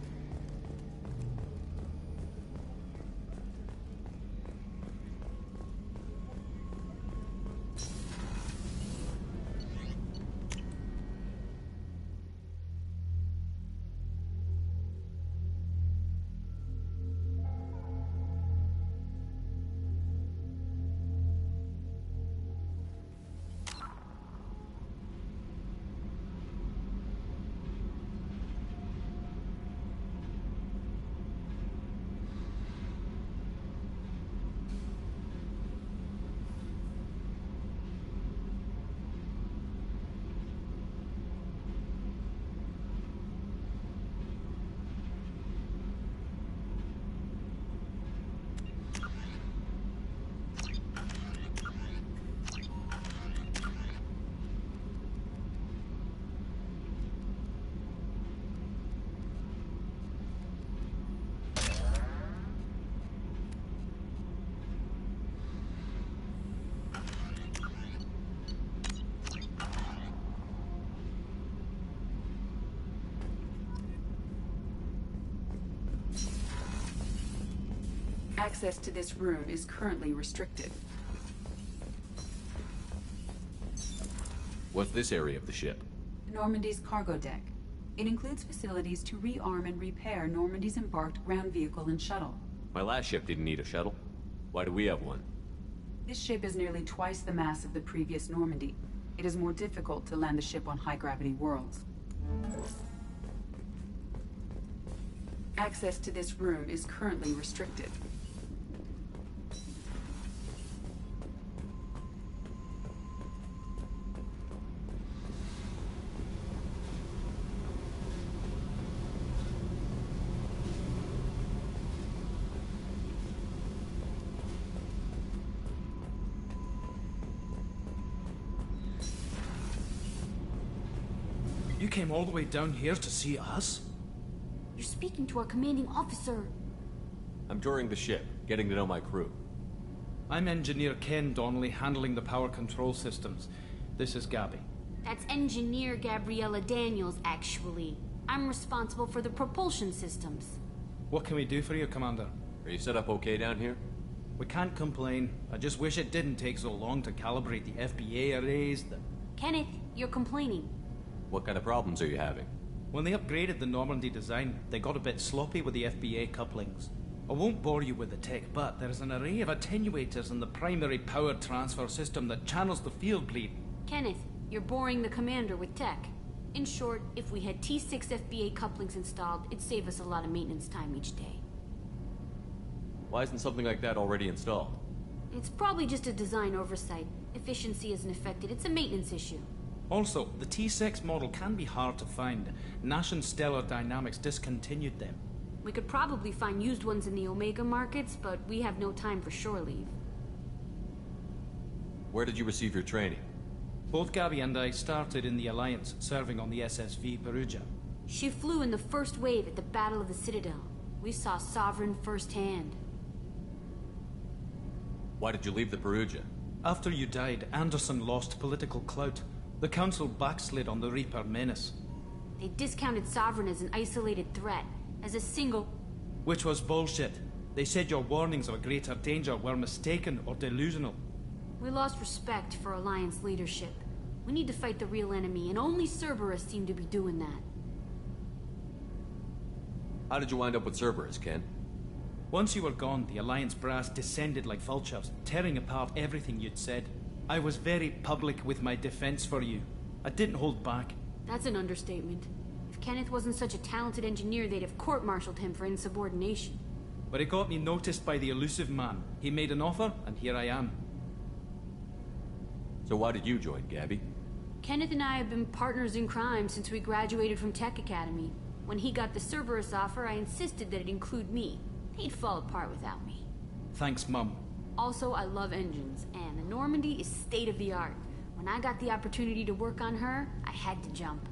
Access to this room is currently restricted. What's this area of the ship? Normandy's cargo deck. It includes facilities to rearm and repair Normandy's embarked ground vehicle and shuttle. My last ship didn't need a shuttle. Why do we have one? This ship is nearly twice the mass of the previous Normandy. It is more difficult to land the ship on high-gravity worlds. Access to this room is currently restricted. You came all the way down here to see us? You're speaking to our commanding officer. I'm touring the ship, getting to know my crew. I'm Engineer Ken Donnelly, handling the power control systems. This is Gabby. That's Engineer Gabriella Daniels, actually. I'm responsible for the propulsion systems. What can we do for you, Commander? Are you set up okay down here? We can't complain. I just wish it didn't take so long to calibrate the FBA arrays. Kenneth, you're complaining. What kind of problems are you having? When they upgraded the Normandy design, they got a bit sloppy with the FBA couplings. I won't bore you with the tech, but there is an array of attenuators in the primary power transfer system that channels the field bleed. Kenneth, you're boring the commander with tech. In short, if we had T6 FBA couplings installed, it'd save us a lot of maintenance time each day. Why isn't something like that already installed? It's probably just a design oversight. Efficiency isn't affected, it's a maintenance issue. Also, the T6 model can be hard to find. Nash and Stellar Dynamics discontinued them. We could probably find used ones in the Omega markets, but we have no time for shore leave. Where did you receive your training? Both Gabby and I started in the Alliance, serving on the SSV Perugia. She flew in the first wave at the Battle of the Citadel. We saw Sovereign firsthand. Why did you leave the Perugia? After you died, Anderson lost political clout. The Council backslid on the Reaper menace. They discounted Sovereign as an isolated threat, as a single... Which was bullshit. They said your warnings of a greater danger were mistaken or delusional. We lost respect for Alliance leadership. We need to fight the real enemy, and only Cerberus seemed to be doing that. How did you wind up with Cerberus, Ken? Once you were gone, the Alliance brass descended like vultures, tearing apart everything you'd said. I was very public with my defense for you. I didn't hold back. That's an understatement. If Kenneth wasn't such a talented engineer, they'd have court-martialed him for insubordination. But it got me noticed by the elusive man. He made an offer, and here I am. So why did you join, Gabby? Kenneth and I have been partners in crime since we graduated from Tech Academy. When he got the Cerberus offer, I insisted that it include me. He'd fall apart without me. Thanks, Mum. Also, I love engines, and the Normandy is state-of-the-art. When I got the opportunity to work on her, I had to jump.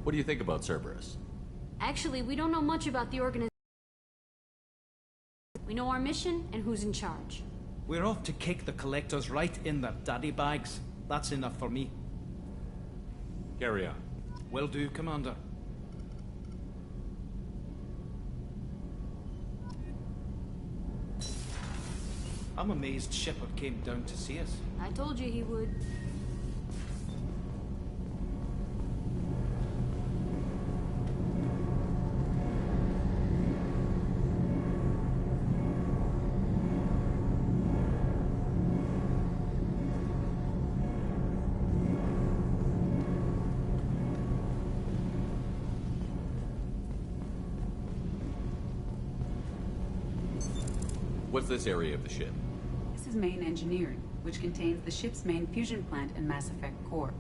What do you think about Cerberus? Actually, we don't know much about the organization. We know our mission and who's in charge. We're off to kick the collectors right in their daddy bags. That's enough for me. Carry on. Will do, Commander. I'm amazed Shepard came down to see us. I told you he would. What's this area of the ship? This is main engineering, which contains the ship's main fusion plant and Mass Effect core.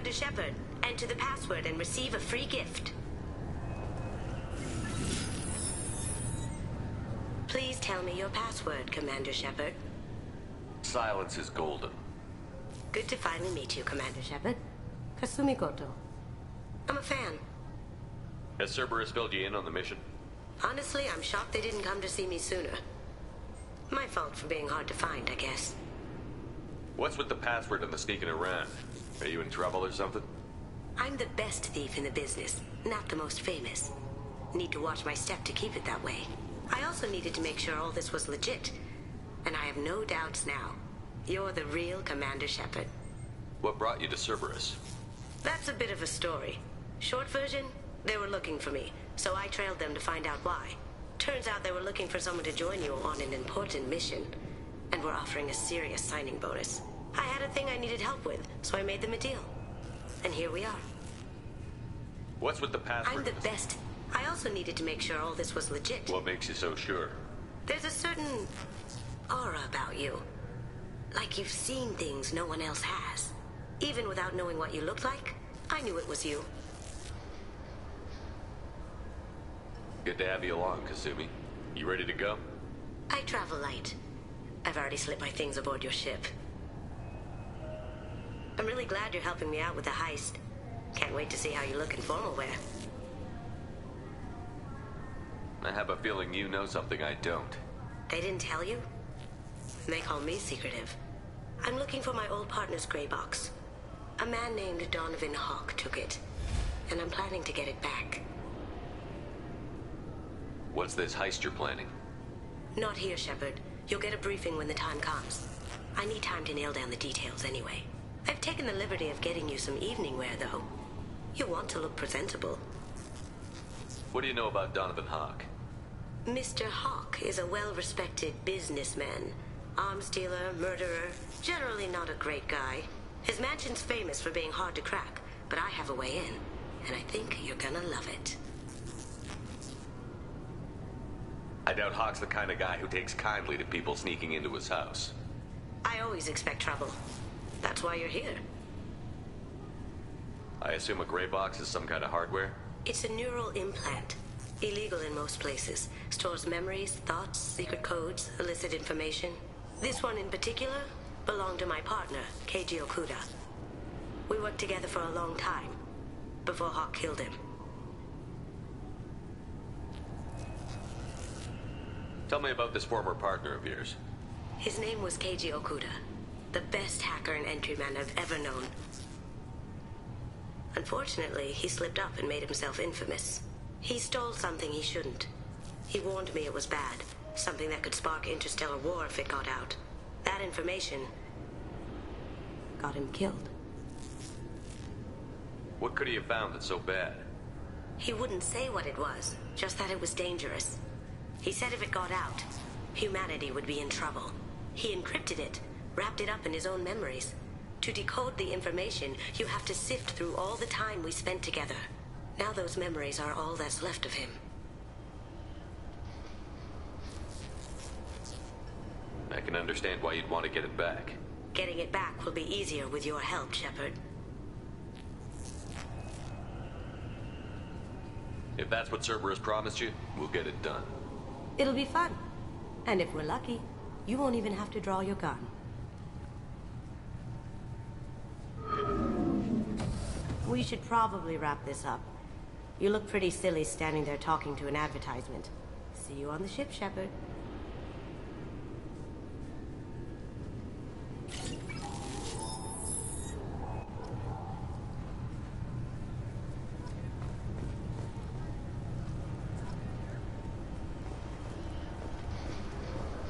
Commander Shepard. Enter the password and receive a free gift. Please tell me your password, Commander Shepard. Silence is golden. Good to finally meet you, Commander Shepard. Kasumi Goto. I'm a fan. Has Cerberus filled you in on the mission? Honestly, I'm shocked they didn't come to see me sooner. My fault for being hard to find, I guess. What's with the password and the sneaking around? Are you in trouble or something? I'm the best thief in the business, not the most famous. Need to watch my step to keep it that way. I also needed to make sure all this was legit. And I have no doubts now. You're the real Commander Shepard. What brought you to Cerberus? That's a bit of a story. Short version, they were looking for me, so I trailed them to find out why. Turns out they were looking for someone to join you on an important mission, and were offering a serious signing bonus. I had a thing I needed help with, so I made them a deal. And here we are. What's with the password? I'm the best. I also needed to make sure all this was legit. What makes you so sure? There's a certain aura about you. Like you've seen things no one else has. Even without knowing what you looked like, I knew it was you. Good to have you along, Kasumi. You ready to go? I travel light. I've already slipped my things aboard your ship. I'm really glad you're helping me out with the heist. Can't wait to see how you look in formal wear. I have a feeling you know something I don't. They didn't tell you? They call me secretive. I'm looking for my old partner's gray box. A man named Donovan Hawk took it, and I'm planning to get it back. What's this heist you're planning? Not here, Shepard. You'll get a briefing when the time comes. I need time to nail down the details anyway. I've taken the liberty of getting you some evening wear, though. You'll want to look presentable. What do you know about Donovan Hawk? Mr. Hawk is a well-respected businessman. Arms dealer, murderer, generally not a great guy. His mansion's famous for being hard to crack, but I have a way in, and I think you're gonna love it. I doubt Hawk's the kind of guy who takes kindly to people sneaking into his house. I always expect trouble. That's why you're here. I assume a gray box is some kind of hardware? It's a neural implant. Illegal in most places. Stores memories, thoughts, secret codes, illicit information. This one in particular belonged to my partner, Keiji Okuda. We worked together for a long time, before Hawk killed him. Tell me about this former partner of yours. His name was Keiji Okuda, the best hacker and entryman I've ever known. Unfortunately, he slipped up and made himself infamous. He stole something he shouldn't. He warned me it was bad, something that could spark interstellar war if it got out. That information got him killed. What could he have found that's so bad? He wouldn't say what it was, just that it was dangerous. He said if it got out, humanity would be in trouble. He encrypted it, wrapped it up in his own memories. To decode the information, you have to sift through all the time we spent together. Now those memories are all that's left of him. I can understand why you'd want to get it back. Getting it back will be easier with your help, Shepard. If that's what Cerberus promised you, we'll get it done. It'll be fun. And if we're lucky, you won't even have to draw your gun. We should probably wrap this up. You look pretty silly standing there talking to an advertisement. See you on the ship, Shepard.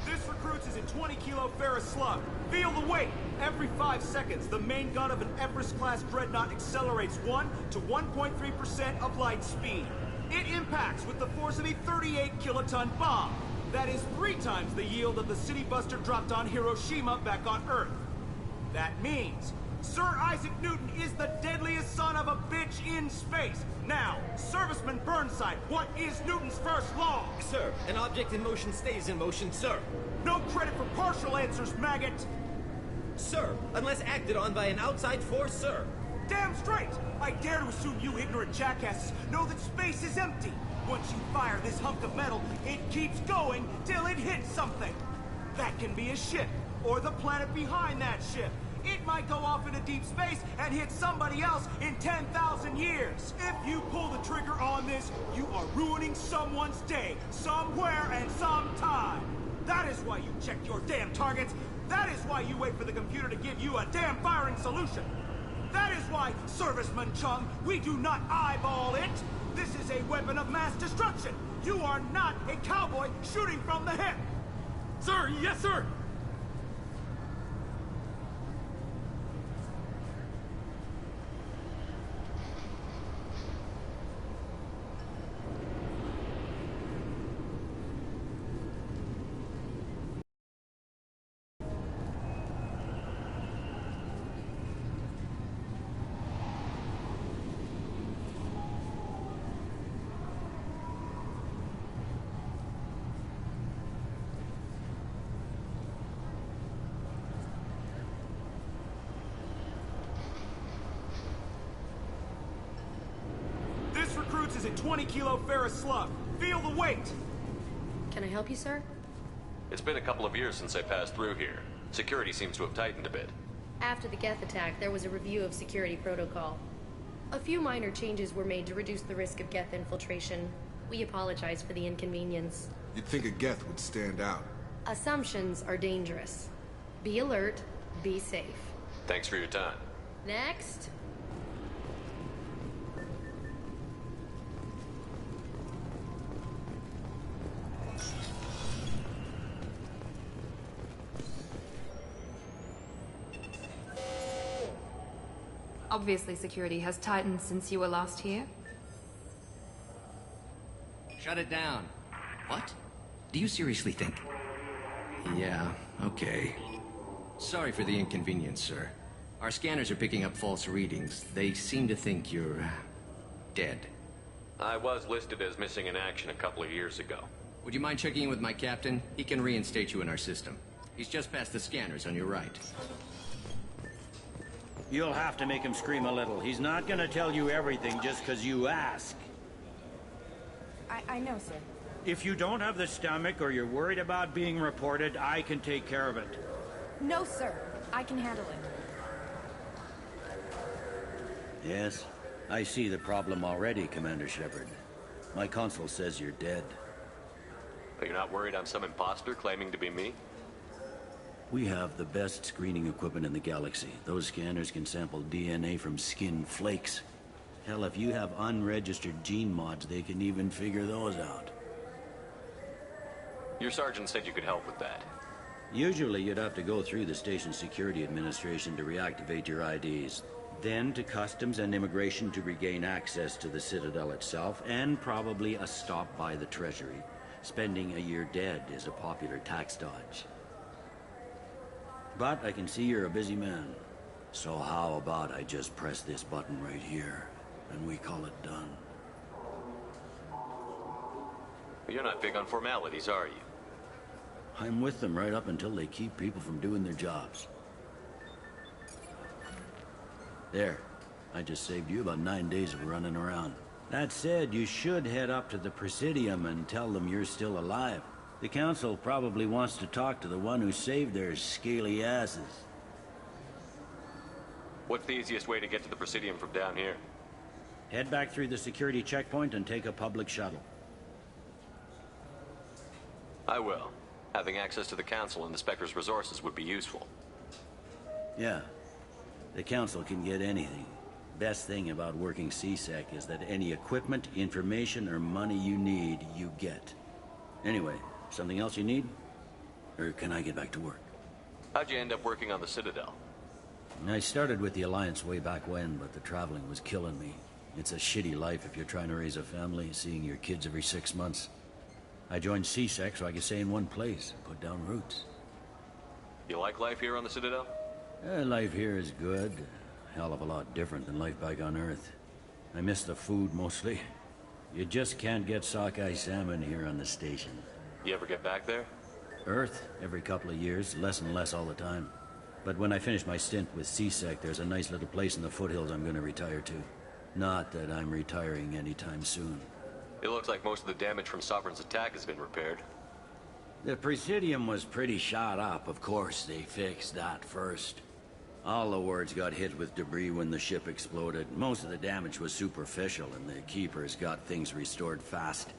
This recruits is a 20-kilo ferrous slug. Feel the weight! Every 5 seconds, the main gun of an Everest-class dreadnought accelerates 1 to 1.3% of light speed. It impacts with the force of a 38-kiloton bomb. That is 3 times the yield of the city buster dropped on Hiroshima back on Earth. That means Sir Isaac Newton is the deadliest son of a bitch in space. Now, Serviceman Burnside, what is Newton's first law? Sir, an object in motion stays in motion, sir. No credit for partial answers, maggot! Sir, unless acted on by an outside force, sir. Damn straight! I dare to assume you ignorant jackasses know that space is empty. Once you fire this hunk of metal, it keeps going till it hits something. That can be a ship, or the planet behind that ship. It might go off into deep space and hit somebody else in 10,000 years. If you pull the trigger on this, you are ruining someone's day, somewhere and sometime. That is why you check your damn targets. That is why you wait for the computer to give you a damn firing solution. That is why, Serviceman Chung, we do not eyeball it. This is a weapon of mass destruction. You are not a cowboy shooting from the hip. Sir, yes, sir. Recruits is a 20-kilo ferrous slug. Feel the weight! Can I help you, sir? It's been a couple of years since I passed through here. Security seems to have tightened a bit. After the Geth attack, there was a review of security protocol. A few minor changes were made to reduce the risk of Geth infiltration. We apologize for the inconvenience. You'd think a Geth would stand out. Assumptions are dangerous. Be alert, be safe. Thanks for your time. Next. Obviously, security has tightened since you were last here. Shut it down. What? Do you seriously think? Yeah, okay. Sorry for the inconvenience, sir. Our scanners are picking up false readings. They seem to think you're dead. I was listed as missing in action a couple of years ago. Would you mind checking in with my captain? He can reinstate you in our system. He's just past the scanners on your right. You'll have to make him scream a little. He's not gonna tell you everything just because you ask. I know, sir. If you don't have the stomach or you're worried about being reported, I can take care of it. No, sir. I can handle it. Yes, I see the problem already, Commander Shepard. My console says you're dead. Are you not worried I'm some imposter claiming to be me? We have the best screening equipment in the galaxy. Those scanners can sample DNA from skin flakes. Hell, if you have unregistered gene mods, they can even figure those out. Your sergeant said you could help with that. Usually you'd have to go through the station security administration to reactivate your IDs. Then to customs and immigration to regain access to the Citadel itself, and probably a stop by the Treasury. Spending a year dead is a popular tax dodge. But I can see you're a busy man. So how about I just press this button right here, and we call it done? You're not big on formalities, are you? I'm with them right up until they keep people from doing their jobs. There. I just saved you about 9 days of running around. That said, you should head up to the Presidium and tell them you're still alive. The Council probably wants to talk to the one who saved their scaly asses. What's the easiest way to get to the Presidium from down here? Head back through the security checkpoint and take a public shuttle. I will. Having access to the Council and the Spectre's resources would be useful. Yeah. The Council can get anything. Best thing about working CSEC is that any equipment, information, or money you need, you get. Anyway, something else you need? Or can I get back to work? How'd you end up working on the Citadel? I started with the Alliance way back when, but the traveling was killing me. It's a shitty life if you're trying to raise a family, seeing your kids every 6 months. I joined CSEC so I could stay in one place, put down roots. You like life here on the Citadel? Life here is good. A hell of a lot different than life back on Earth. I miss the food mostly. You just can't get sockeye salmon here on the station. You ever get back there? Earth, every couple of years, less and less all the time. But when I finish my stint with CSEC, there's a nice little place in the foothills I'm gonna retire to. Not that I'm retiring anytime soon. It looks like most of the damage from Sovereign's attack has been repaired. The Presidium was pretty shot up. Of course, they fixed that first. All the wards got hit with debris when the ship exploded. Most of the damage was superficial, and the Keepers got things restored fast.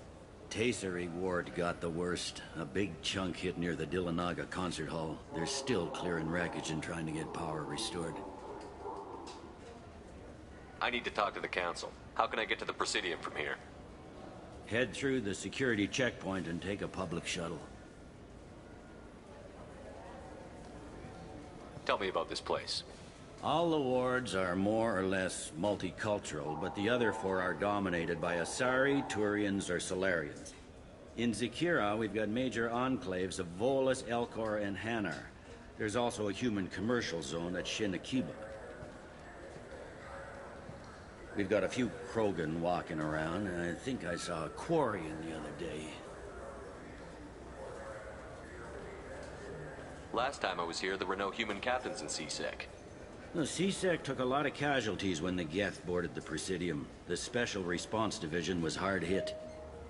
Tasery Ward got the worst. A big chunk hit near the Dillanaga concert hall. They're still clearing wreckage and trying to get power restored. I need to talk to the Council. How can I get to the Presidium from here? Head through the security checkpoint and take a public shuttle. Tell me about this place. All the wards are more or less multicultural, but the other four are dominated by Asari, Turians, or Solarians. In Zakira, we've got major enclaves of Volus, Elcor, and Hanar. There's also a human commercial zone at Shinakiba. We've got a few Krogan walking around, and I think I saw a Quarian the other day. Last time I was here, there were no human captains in CSEC. The CSEC took a lot of casualties when the Geth boarded the Presidium. The Special Response Division was hard hit.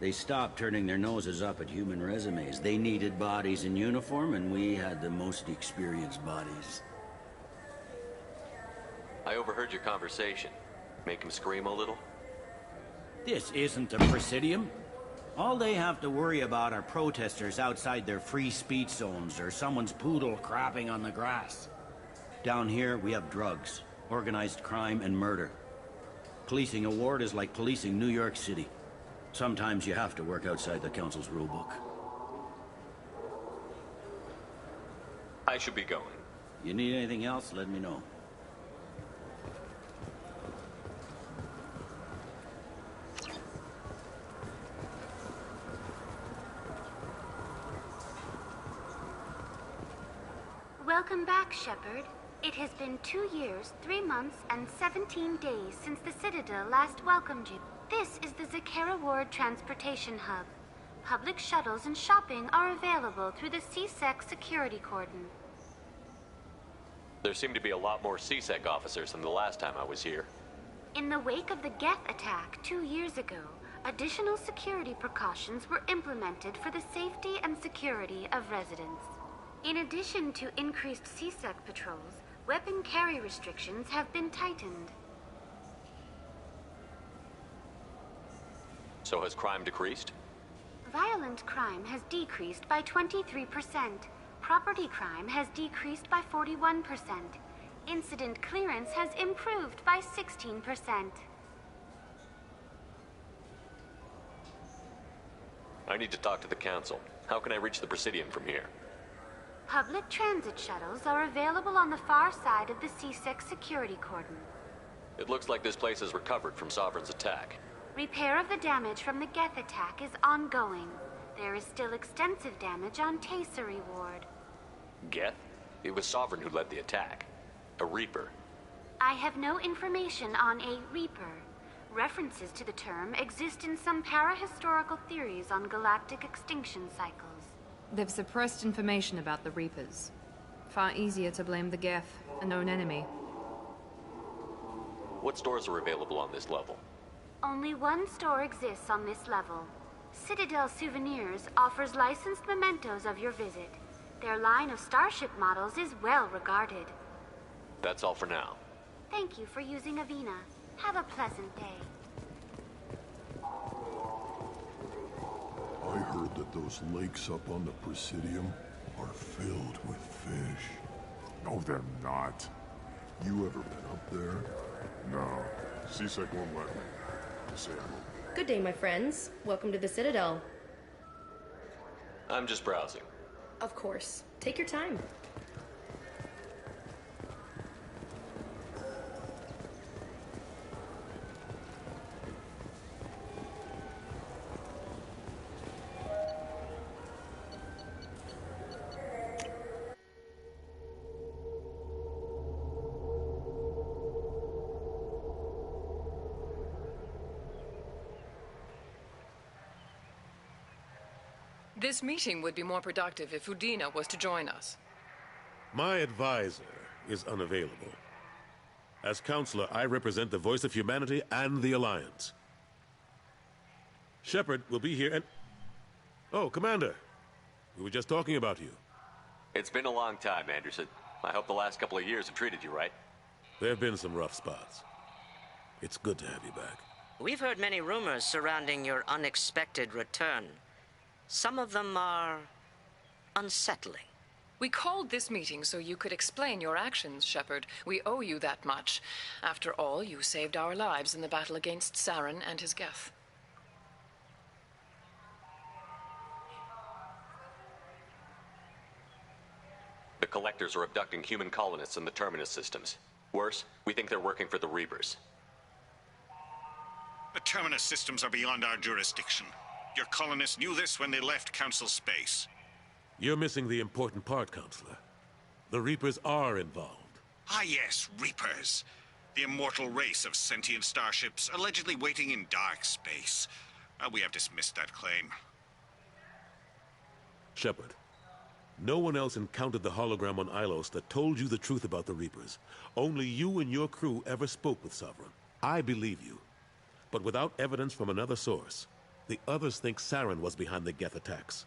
They stopped turning their noses up at human resumes. They needed bodies in uniform, and we had the most experienced bodies. I overheard your conversation. Make him scream a little? This isn't the Presidium. All they have to worry about are protesters outside their free speech zones or someone's poodle crapping on the grass. Down here, we have drugs, organized crime, and murder. Policing a ward is like policing New York City. Sometimes you have to work outside the Council's rulebook. I should be going. You need anything else, let me know. Welcome back, Shepard. It has been 2 years, 3 months, and 17 days since the Citadel last welcomed you. This is the Zakera Ward Transportation Hub. Public shuttles and shopping are available through the CSEC security cordon. There seem to be a lot more CSEC officers than the last time I was here. In the wake of the Geth attack 2 years ago, additional security precautions were implemented for the safety and security of residents. In addition to increased CSEC patrols, weapon carry restrictions have been tightened. So has crime decreased? Violent crime has decreased by 23%. Property crime has decreased by 41%. Incident clearance has improved by 16%. I need to talk to the Council. How can I reach the Presidium from here? Public transit shuttles are available on the far side of the CSEC security cordon. It looks like this place has recovered from Sovereign's attack. Repair of the damage from the Geth attack is ongoing. There is still extensive damage on Tasery Ward. Geth? It was Sovereign who led the attack. A Reaper. I have no information on a Reaper. References to the term exist in some parahistorical theories on galactic extinction cycles. They've suppressed information about the Reapers. Far easier to blame the Geth, a known enemy. What stores are available on this level? Only one store exists on this level. Citadel Souvenirs offers licensed mementos of your visit. Their line of starship models is well regarded. That's all for now. Thank you for using Avina. Have a pleasant day. I heard that those lakes up on the Presidium are filled with fish. No, they're not. You ever been up there? No. CSEC won't let me. Say I won't. Good day, my friends. Welcome to the Citadel. I'm just browsing. Of course. Take your time. This meeting would be more productive if Udina was to join us. My advisor is unavailable. As counselor, I represent the voice of humanity and the Alliance. Shepard will be here and... Oh, Commander. We were just talking about you. It's been a long time, Anderson. I hope the last couple of years have treated you right. There have been some rough spots. It's good to have you back. We've heard many rumors surrounding your unexpected return. Some of them are unsettling. We called this meeting so you could explain your actions, Shepard. We owe you that much. After all, you saved our lives in the battle against Saren and his Geth. The Collectors are abducting human colonists in the Terminus systems. Worse, we think they're working for the Reapers. The Terminus systems are beyond our jurisdiction. Your colonists knew this when they left Council space. You're missing the important part, Counselor. The Reapers are involved. Ah yes, Reapers. The immortal race of sentient starships allegedly waiting in dark space. We have dismissed that claim. Shepard, no one else encountered the hologram on Ilos that told you the truth about the Reapers. Only you and your crew ever spoke with Sovereign. I believe you. But without evidence from another source, the others think Saren was behind the Geth attacks.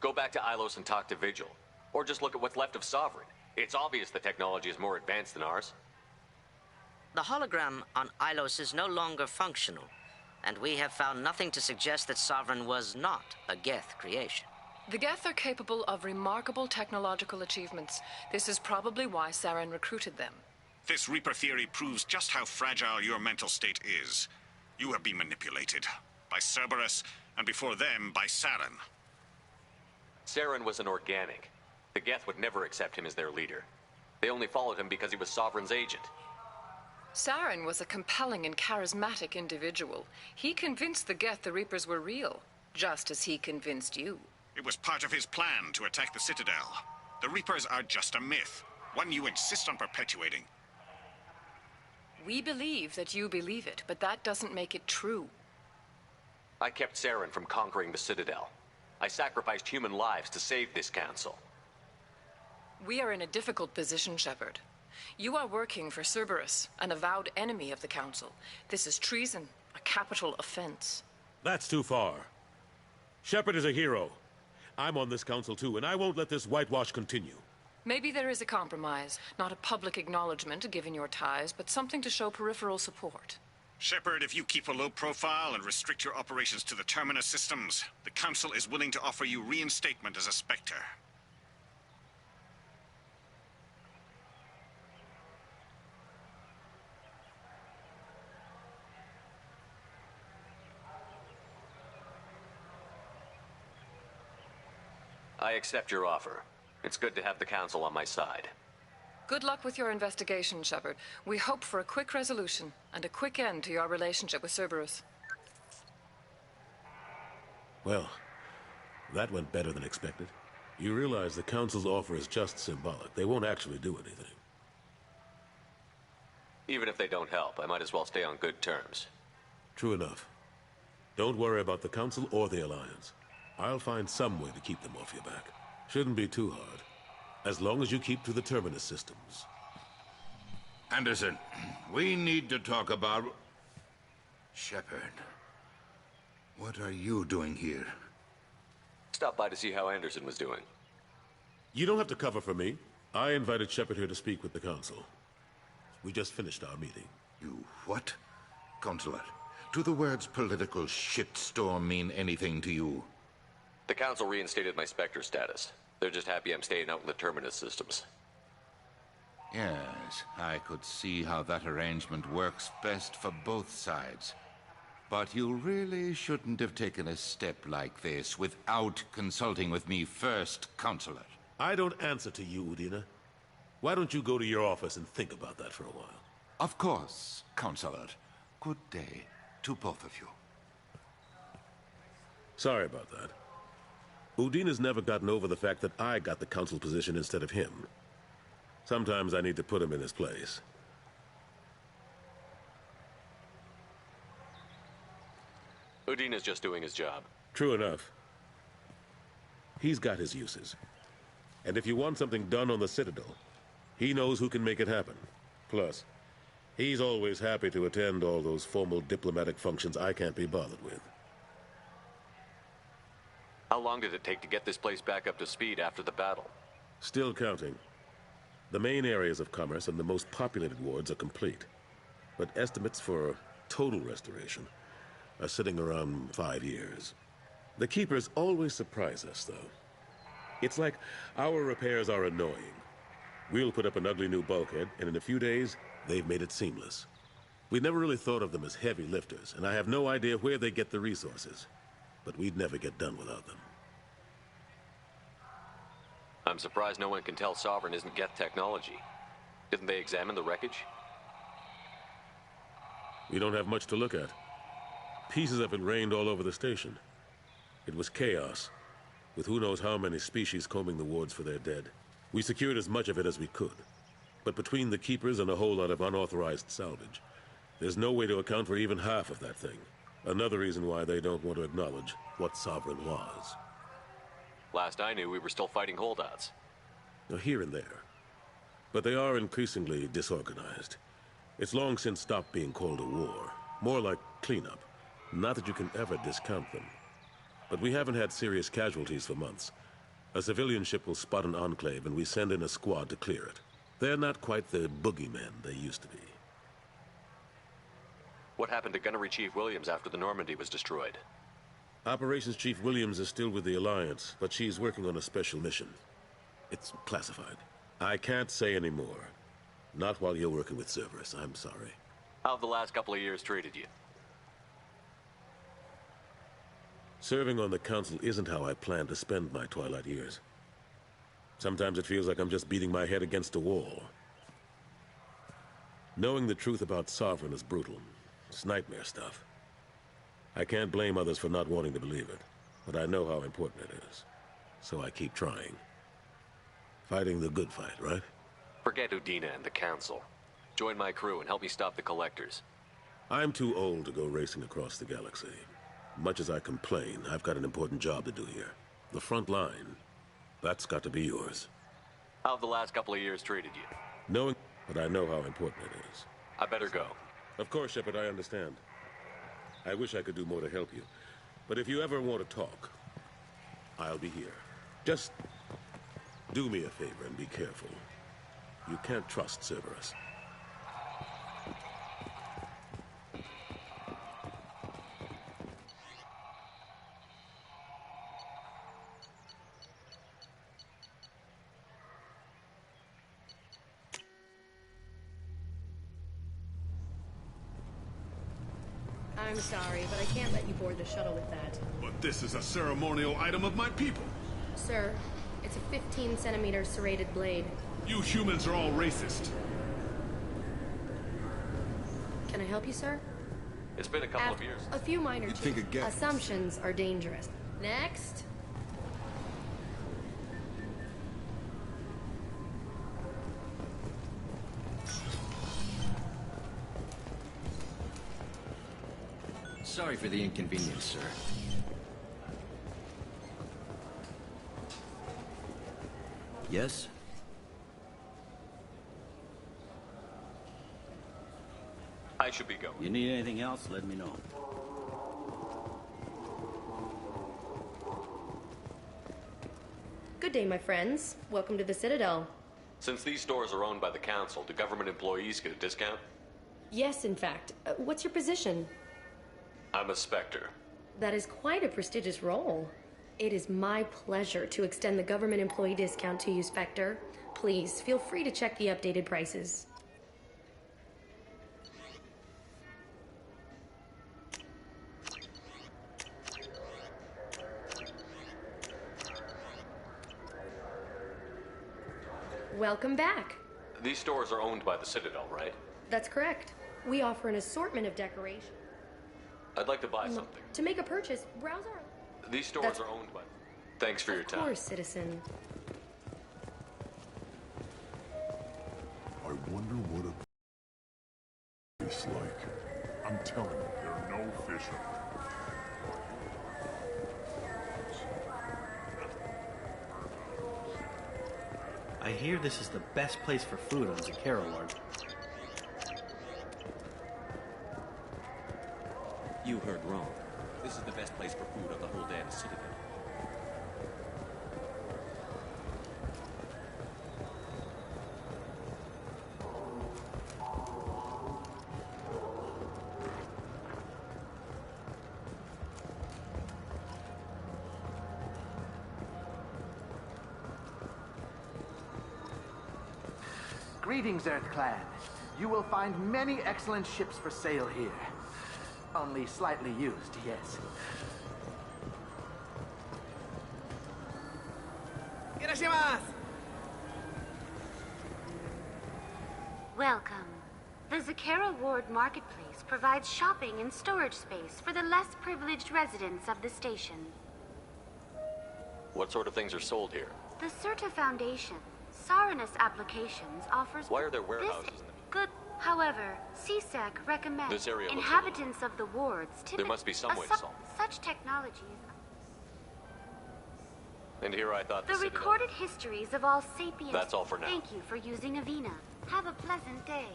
Go back to Ilos and talk to Vigil. Or just look at what's left of Sovereign. It's obvious the technology is more advanced than ours. The hologram on Ilos is no longer functional, and we have found nothing to suggest that Sovereign was not a Geth creation. The Geth are capable of remarkable technological achievements. This is probably why Saren recruited them. This Reaper theory proves just how fragile your mental state is. You have been manipulated. By Cerberus, and before them, by Saren. Saren was an organic. The Geth would never accept him as their leader. They only followed him because he was Sovereign's agent. Saren was a compelling and charismatic individual. He convinced the Geth the Reapers were real, just as he convinced you. It was part of his plan to attack the Citadel. The Reapers are just a myth, one you insist on perpetuating. We believe that you believe it, but that doesn't make it true. I kept Saren from conquering the Citadel. I sacrificed human lives to save this council. We are in a difficult position, Shepard. You are working for Cerberus, an avowed enemy of the Council. This is treason, a capital offense. That's too far. Shepard is a hero. I'm on this council too, and I won't let this whitewash continue. Maybe there is a compromise. Not a public acknowledgement given your ties, but something to show peripheral support. Shepard, if you keep a low profile and restrict your operations to the Terminus systems, the Council is willing to offer you reinstatement as a Spectre. I accept your offer. It's good to have the Council on my side. Good luck with your investigation, Shepard. We hope for a quick resolution and a quick end to your relationship with Cerberus. Well, that went better than expected. You realize the Council's offer is just symbolic. They won't actually do anything. Even if they don't help, I might as well stay on good terms. True enough. Don't worry about the Council or the Alliance. I'll find some way to keep them off your back. Shouldn't be too hard. As long as you keep to the Terminus systems. Anderson, we need to talk about... Shepard. What are you doing here? Stop by to see how Anderson was doing. You don't have to cover for me. I invited Shepard here to speak with the Council. We just finished our meeting. You what? Counselor, do the words political shitstorm mean anything to you? The Council reinstated my Spectre status. They're just happy I'm staying out in the Terminus systems. Yes, I could see how that arrangement works best for both sides. But you really shouldn't have taken a step like this without consulting with me first, Counselor. I don't answer to you, Udina. Why don't you go to your office and think about that for a while? Of course, Counselor. Good day to both of you. Sorry about that. Udina's never gotten over the fact that I got the council position instead of him. Sometimes I need to put him in his place. Udina's just doing his job. True enough. He's got his uses. And if you want something done on the Citadel, he knows who can make it happen. Plus, he's always happy to attend all those formal diplomatic functions I can't be bothered with. How long did it take to get this place back up to speed after the battle? Still counting. The main areas of commerce and the most populated wards are complete. But estimates for total restoration are sitting around 5 years. The Keepers always surprise us, though. It's like our repairs are annoying. We'll put up an ugly new bulkhead, and in a few days, they've made it seamless. We never really thought of them as heavy lifters, and I have no idea where they get the resources. But we'd never get done without them. I'm surprised no one can tell Sovereign isn't Geth technology. Didn't they examine the wreckage? We don't have much to look at. Pieces of it rained all over the station. It was chaos, with who knows how many species combing the wards for their dead. We secured as much of it as we could. But between the Keepers and a whole lot of unauthorized salvage, there's no way to account for even half of that thing. Another reason why they don't want to acknowledge what Sovereign was. Last I knew, we were still fighting holdouts. Now, here and there. But they are increasingly disorganized. It's long since stopped being called a war. More like cleanup. Not that you can ever discount them. But we haven't had serious casualties for months. A civilian ship will spot an enclave and we send in a squad to clear it. They're not quite the boogeymen they used to be. What happened to Gunnery Chief Williams after the Normandy was destroyed? Operations Chief Williams is still with the Alliance, but she's working on a special mission. It's classified. I can't say any more. Not while you're working with Cerberus, I'm sorry. How have the last couple of years treated you? Serving on the Council isn't how I plan to spend my twilight years. Sometimes it feels like I'm just beating my head against a wall. Knowing the truth about Sovereign is brutal. It's nightmare stuff. I can't blame others for not wanting to believe it, but I know how important it is. So I keep trying. Fighting the good fight, right? Forget Udina and the Council. Join my crew and help me stop the Collectors. I'm too old to go racing across the galaxy. Much as I complain, I've got an important job to do here. The front line. That's got to be yours. How have the last couple of years treated you? Knowing, but I know how important it is. I better go. Of course, Shepard, I understand. I wish I could do more to help you. But if you ever want to talk, I'll be here. Just do me a favor and be careful. You can't trust Cerberus. I'm sorry, but I can't let you board the shuttle with that. But this is a ceremonial item of my people. Sir, it's a 15-centimeter serrated blade. You humans are all racist. Can I help you, sir? It's been a couple of years. A few minor assumptions are dangerous. Next. Sorry for the inconvenience, sir. Yes? I should be going. You need anything else, let me know. Good day, my friends. Welcome to the Citadel. Since these stores are owned by the Council, do government employees get a discount? Yes, in fact. What's your position? I'm a Spectre. That is quite a prestigious role. It is my pleasure to extend the government employee discount to you, Spectre. Please, feel free to check the updated prices. Welcome back. These stores are owned by the Citadel, right? That's correct. We offer an assortment of decorations. I'd like to buy something. To make a purchase, browse our... These stores are owned by... Thanks for your time. Of course, citizen. I wonder what a place like. I'm telling you, there are no fish up there. I hear this is the best place for food on Zakera Ward. You heard wrong. This is the best place for food on the whole damn Citadel. Greetings, Earth Clan. You will find many excellent ships for sale here. Only slightly used, yes. Welcome. The Zakera Ward Marketplace provides shopping and storage space for the less privileged residents of the station. What sort of things are sold here? The Certa Foundation, Saranus Applications offers... Why are there warehouses in good. However, CSEC recommends This area looks inhabitants of the wards There must be some way to solve it. such technologies. And here I thought The Citadel... recorded histories of all sapiens. That's all for now. Thank you for using Avena. Have a pleasant day.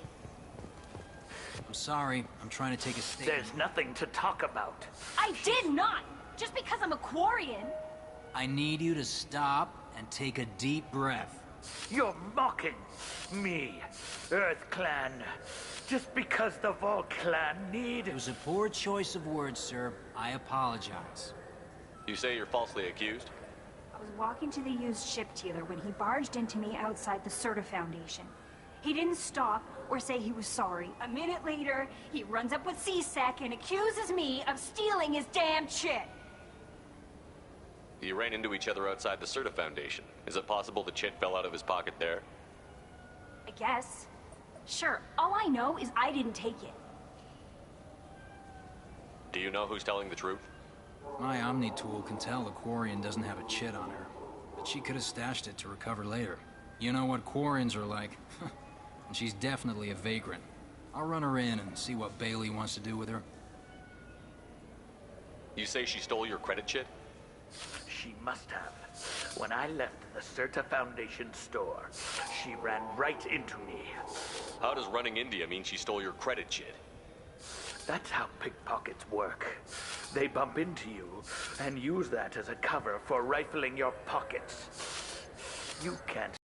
I'm sorry. I'm trying to take a stand. There's nothing to talk about. I did not! Just because I'm a Quarian. I need you to stop and take a deep breath. You're mocking me, Earth Clan. Just because the Vol Clan need... It was a poor choice of words, sir. I apologize. You say you're falsely accused? I was walking to the used ship dealer when he barged into me outside the Certa Foundation. He didn't stop or say he was sorry. A minute later, he runs up with CSEC and accuses me of stealing his damn chit. You ran into each other outside the Certa Foundation. Is it possible the chit fell out of his pocket there? I guess. Sure, all I know is I didn't take it. Do you know who's telling the truth? My Omni tool can tell the Quarian doesn't have a chit on her, but she could have stashed it to recover later. You know what Quarians are like. And she's definitely a vagrant. I'll run her in and see what Bailey wants to do with her. You say she stole your credit chit? She must have. When I left the Certa Foundation store, she ran right into me. How does running into you mean she stole your credit chit? That's how pickpockets work. They bump into you and use that as a cover for rifling your pockets. You can't...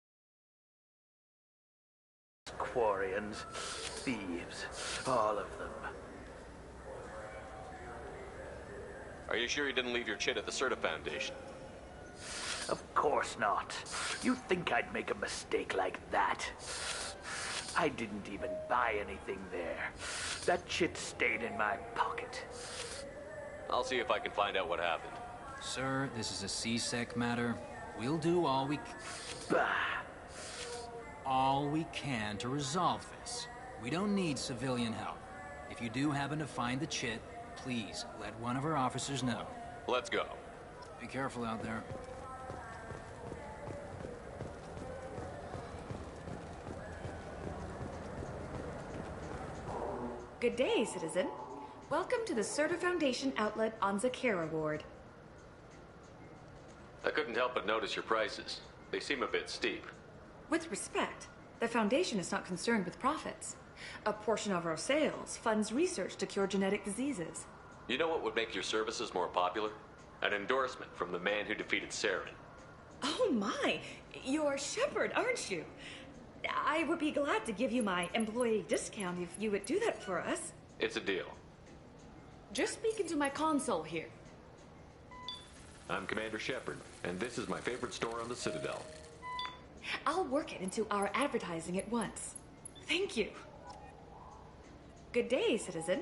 Quarians, thieves, all of them. Are you sure you didn't leave your chit at the Certa Foundation? Of course not. You think I'd make a mistake like that? I didn't even buy anything there. That chit stayed in my pocket. I'll see if I can find out what happened. Sir, this is a CSEC matter. We'll do all we all we can to resolve this. We don't need civilian help. If you do happen to find the chit, please let one of our officers know. Let's go. Be careful out there. Good day, citizen. Welcome to the Certa Foundation outlet on Zakera Ward. I couldn't help but notice your prices. They seem a bit steep. With respect, the Foundation is not concerned with profits. A portion of our sales funds research to cure genetic diseases. You know what would make your services more popular? An endorsement from the man who defeated Saren. Oh my! You're Shepard, aren't you? I would be glad to give you my employee discount if you would do that for us. It's a deal. Just speak into my console here. I'm Commander Shepard, and this is my favorite store on the Citadel. I'll work it into our advertising at once. Thank you. Good day, citizen.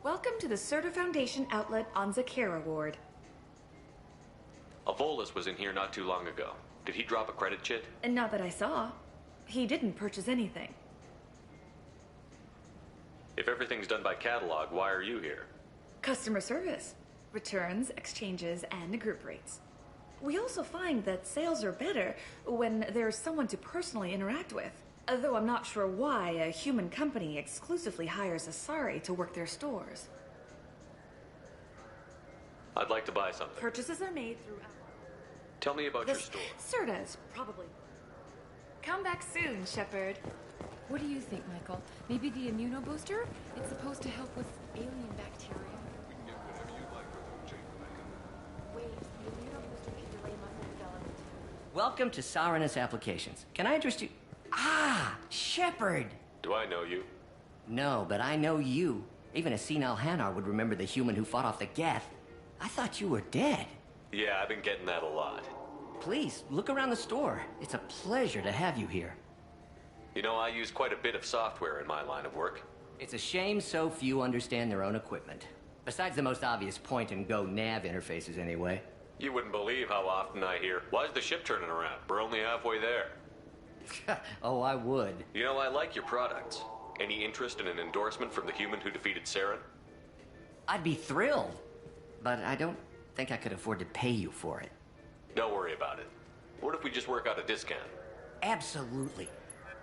Welcome to the Serta Foundation outlet on Zakera Ward. Avolis was in here not too long ago. Did he drop a credit chit? And not that I saw. He didn't purchase anything. If everything's done by catalog, why are you here? Customer service. Returns, exchanges, and group rates. We also find that sales are better when there's someone to personally interact with. Though I'm not sure why a human company exclusively hires Asari to work their stores. I'd like to buy something. Purchases are made through... Tell me about your store. Serta's, probably. Come back soon, Shepard. What do you think, Michael? Maybe the immunobooster? It's supposed to help with alien bacteria. Wait, the immunobooster can delay muscle development. Welcome to Saranus Applications. Can I interest you? Ah, Shepard! Do I know you? No, but I know you. Even a senile Hanar would remember the human who fought off the Geth. I thought you were dead. Yeah, I've been getting that a lot. Please, look around the store. It's a pleasure to have you here. You know, I use quite a bit of software in my line of work. It's a shame so few understand their own equipment. Besides the most obvious point-and-go nav interfaces, anyway. You wouldn't believe how often I hear, "Why's the ship turning around? We're only halfway there." Oh, I would. You know, I like your products. Any interest in an endorsement from the human who defeated Saren? I'd be thrilled. But I don't think I could afford to pay you for it. Don't worry about it. What if we just work out a discount? Absolutely.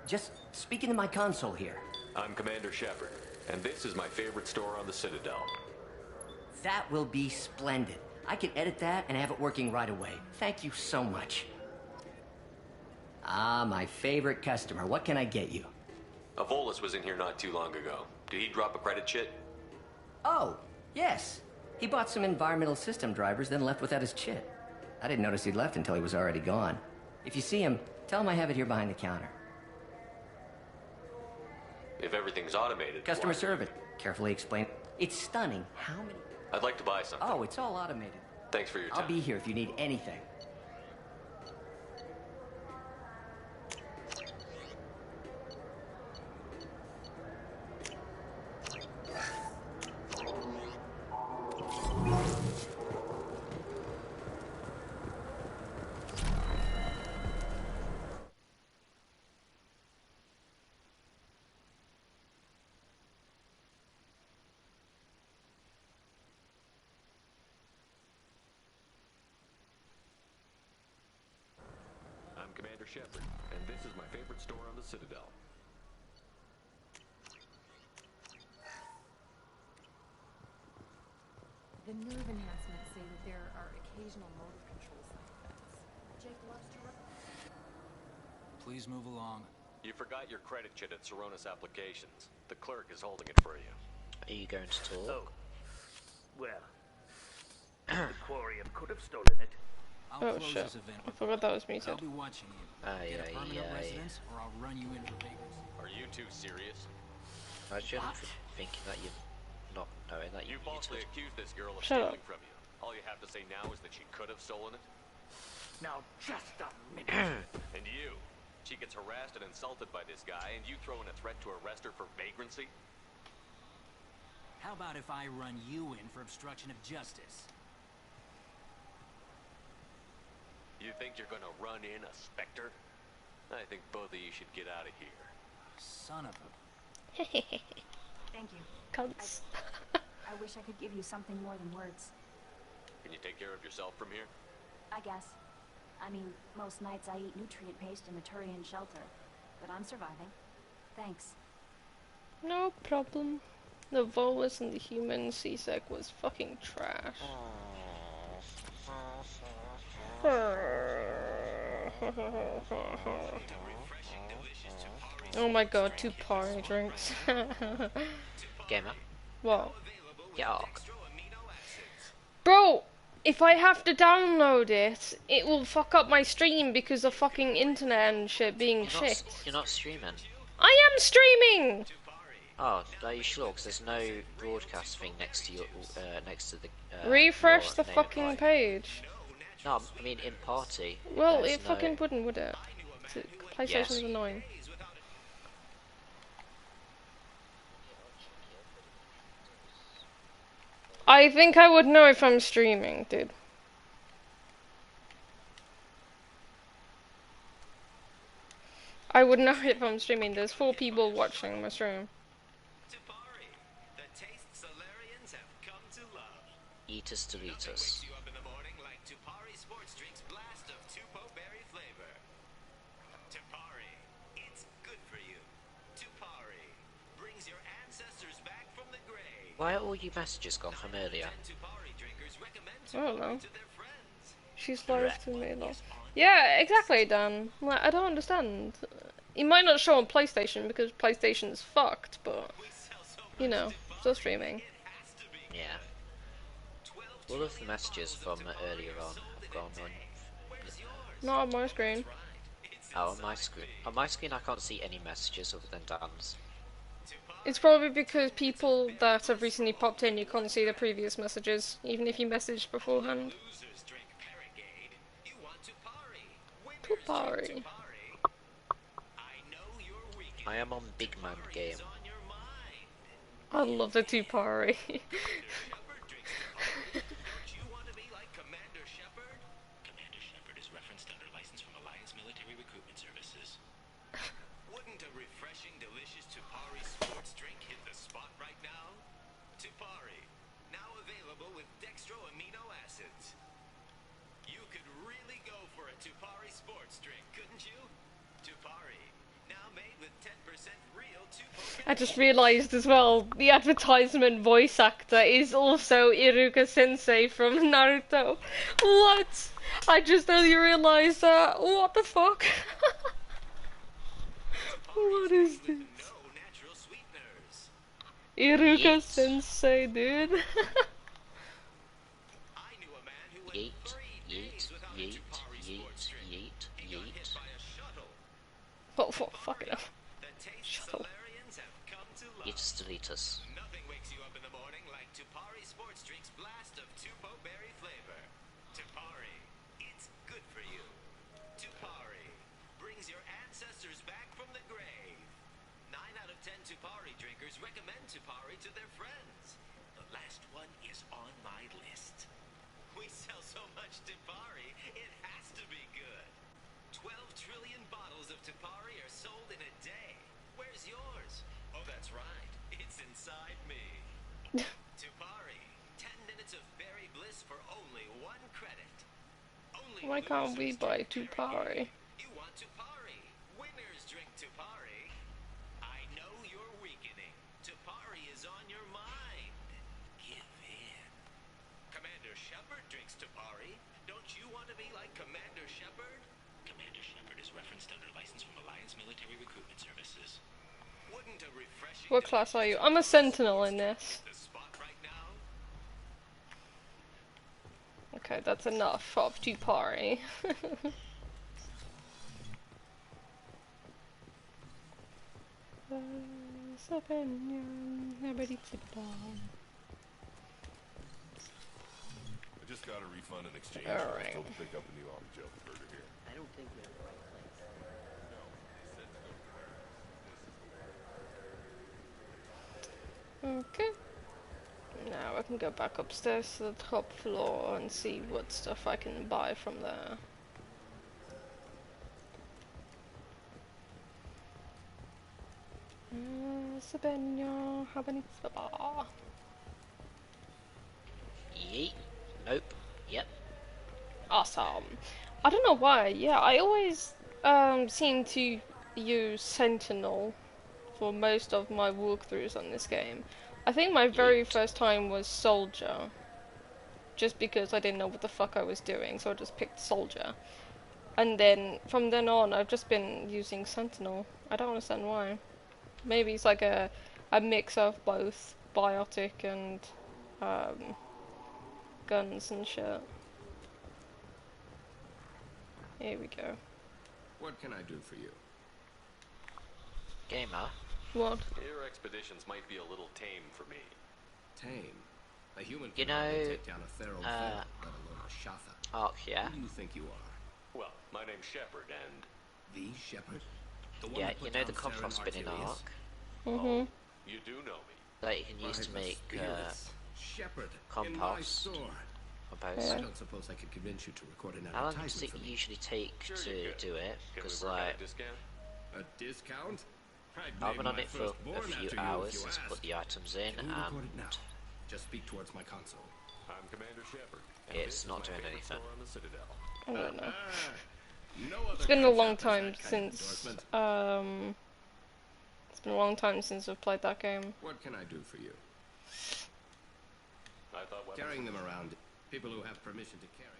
Just speak into my console here. I'm Commander Shepard, and this is my favorite store on the Citadel. That will be splendid. I can edit that and have it working right away. Thank you so much. Ah, my favorite customer. What can I get you? Avolis was in here not too long ago. Did he drop a credit chit? Oh, yes. He bought some environmental system drivers, then left without his chit. I didn't notice he'd left until he was already gone. If you see him, tell him I have it here behind the counter. If everything's automated... Customer service. Carefully explain. It's stunning how many... I'd like to buy something. Oh, it's all automated. Thanks for your time. I'll be here if you need anything. Commander Shepard, and this is my favorite store on the Citadel. The nerve enhancements say that there are occasional motor control side effects. Jake loves to run. Please move along. You forgot your credit chit at Saranus Applications. The clerk is holding it for you. Are you going to talk? Oh. Well, the Quarium could have stolen it. Oh shit, I forgot that was muted. I'll be watching you. Get a permanent residence, or I'll run you in for vagrancy. Are you two serious? I shouldn't thinking that you're not knowing that you falsely accused this girl of Shut stealing up. from you. All you have to say now is that she could have stolen it. Now, just a minute. And you. She gets harassed and insulted by this guy, and you throw in a threat to arrest her for vagrancy? How about if I run you in for obstruction of justice? You think you're gonna run in a Spectre? I think both of you should get out of here. Son of a... Thank you. Cunts. I wish I could give you something more than words. Can you take care of yourself from here? I guess. I mean, most nights I eat nutrient paste in a Turian shelter. But I'm surviving. Thanks. No problem. The Volus and the human CSEC was fucking trash. Oh my god, 2 party drinks. Gamer? What? Yeah. Bro, if I have to download it, it will fuck up my stream because of fucking internet and shit being shit. You're not streaming. I am streaming! Oh, are you sure? Because there's no broadcast thing next to your, next to the. Refresh your the name fucking invite. page. No, I mean in party. Well, there's it fucking wouldn't, would it? PlayStation Yes. is annoying. I think I would know if I'm streaming, dude. I would know if I'm streaming. There's 4 people watching my stream. Eat us to eat us. Why are all your messages gone from earlier? I don't know. She's live to me though. Yeah, exactly, Dan. Like, I don't understand. It might not show on PlayStation because PlayStation's fucked, but you know, still streaming. Yeah. All of the messages from earlier on have gone on. Not on my screen. Oh, on my screen. On my screen, I can't see any messages other than Dan's. It's probably because people that have recently popped in, you can't see the previous messages, even if you messaged beforehand. Tupari. I am on Big Man Game. I love the Tupari. I just realised as well, the advertisement voice actor is also Iruka Sensei from Naruto. What? I just only realised that. What the fuck? What is this? Iruka Sensei, dude. Yeet, yeet, yeet, yeet, yeet, yeet. Oh, fucking hell. Shuttle. Eat us to eat us. Why can't we buy Tupari? What class are you? I'm a sentinel in this. Okay, that's enough of Tupari. I just got a refund in exchange. All I was right. told to pick up a new off-the-shelf burger here. I don't think we have the right place. Okay. Now I can go back upstairs to the top floor and see what stuff I can buy from there. Sabenya, habanitsa. Yeet. Nope. Yep. Awesome. I don't know why. Yeah, I always seem to use Sentinel for most of my walkthroughs on this game. I think my very first time was Soldier, just because I didn't know what the fuck I was doing, so I just picked Soldier. And then, from then on, I've just been using Sentinel. I don't understand why. Maybe it's like a mix of both biotic and guns and shit. Here we go. What can I do for you? Gamer. What? Your expeditions might be a little tame for me. Tame? A human You can hardly know, take down a feral female, let alone Ark, yeah. Who do you think you are? Well, my name's Shepard, and... The Shepard? The one Yeah, that you put know down the compost Saren bin in Arterias? Ark? Mhm. You do know me. That you can use to make Shepard in my compost. store. Compost. I don't suppose I could convince you to record an How long advertisement does it for me. usually take to do it? Because like, A discount? I've been on it for a few hours since I put the items in, Can we record it and now? Just speak towards my console. I'm Commander Shepard. it's not doing anything. On the Citadel. I don't know. No It's other been a comes long out as time that kind of since endorsement. it's been a long time since I've played that game. What can I do for you? I thought weapons... Carrying them around. People who have permission to carry.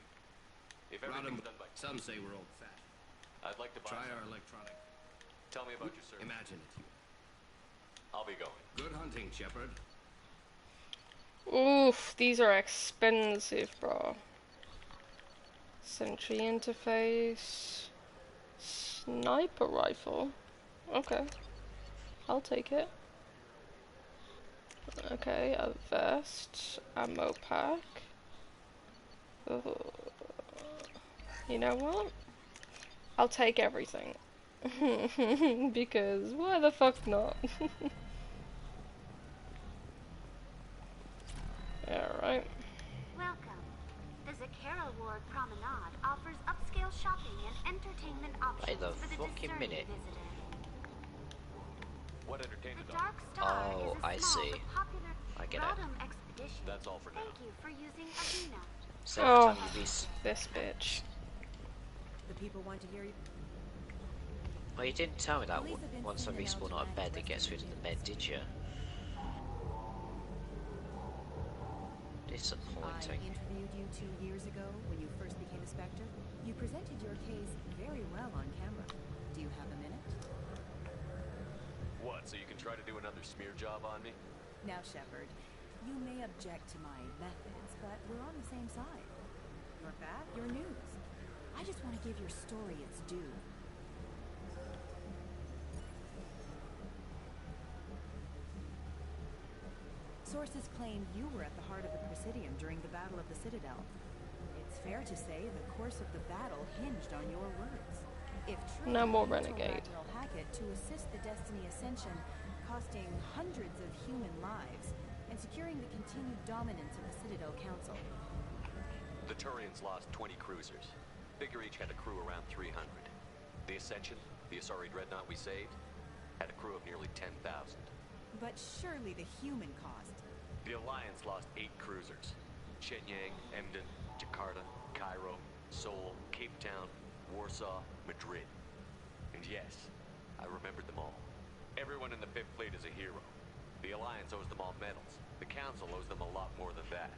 If Brought everything's 'em- done by... Some say we're old-fashioned. I'd like to buy Try our something. electronic. Tell me about your service. Imagine it. I'll be going. Good hunting, Shepard. Oof, these are expensive, bro. Sentry interface. Sniper rifle. Okay. I'll take it. Okay, a vest. Ammo pack. Ooh. You know what? I'll take everything. Because why the fuck not? Alright. Welcome. The Zakara Ward Promenade offers upscale shopping and entertainment options Wait the for the fucking discerning minute. visitor. What entertainment? The Dark Star Oh, is a I small see. but popular I get it. Rodham expedition. That's all for now. Thank you for using Arena. So every time you be this bitch. The people want to hear you. Well, you didn't tell me that once I respawn out of bed, it gets rid of the bed, did you? Disappointing. I interviewed you 2 years ago when you first became a Spectre. You presented your case very well on camera. Do you have a minute? What, so you can try to do another smear job on me? Now, Shepard, you may object to my methods, but we're on the same side. Your fact, your news. I just want to give your story its due. Sources claim you were at the heart of the Presidium during the Battle of the Citadel. It's fair to say the course of the battle hinged on your words. If true, No more you told renegade. Admiral Hackett to assist the Destiny Ascension, costing hundreds of human lives and securing the continued dominance of the Citadel Council. The Turians lost 20 cruisers. Figure each had a crew around 300. The Ascension, the Asari dreadnought we saved, had a crew of nearly 10,000. But surely the human cost. The Alliance lost 8 cruisers. Shenyang, Emden, Jakarta, Cairo, Seoul, Cape Town, Warsaw, Madrid. And yes, I remembered them all. Everyone in the 5th Fleet is a hero. The Alliance owes them all medals. The Council owes them a lot more than that.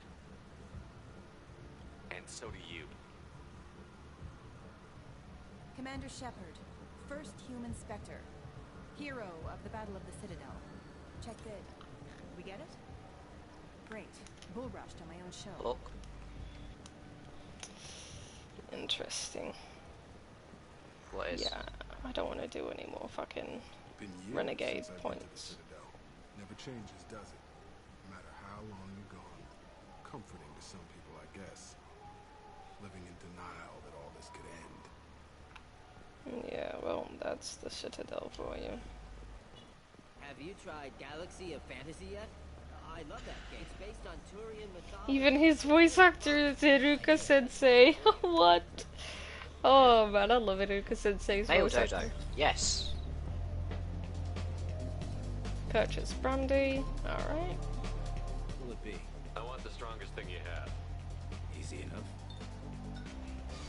And so do you. Commander Shepard, first human Spectre. Hero of the Battle of the Citadel. Check bid. We get it? Great. Bull rushed on my own show. Look. Interesting. What is? Yeah, I don't want to do any more fucking Been years renegade since I've been to the points. Citadel. Never changes, does it? No matter how long you're gone. Comforting to some people, I guess. Living in denial that all this could end. Yeah, well, that's the Citadel for you. Have you tried Galaxy of Fantasy yet? I love that game. It's based on Turian mythology. Even his voice actor is Iruka Sensei. What? Oh man, I love Iruka Sensei's Male voice Dodo. actor. Yes. Purchase brandy. Alright. Will it be? I want the strongest thing you have. Easy enough.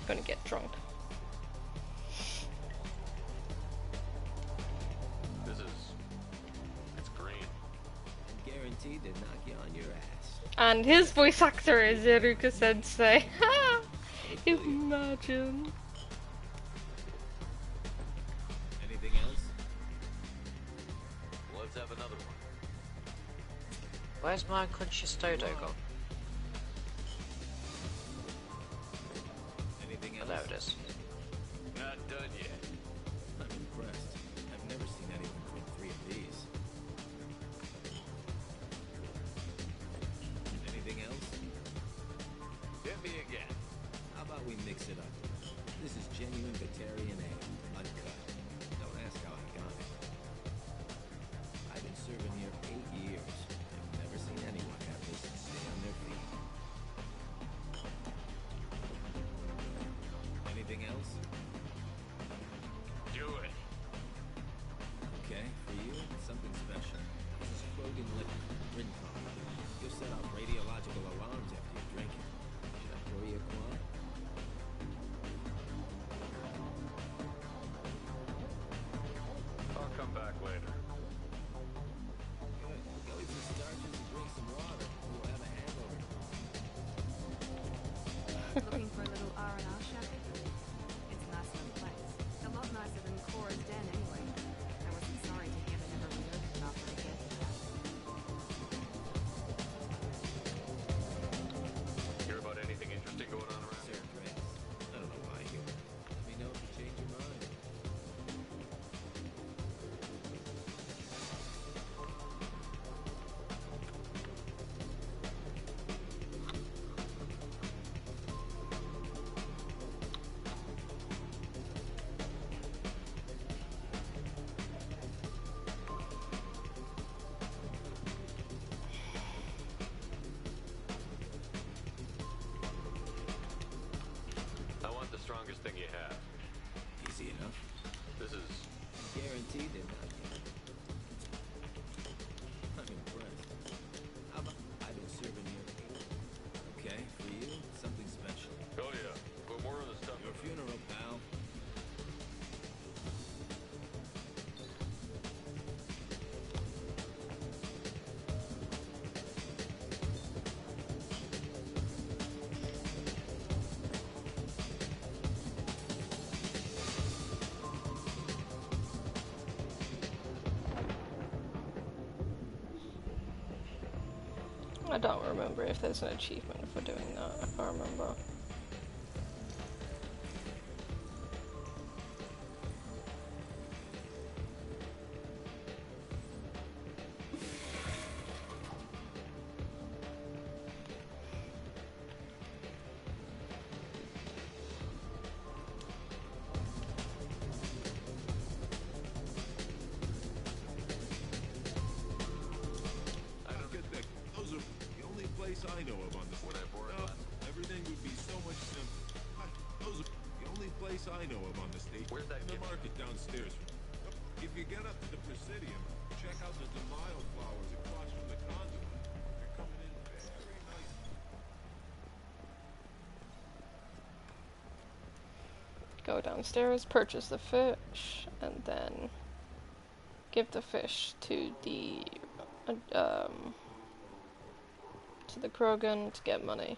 Gonna get drunk. It's green. And guaranteed to knock you on your ass. And his voice actor is Iruka Sensei. Imagine. Anything else? Let's have another one. Where's my unconscious Dodo gone? Anything Oh, else? there it is. Not done yet. I'm impressed. I've never seen anyone drink 3 of these. Anything else? Hit me again. Krogan liquor, Rincon. You'll set off radiological alarms after you drink it. Should I pour you a quad? I'll come back later. Good. Go eat some starches and drink some water. You'll have a hangover. Looking for a little R&R shack? It's a nice little place. A lot nicer than Cora's den anyway. I wasn't sorry to hear they never reopened after the death of that. Hear about anything interesting going on around here? I don't know why you. Let me know if you change your mind. I want the strongest thing you have. Easy enough. This is... Guaranteed they're not yet. I'm impressed. How about I've been serving you? Okay, for you, something special. Oh yeah, put more of the stuff. Your funeral, pal. I don't remember if there's an achievement for doing that. I can't remember. I don't get that. Those are the only place I know of on the When I bore it No, last. everything would be so much simpler. Those are the only place I know of on the station. Where's that In the gift? market downstairs. If you get up to the Presidium, check out the DeMille flowers across from the conduit. They're coming in very nice. Go downstairs, purchase the fish, and then give the fish to the Krogan to get money.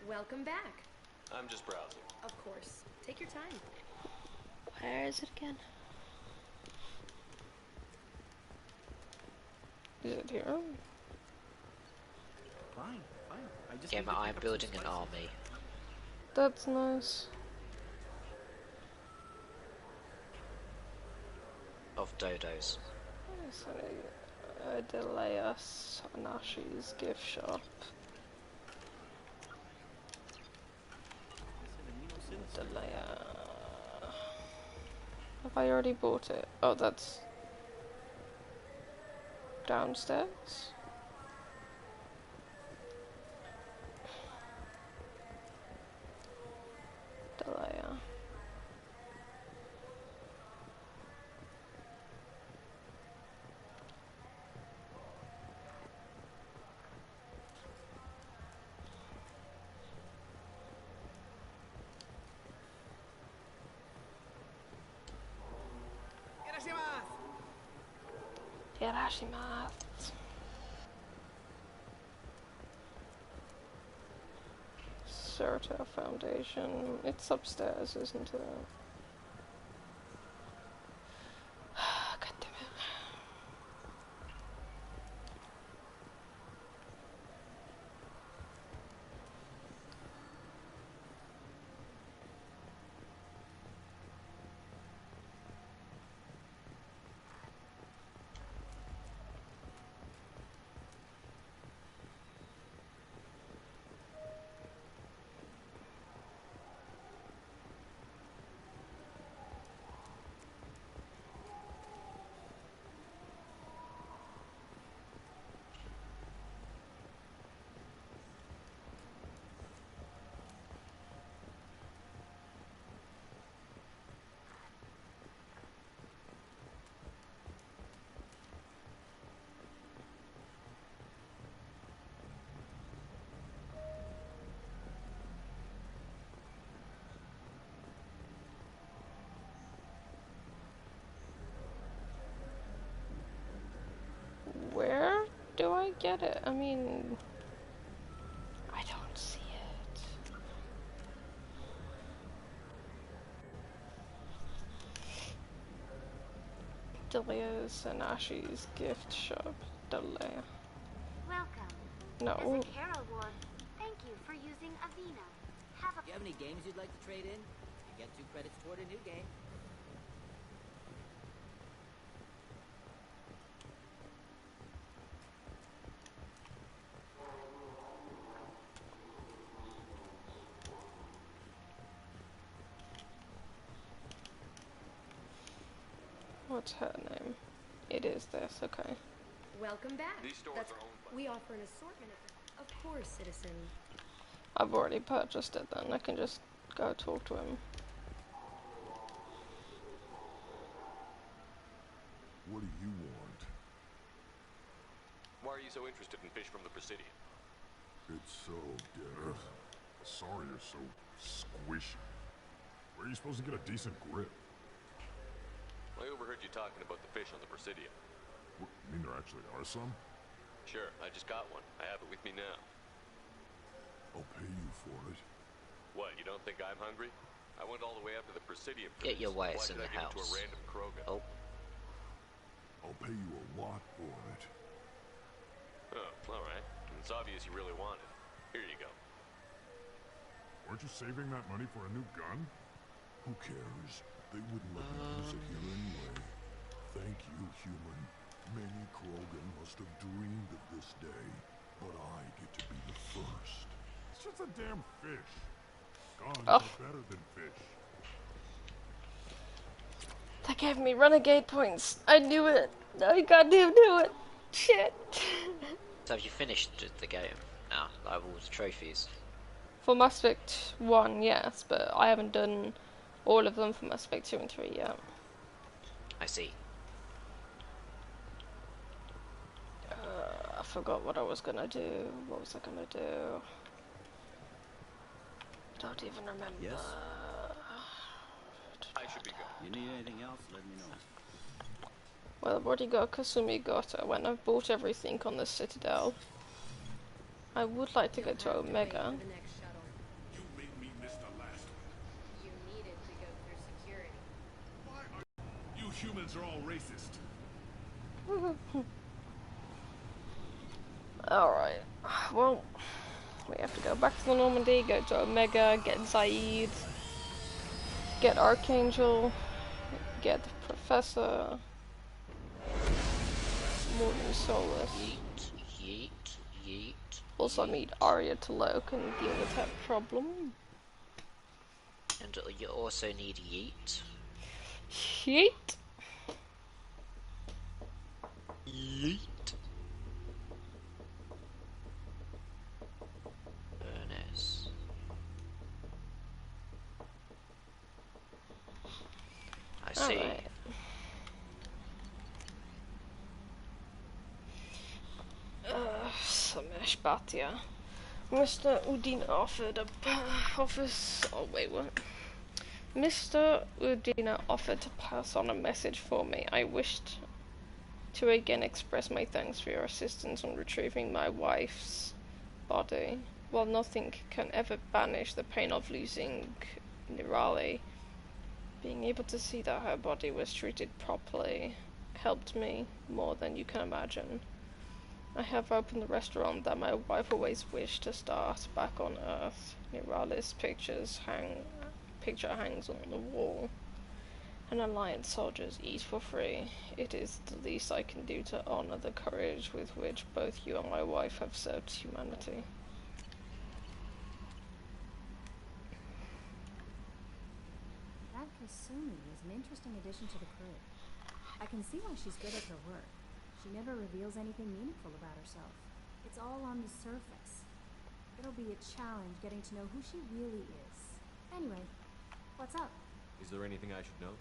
Welcome back. I'm just browsing. Of course. Take your time. Where is it again? Is it here? Fine, fine. I just Yeah, need but to I'm pick up building some an spices. army That's nice. of dodos. Delias Anashi's gift shop. Delaya. Have I already bought it? Oh, that's downstairs. Delaya. Hirashimasu. Serta Foundation. It's upstairs, isn't it? God damn it. do I get it? I mean, I don't see it. Delia's and Ashi's gift shop. Delia. Welcome. No. The Zakara Ward. Thank you for using Avena. Do you have any games you'd like to trade in? You get 2 credits toward a new game. What's her name? It is this, okay. Welcome back. These stores That's, are owned by... we offer an assortment of course, citizen. I've already purchased it then, I can just go talk to him. What do you want? Why are you so interested in fish from the Presidium? It's so dead. Sorry you're so squishy. Where are you supposed to get a decent grip? I overheard you talking about the fish on the Presidium. What, you mean there actually are some? Sure, I just got one. I have it with me now. I'll pay you for it. What, you don't think I'm hungry? I went all the way up to the Presidium for Get your this. ways Why in should the I give it to a house. random Krogan? Oh. I'll pay you a lot for it. Oh, alright. It's obvious you really want it. Here you go. Weren't you saving that money for a new gun? Who cares? They wouldn't let me use it here anyway. Thank you, human. Many Krogan must have dreamed of this day, but I get to be the first. It's just a damn fish. Guns are better than fish. That gave me renegade points. I knew it. I goddamn knew it. Shit. So have you finished the game now? Like all the trophies? For Mass Effect 1, yes, but I haven't done all of them for Mass Effect 2 and 3 yet. I see. I forgot what I was gonna do. What was I gonna do? Don't even remember. Yes? I should be going. You need anything else, let me know. Well, I've already got Kasumi Gota when I've bought everything on the Citadel. I would like to go to Omega. You made me miss the last one. You needed to go through security. Why are you humans are all racist? Alright, well, we have to go back to the Normandy, go to Omega, get Zaid, get Archangel, get the Professor, Morning Solus. Yeet, yeet, yeet. Also need Arya to Loke and deal with that problem. And you also need yeet. Yeet! Yeet. Ernest. I see. Alright. Samesh Bhatia. Mr. Udina Mr. Udina offered to pass on a message for me. I wished to again express my thanks for your assistance on retrieving my wife's body. While nothing can ever banish the pain of losing Nirali, being able to see that her body was treated properly helped me more than you can imagine. I have opened the restaurant that my wife always wished to start back on Earth. Nirali's picture hangs on the wall. And Alliance soldiers eat for free. It is the least I can do to honor the courage with which both you and my wife have served humanity. That Kasumi is an interesting addition to the crew. I can see why she's good at her work. She never reveals anything meaningful about herself. It's all on the surface. It'll be a challenge getting to know who she really is. Anyway, what's up? Is there anything I should know?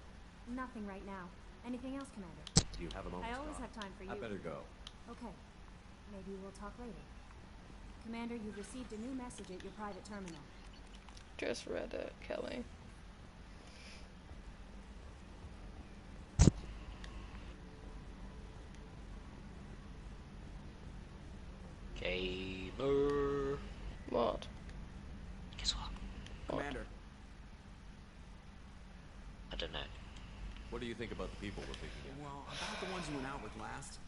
Nothing right now. Anything else, Commander? Do you have a moment? I always have time for you. I better go. Okay. Maybe we'll talk later. Commander, you've received a new message at your private terminal. Just read it, Kelly. Gamer. What? Guess what? Commander. I don't know. What do you think about the people we're picking up? Well, about the ones you went out with last,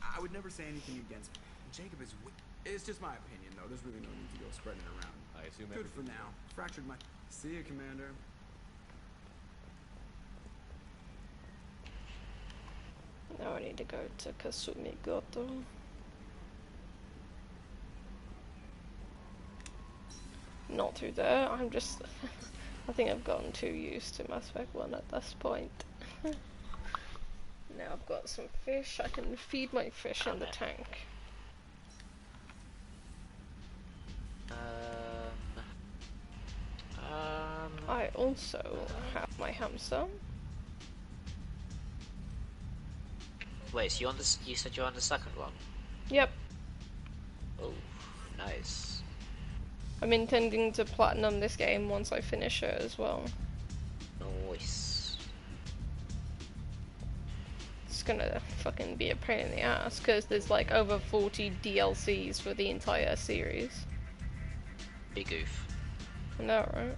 I would never say anything against Jacob is. It's just my opinion, though. There's really no need to go spreading it around. I assume good for now. Fractured my. See you, Commander. Now I need to go to Kasumi Goto. Not through there. I'm just. I think I've gotten too used to Mass Effect 1 at this point. Now I've got some fish. I can feed my fish in the tank. I also have my hamster. Wait, so you said you're on the second one? Yep. Oh, nice. I'm intending to platinum this game once I finish it as well. Nice. It's gonna fucking be a pain in the ass because there's like over 40 DLCs for the entire series. Big oof. I know, right?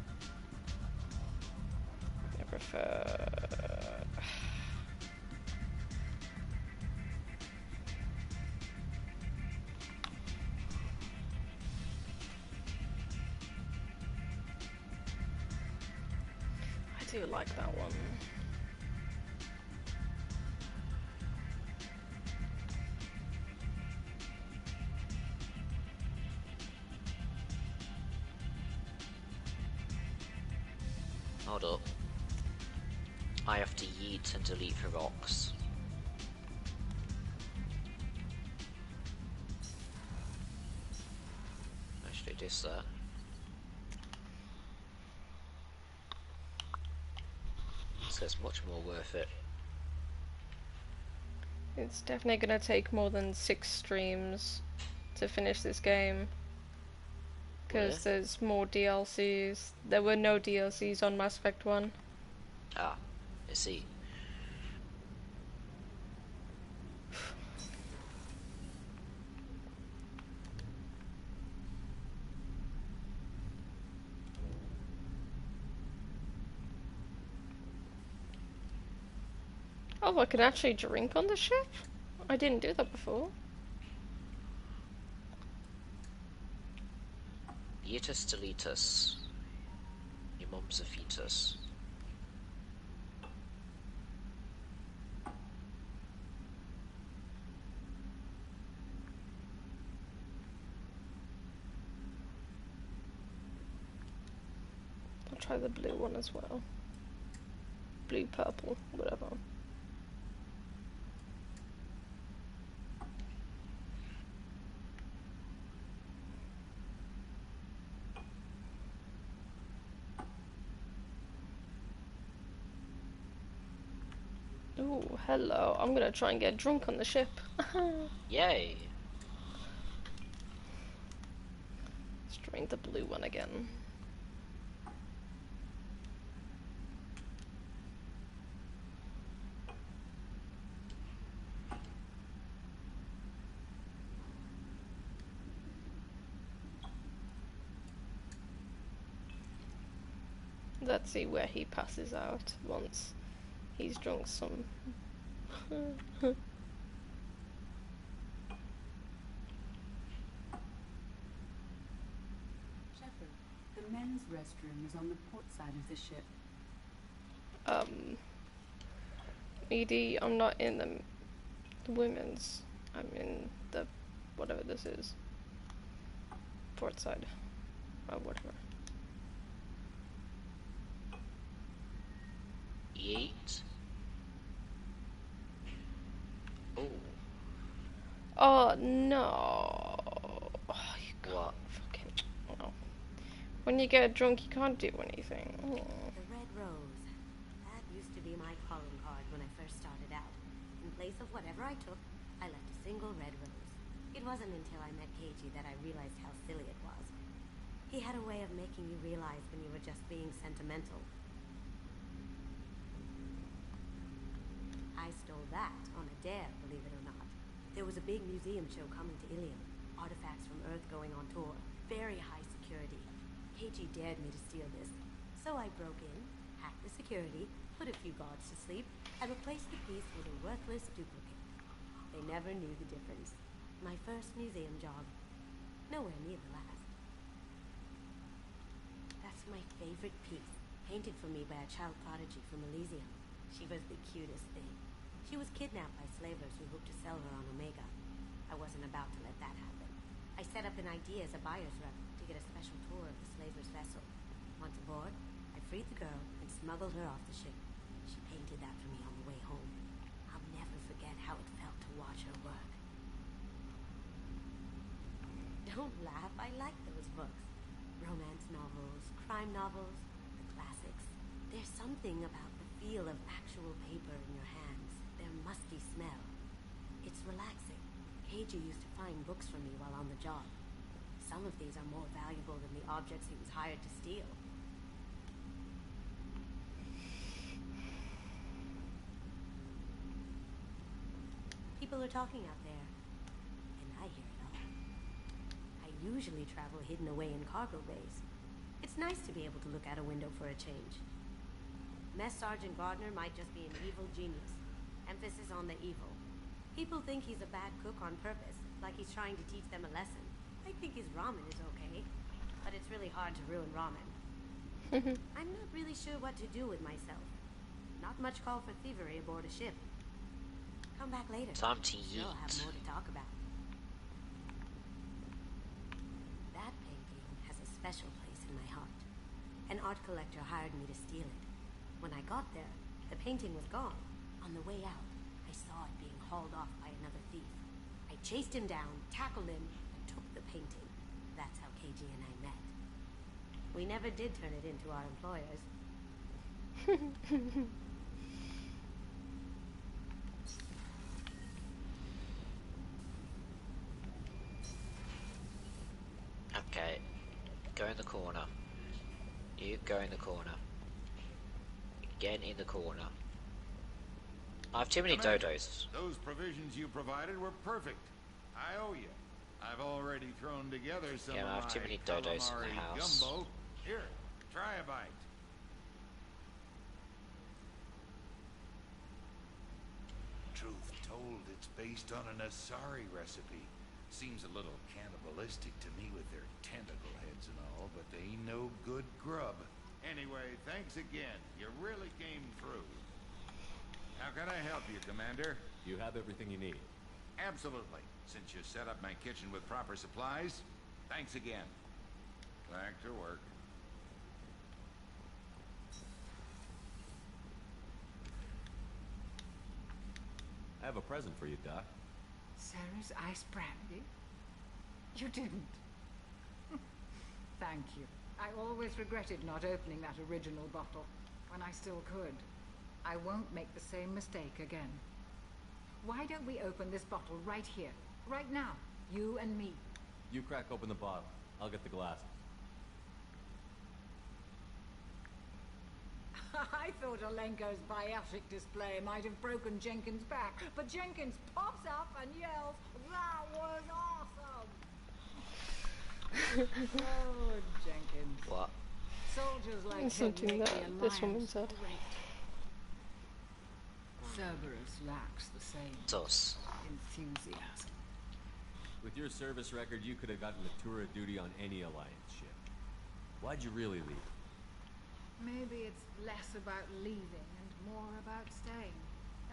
I prefer... I do like that one. Hold up. I have to yeet and delete for rocks. I should do this there. So it's much more worth it. It's definitely gonna take more than 6 streams to finish this game. Because there's more DLCs. There were no DLCs on Mass Effect 1. Ah, I see. Oh, I can actually drink on the ship? I didn't do that before. Yeetus deletus. Your mum's a fetus. I'll try the blue one as well. Blue, purple, whatever. Ooh, hello. I'm gonna try and get drunk on the ship. Yay! Let's drink the blue one again. Let's see where he passes out once he's drunk some. Shepard, the men's restroom is on the port side of the ship. ED, I'm not in the women's. I'm in the whatever this is. Port side. Or whatever. Yeet. Oh. Oh no. Oh, you can't fucking. Oh. When you get drunk, you can't do anything. Oh. The red rose. That used to be my calling card when I first started out. In place of whatever I took, I left a single red rose. It wasn't until I met Keiji that I realized how silly it was. He had a way of making you realize when you were just being sentimental. I stole that on a dare, believe it or not. There was a big museum show coming to Ilium. artifacts from Earth going on tour. Very high security. KG dared me to steal this. So I broke in, hacked the security, put a few guards to sleep, and replaced the piece with a worthless duplicate. They never knew the difference. My first museum job. Nowhere near the last. That's my favorite piece, painted for me by a child prodigy from Elysium. She was the cutest thing. She was kidnapped by slavers who hoped to sell her on Omega. I wasn't about to let that happen. I set up an idea as a buyer's rep to get a special tour of the slaver's vessel. Once aboard, I freed the girl and smuggled her off the ship. She painted that for me on the way home. I'll never forget how it felt to watch her work. Don't laugh, I like those books. Romance novels, crime novels, the classics. There's something about the feel of actual paper in your hands, their musty smell. It's relaxing. KG used to find books for me while on the job. Some of these are more valuable than the objects he was hired to steal. People are talking out there, and I hear it all. I usually travel hidden away in cargo bays. It's nice to be able to look out a window for a change. Mess Sergeant Gardner might just be an evil genius. Emphasis on the evil. People think he's a bad cook on purpose, like he's trying to teach them a lesson. I think his ramen is okay, but it's really hard to ruin ramen. I'm not really sure what to do with myself. Not much call for thievery aboard a ship. Come back later. Time to We'll have eat. more to talk about. That painting has a special place in my heart. An art collector hired me to steal it. When I got there, the painting was gone. On the way out, I saw it being hauled off by another thief. I chased him down, tackled him, and took the painting. That's how KG and I met. We never did turn it into our employers. Okay, go in the corner. You go in the corner. Again in the corner. I have too many Commander, dodos. Those provisions you provided were perfect. I owe you. I've already thrown together some Yeah, I have of too my many dodos in the calamari house. gumbo. Here, try a bite. Truth told, it's based on an Asari recipe. Seems a little cannibalistic to me with their tentacle heads and all, but they ain't no good grub. Anyway, thanks again. You really came through. How can I help you, Commander? You have everything you need. Absolutely. Since you set up my kitchen with proper supplies, thanks again. Back to work. I have a present for you, Doc. Sarah's ice brandy? You didn't. Thank you. I always regretted not opening that original bottle when I still could. I won't make the same mistake again. Why don't we open this bottle right here, right now, you and me? You crack open the bottle. I'll get the glasses. I thought Olenko's biotic display might have broken Jenkins' back, but Jenkins pops up and yells, "That was awesome!" Oh, Jenkins. What? Soldiers like him Something make that the this woman alliance said. great. Cerberus lacks the same Sus. enthusiasm. With your service record, you could have gotten a tour of duty on any Alliance ship. Why'd you really leave? Maybe it's less about leaving and more about staying.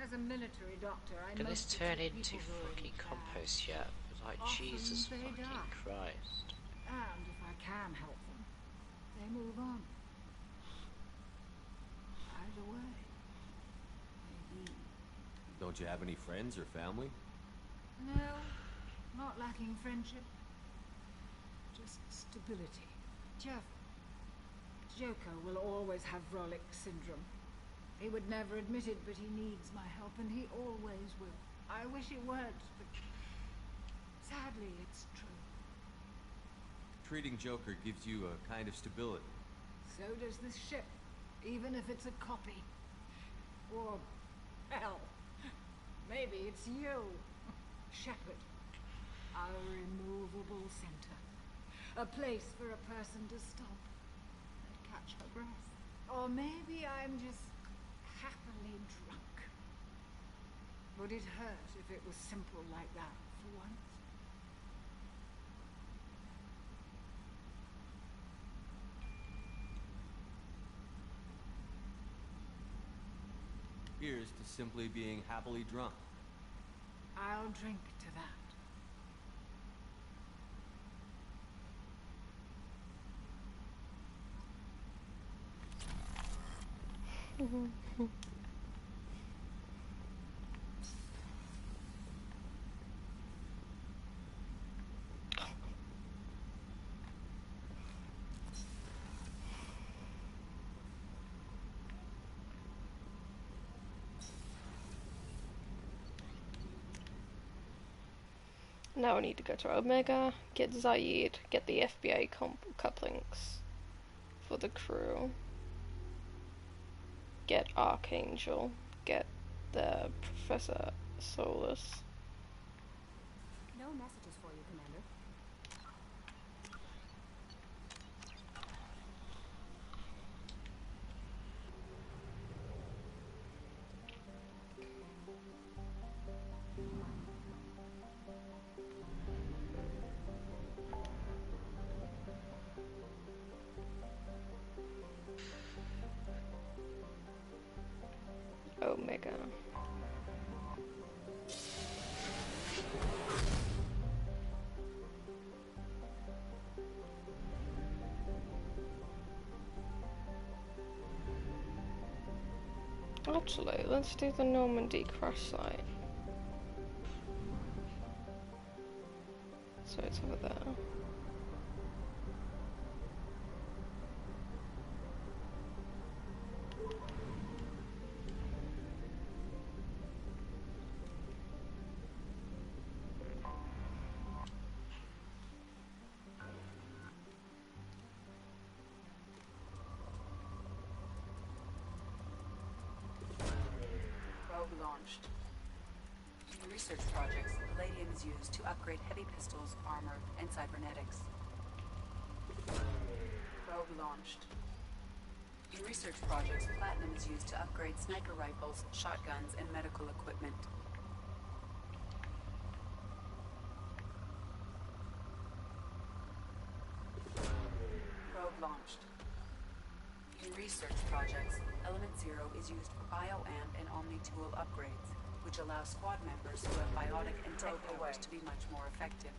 As a military doctor, I Can this mostly turn treat into people who are fucking bad. compost yet? Like, Often Jesus they fucking die. Christ. And if I can help them, they move on. Either way, maybe. Don't you have any friends or family? No, not lacking friendship. Just stability. Joker will always have Rolik syndrome. He would never admit it, but he needs my help, and he always will. I wish it weren't, but sadly, it's true. Treating Joker gives you a kind of stability. So does this ship, even if it's a copy. Or, hell, maybe it's you, Shepard. Our immovable center. A place for a person to stop and catch her breath. Or maybe I'm just happily drunk. Would it hurt if it was simple like that for once? Here's to simply being happily drunk. I'll drink to that. Now I need to go to Omega, get Zaid, get the FBA couplings for the crew, get Archangel, get the Professor Solus. No messages for you, Commander. Omega. Actually, let's do the Normandy crash site. So it's over there. Launched. In research projects, palladium is used to upgrade heavy pistols, armor, and cybernetics. Probe launched. In research projects, platinum is used to upgrade sniper rifles, shotguns, and medical equipment. Probe launched. In research projects, Element Zero is used for Bio-Amp and Omni-Tool upgrades, which allow squad members who have biotic and tech powers to be much more effective.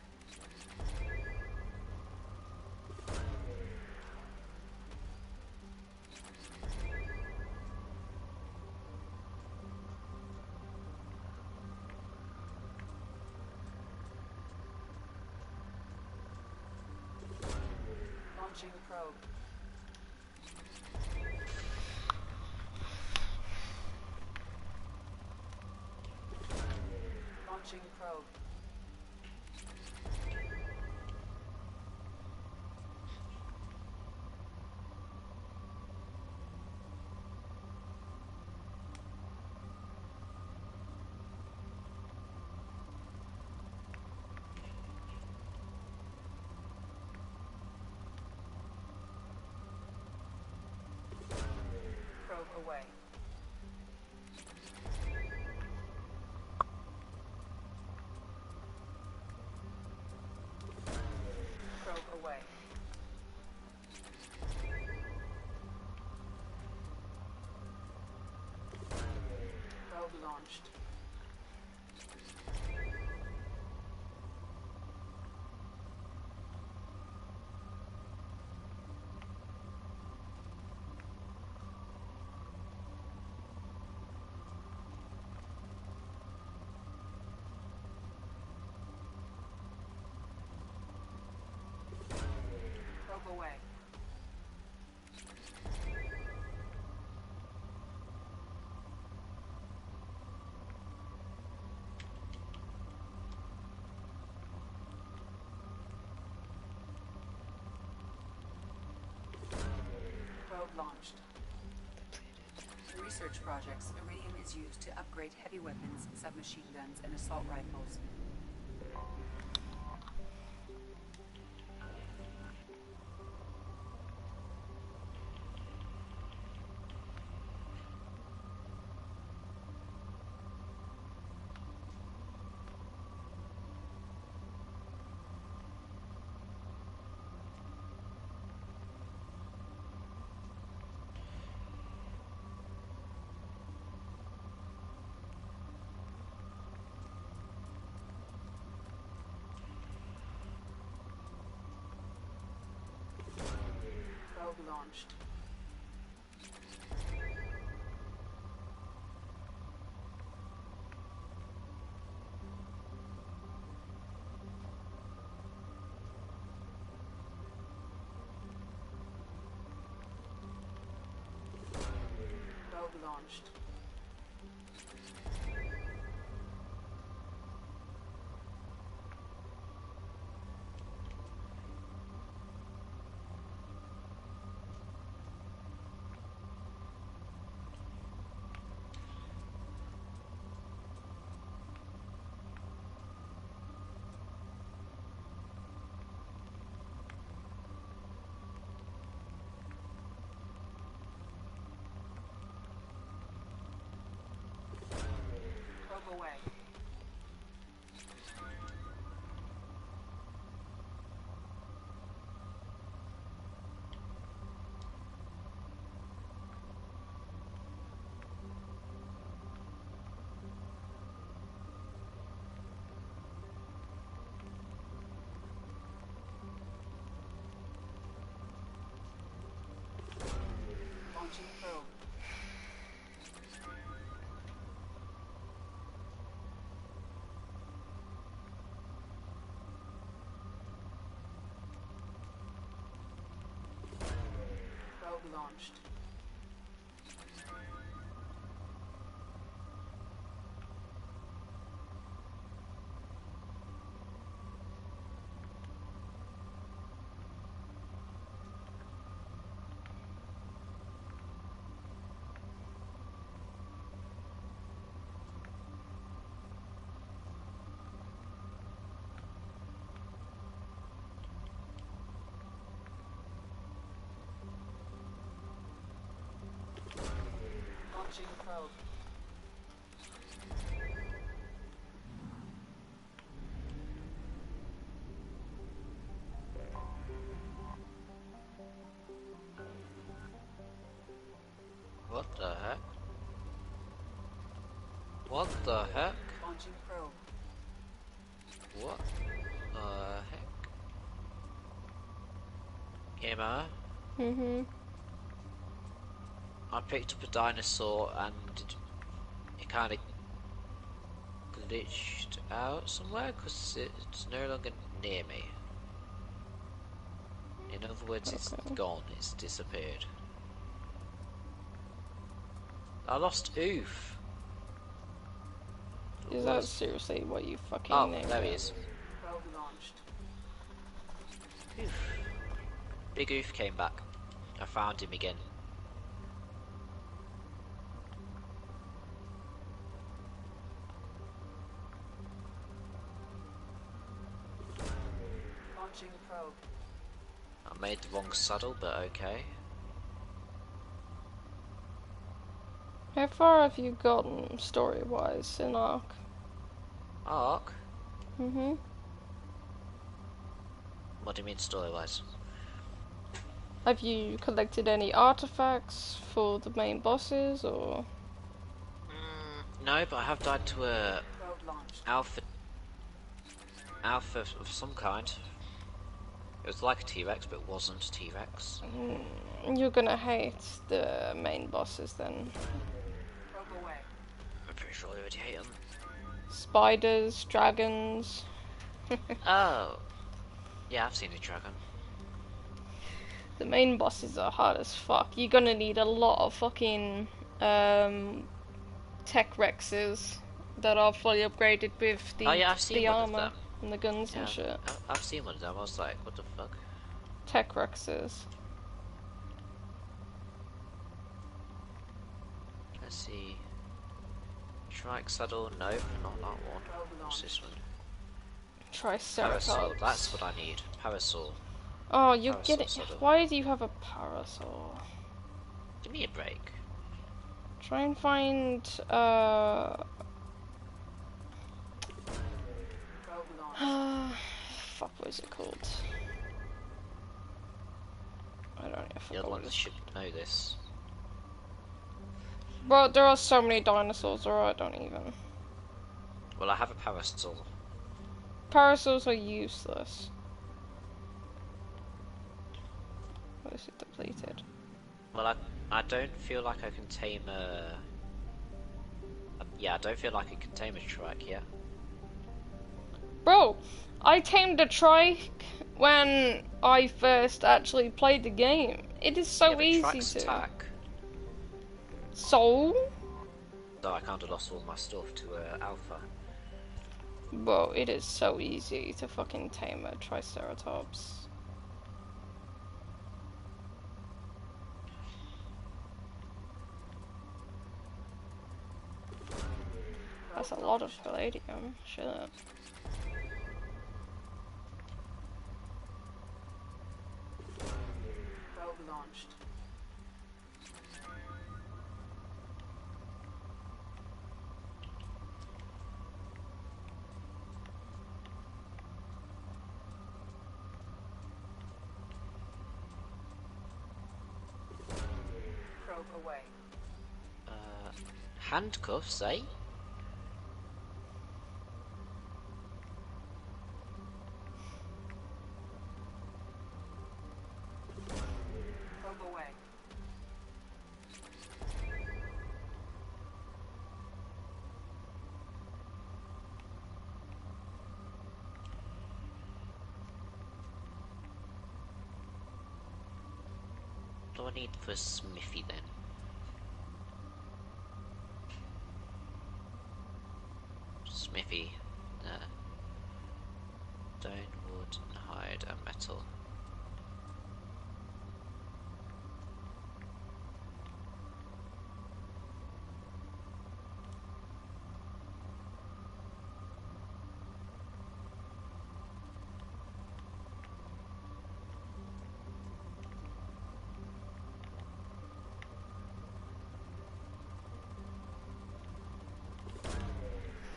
Launching probe. Launching probe. Probe away. Probe away. Probe launched. Probe away. Probe launched. In research projects, iridium is used to upgrade heavy weapons, submachine guns, and assault rifles. launched. Probe launched. Probe away. Launching probe. Probe launched. Launching probe. What the heck? What the heck? Launching probe. What the heck? Emma? I picked up a dinosaur and it kind of glitched out somewhere because it's no longer near me. In other words, it's gone, it's disappeared. I lost Oof. Is that seriously what you fucking named? Oh, there he is. Probe launched. Oof. Big Oof came back. I found him again. Launching probe. I made the wrong saddle, but okay. How far have you gotten story-wise in Ark? Ark? What do you mean story-wise? Have you collected any artifacts for the main bosses, or...? No, but I have died to a Probe launched. alpha of some kind. It was like a T-Rex, but it wasn't a T-Rex. You're gonna hate the main bosses then. Probe away. I'm pretty sure I already hate them. Spiders, dragons. Oh. Yeah, I've seen a dragon. The main bosses are hard as fuck. You're gonna need a lot of fucking tech Rexes that are fully upgraded with the, I've seen the one of armor them. and the guns and Yeah, shit. I've seen one of them. I was like, what the fuck? Tech Rexes. Let's see. Trike saddle, no, not that one. What's this one? Triceratops. Parasol, that's what I need. Parasol. Oh, you're Parasol getting. saddle. Why do you have a parasol? Give me a break. Try and find. Fuck, what is it called? I don't know. The other ones should know this. Well, there are so many dinosaurs, or I don't even. Well, I have a parasol. Parasols are useless. Mostly depleted. Well, I don't feel like I can tame a... Yeah, I don't feel like I can tame a trike yet. Bro, I tamed a trike when I first actually played the game. It is so easy to. Attack. So? So I kind of lost all my stuff to Alpha. Bro, it is so easy to fucking tame a Triceratops. That's a lot of palladium. Shit. Probe launched. Probe away. Handcuffs, eh? Probe away. What do I need for Smithy then? Smithy. Stone, wood, and hide, and metal.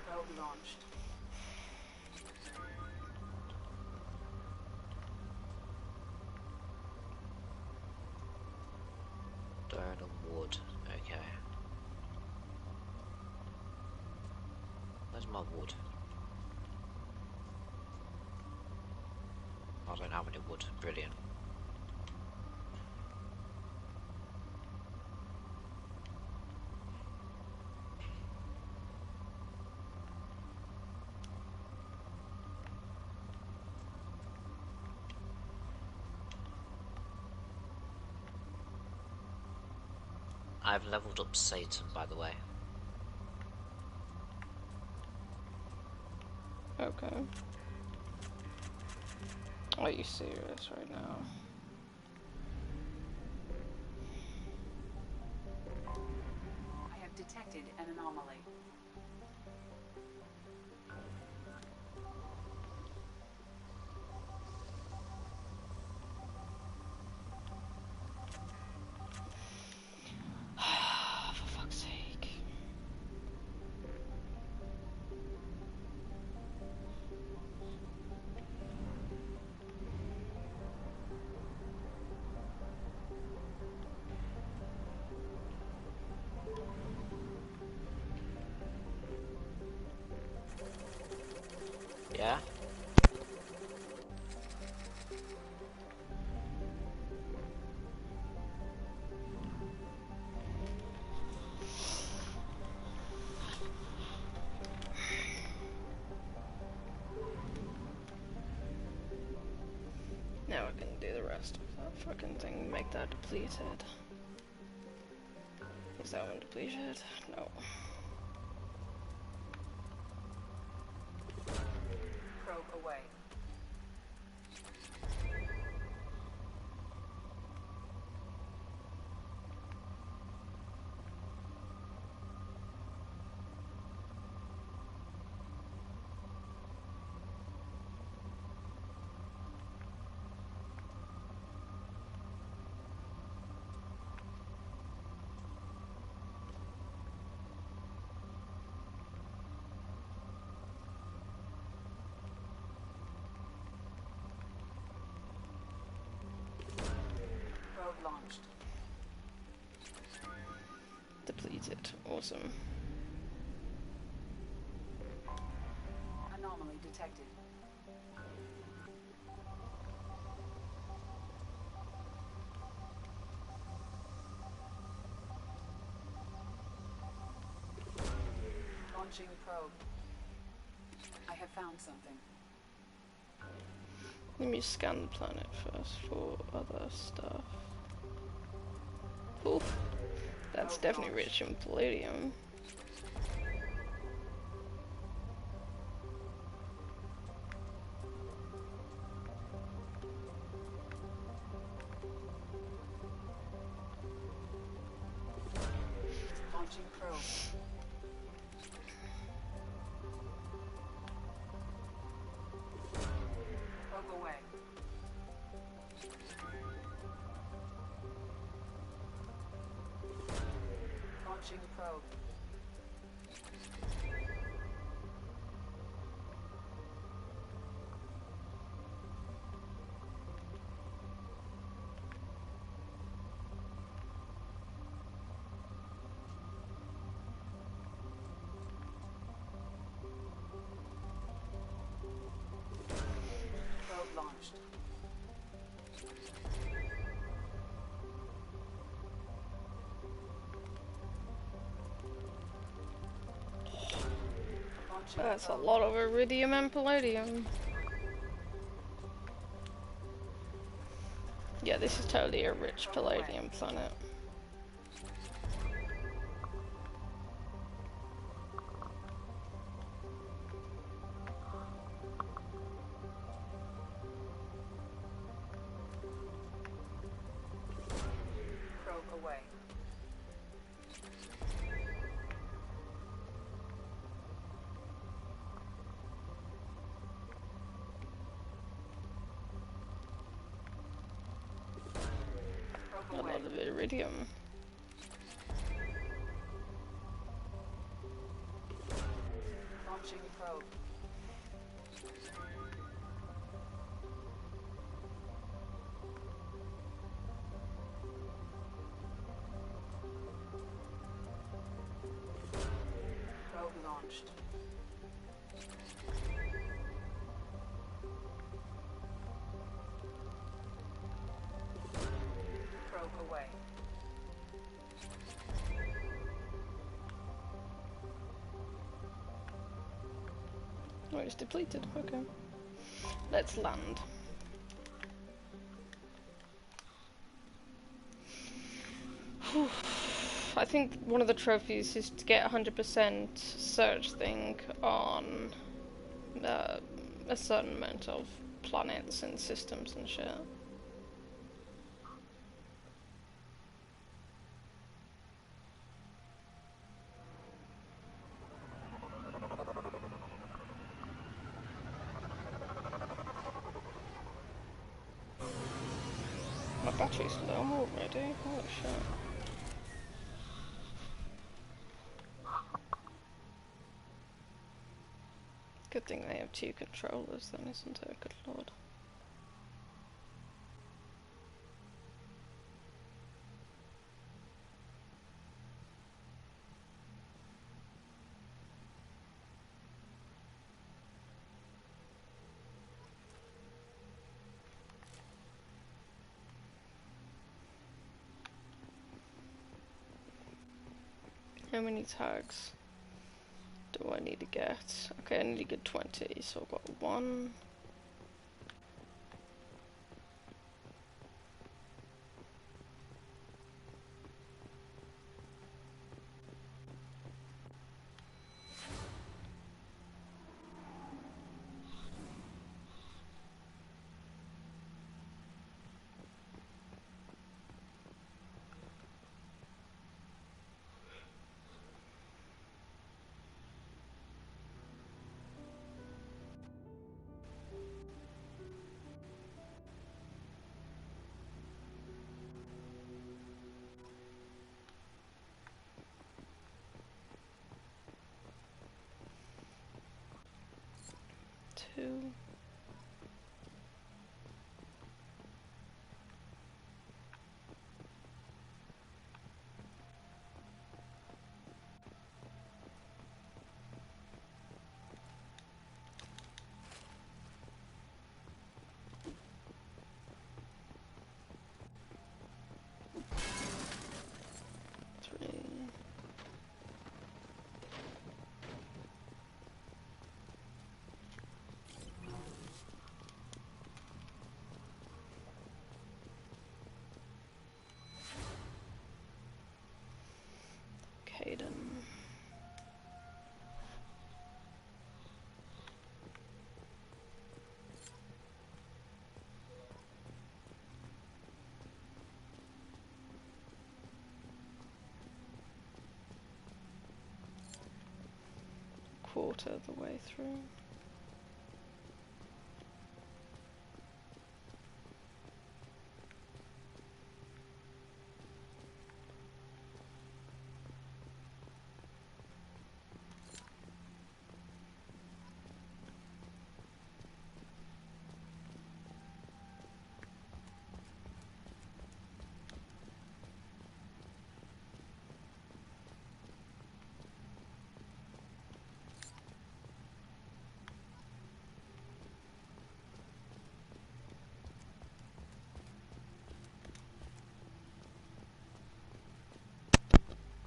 Probe launched. Stone and wood. Okay. Where's my wood? I don't have any wood. Brilliant. I've leveled up Satan, by the way. Okay. Are you serious right now? I have detected an anomaly. For fuck's sake. Yeah? Now I can do the rest of that fucking thing, make that depleted. Is that one depleted? No. Probe away. Probe launched. Depleted. Awesome. Anomaly detected. Launching probe. I have found something. Let me scan the planet first for other stuff. Ooh, that's definitely rich in palladium. Launching probe. Probe away. Launching probe. Probe launched. That's a lot of iridium and palladium. Yeah, this is totally a rich palladium planet. Probe away. A lot of iridium. Launching probe. Probe launched. Probe away. Oh, it's depleted. Okay. Let's land. Whew. I think one of the trophies is to get 100% search thing on a certain amount of planets and systems and shit. My battery's low already. Holy shit. Good thing they have two controllers then, isn't it? Good lord. How many tags do I need to get? Okay, I need to get 20, so I've got 1. Two. quarter of the way through.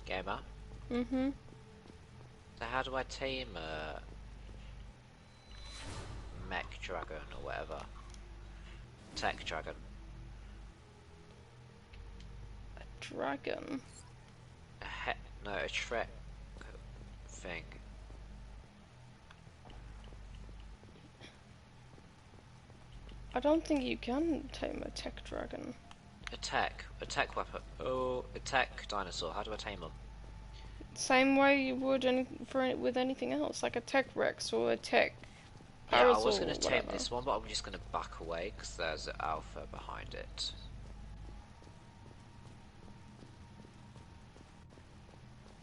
Gamer? Mm-hmm. So how do I tame a mech dragon or whatever? Tech dragon. A dragon? No, a Shrek thing. I don't think you can tame a tech dragon. A tech weapon. Oh, a tech dinosaur. How do I tame them? Same way you would with anything else, like a tech rex or a tech Yeah, parasaur. I was going to tame whatever. this one, but I'm just going to back away because there's an alpha behind it.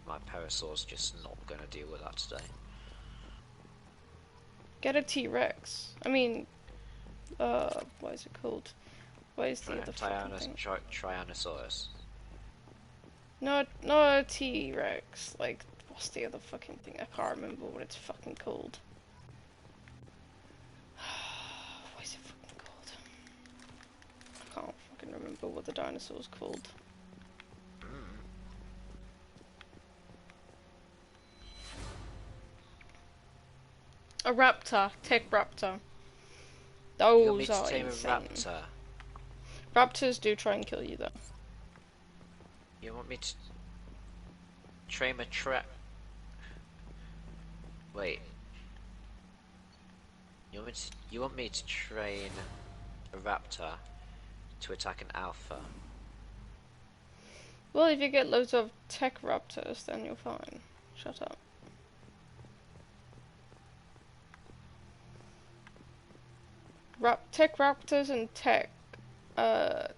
My parasaur's just not going to deal with that today. Get a T-Rex. I mean, what is it called? What is the other fucking thing? Tyrannosaurus. No, not a T-Rex. Like, what's the other fucking thing? I can't remember what it's fucking called. What is it fucking called? I can't fucking remember what the dinosaur's called. A raptor. Tech raptor. You want me Those to are tame insane. a raptor? Raptors do try and kill you, though. You want me to train a trap? Wait. You want me to train a raptor to attack an alpha? Well, if you get loads of tech raptors, then you're fine. Shut up. Tech raptors and tech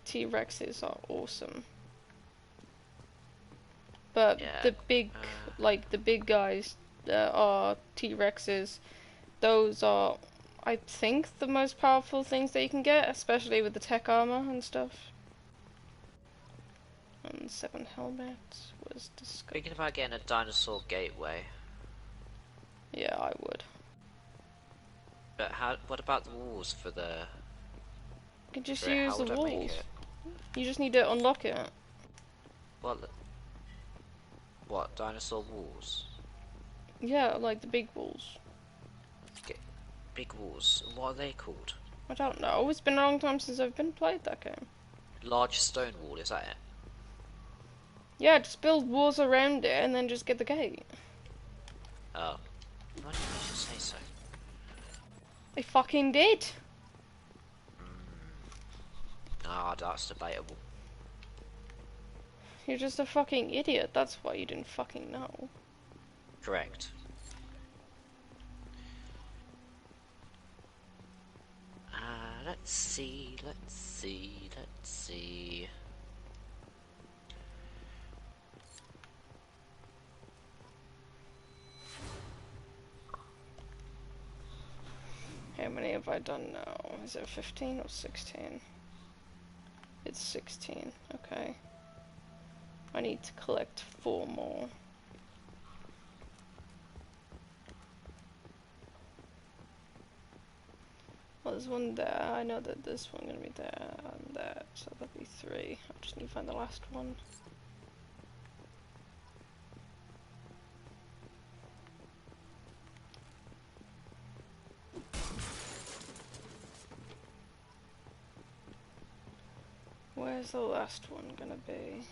T-Rexes are awesome. But yeah, the big, like the big guys that are T-Rexes, those are, I think, the most powerful things that you can get, especially with the tech armor and stuff. And 7 helmets was discovered. Thinking about getting a dinosaur gateway. Yeah, I would. But what about the walls for the... You can just use how the would I make walls. it? You just need to unlock it. What, dinosaur walls? Yeah, like the big walls. Big walls? What are they called? I don't know. It's been a long time since I've played that game. Large stone wall, is that it? Yeah, just build walls around it and then just get the gate. Oh. Why didn't you just say so? I fucking did. Ah, that's debatable. You're just a fucking idiot. That's why you didn't fucking know. Correct. Let's see. How many have I done now? Is it 15 or 16? It's 16. Okay. I need to collect 4 more. Well, there's one there. I know that this one gonna be there and that, so that'll be 3. I just need to find the last one. Where's the last one gonna be?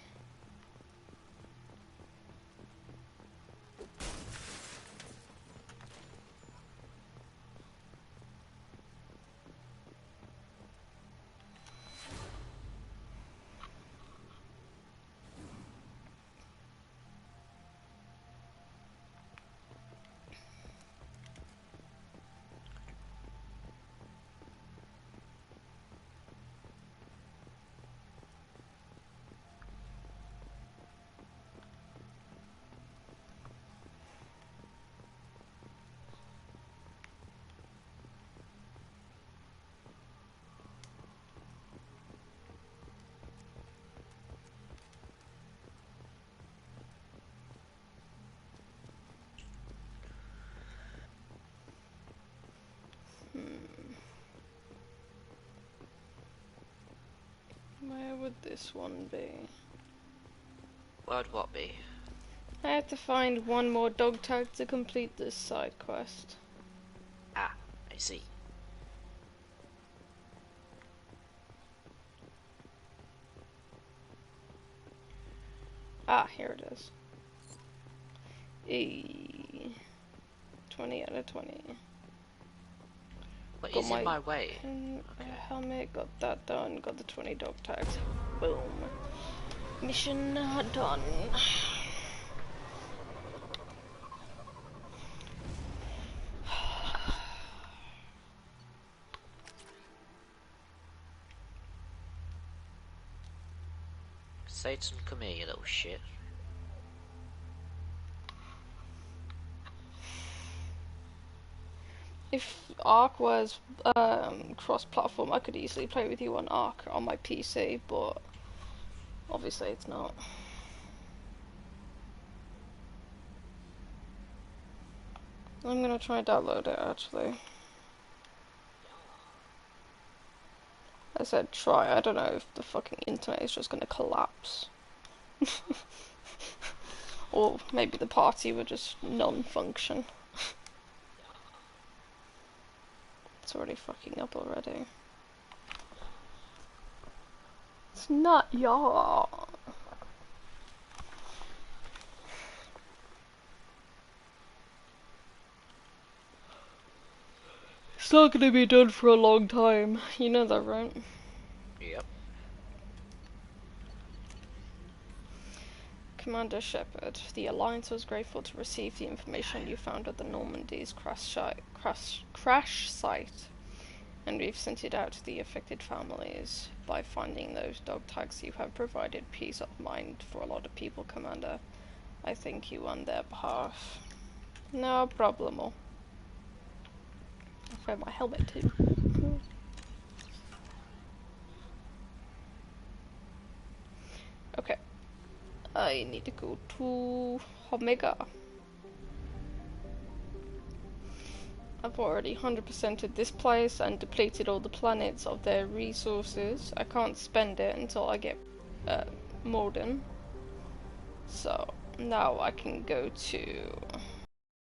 would this one be? What'd what be? I have to find one more dog tag to complete this side quest. Ah, I see. Ah, here it is. 20 out of 20. What Got is in my way? Helmet, got that done, got the 20 dog tags. Boom. Mission done. Satan, come here, you little shit. If Ark was cross-platform, I could easily play with you on Ark on my PC, but obviously it's not. I'm gonna try and download it actually. I said try, I don't know if the fucking internet is just gonna collapse. Or maybe the party would just non-function. It's already fucking up already. It's not y'all. It's not gonna be done for a long time. You know that, right? Yep. Commander Shepard, the Alliance was grateful to receive the information you found at the Normandy's crash site, and we've sent it out to the affected families. By finding those dog tags, you have provided peace of mind for a lot of people, Commander. I thank you on their behalf. No problemo. I found my helmet too. Okay. I need to go to Omega. I've already 100%ed this place and depleted all the planets of their resources. I can't spend it until I get Morden. So now I can go to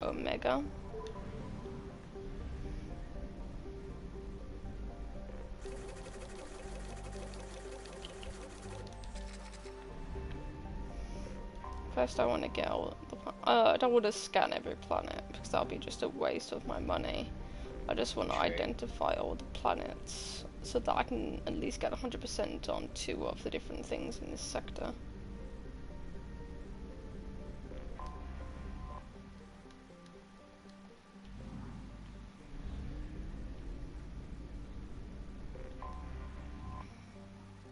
Omega. First I want to get all the I don't want to scan every planet because that'll be just a waste of my money. I just want to identify all the planets so that I can at least get 100% on 2 of the different things in this sector.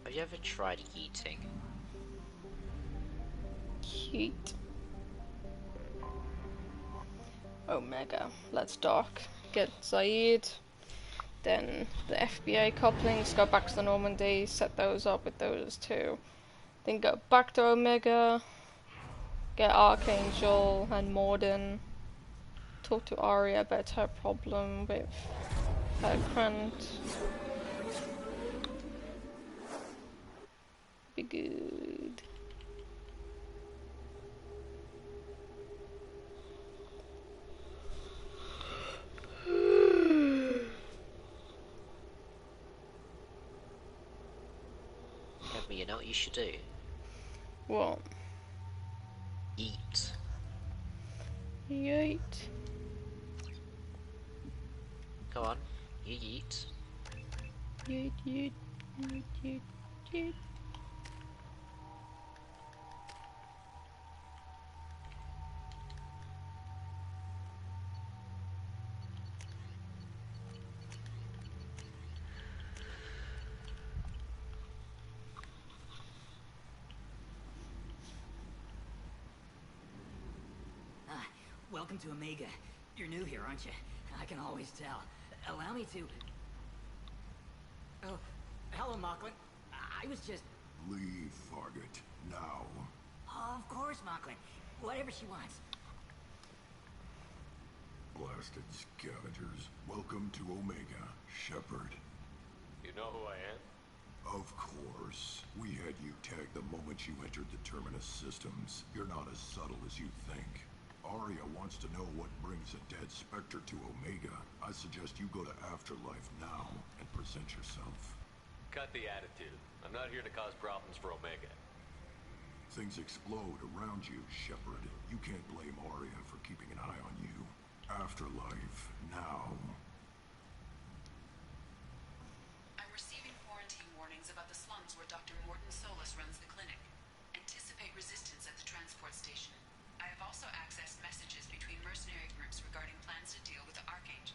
Have you ever tried eating? Heat. Omega. Let's dock. Get Zaid. Then the FBA couplings, go back to the Normandy, set those up with those 2. Then go back to Omega. Get Archangel and Morden. Talk to Arya about her problem with her Grant. Be good. But you know what you should do? What? Eat. Yeet. Go on, you eat. Yeet, yeet, yeet, yeet, yeet. Welcome to Omega. You're new here, aren't you? I can always tell. Allow me to... Oh, hello, Mocklin. I was just... Leave, Fargate. Now. Oh, of course, Mocklin. Whatever she wants. Blasted scavengers. Welcome to Omega, Shepard. You know who I am? Of course. We had you tagged the moment you entered the Terminus systems. You're not as subtle as you think. Arya wants to know what brings a dead Spectre to Omega. I suggest you go to Afterlife now and present yourself. Cut the attitude. I'm not here to cause problems for Omega. Things explode around you, Shepard. You can't blame Arya for keeping an eye on you. Afterlife now. I'm receiving quarantine warnings about the slums where Dr. Morton Solus runs the clinic. Anticipate resistance at the transport station. I have also accessed messages between mercenary groups regarding plans to deal with the Archangel.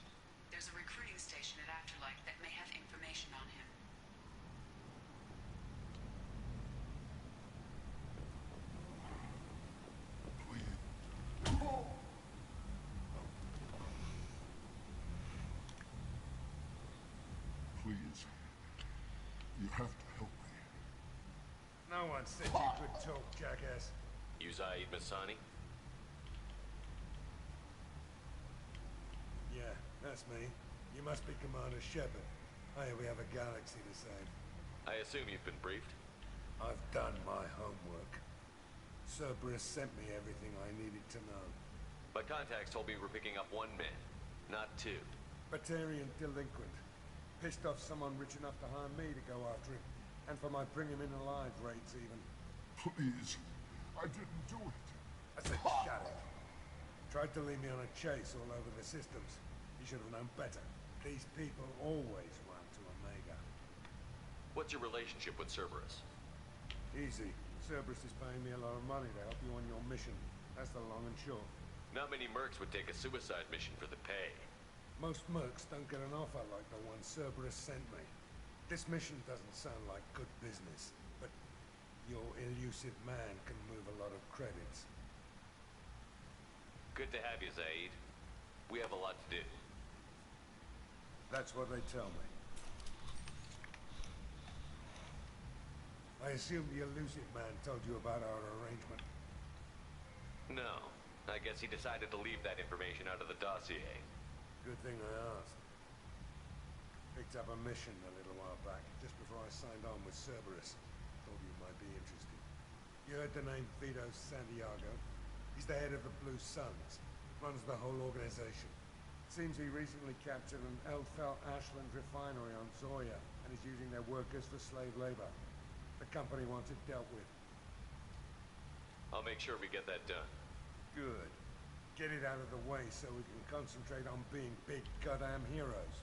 There's a recruiting station at Afterlife that may have information on him. Please. You have to help me. No one said you could talk, jackass. You Zaid Masani? Yeah, that's me. You must be Commander Shepard. Hey, we have a galaxy to save. I assume you've been briefed? I've done my homework. Cerberus sent me everything I needed to know. My contacts told me we're picking up one man, not two. Batarian delinquent. Pissed off someone rich enough to hire me to go after him. And for my bring him in alive rates even. Please. I didn't do it. I said shut it. Tried to lead me on a chase all over the systems. You should have known better. These people always run to Omega. What's your relationship with Cerberus? Easy. Cerberus is paying me a lot of money to help you on your mission. That's the long and short. Not many mercs would take a suicide mission for the pay. Most mercs don't get an offer like the one Cerberus sent me. This mission doesn't sound like good business, but your elusive man can move a lot of credits. Good to have you, Zaid. We have a lot to do. That's what they tell me. I assume the elusive man told you about our arrangement. No. I guess he decided to leave that information out of the dossier. Good thing I asked. Picked up a mission a little while back, just before I signed on with Cerberus. Thought you might be interested. You heard the name Vito Santiago? He's the head of the Blue Suns. Runs the whole organization. Seems he recently captured an Elfel Ashland refinery on Zoya and is using their workers for slave labor. The company wants it dealt with. I'll make sure we get that done. Good. Get it out of the way so we can concentrate on being big goddamn heroes.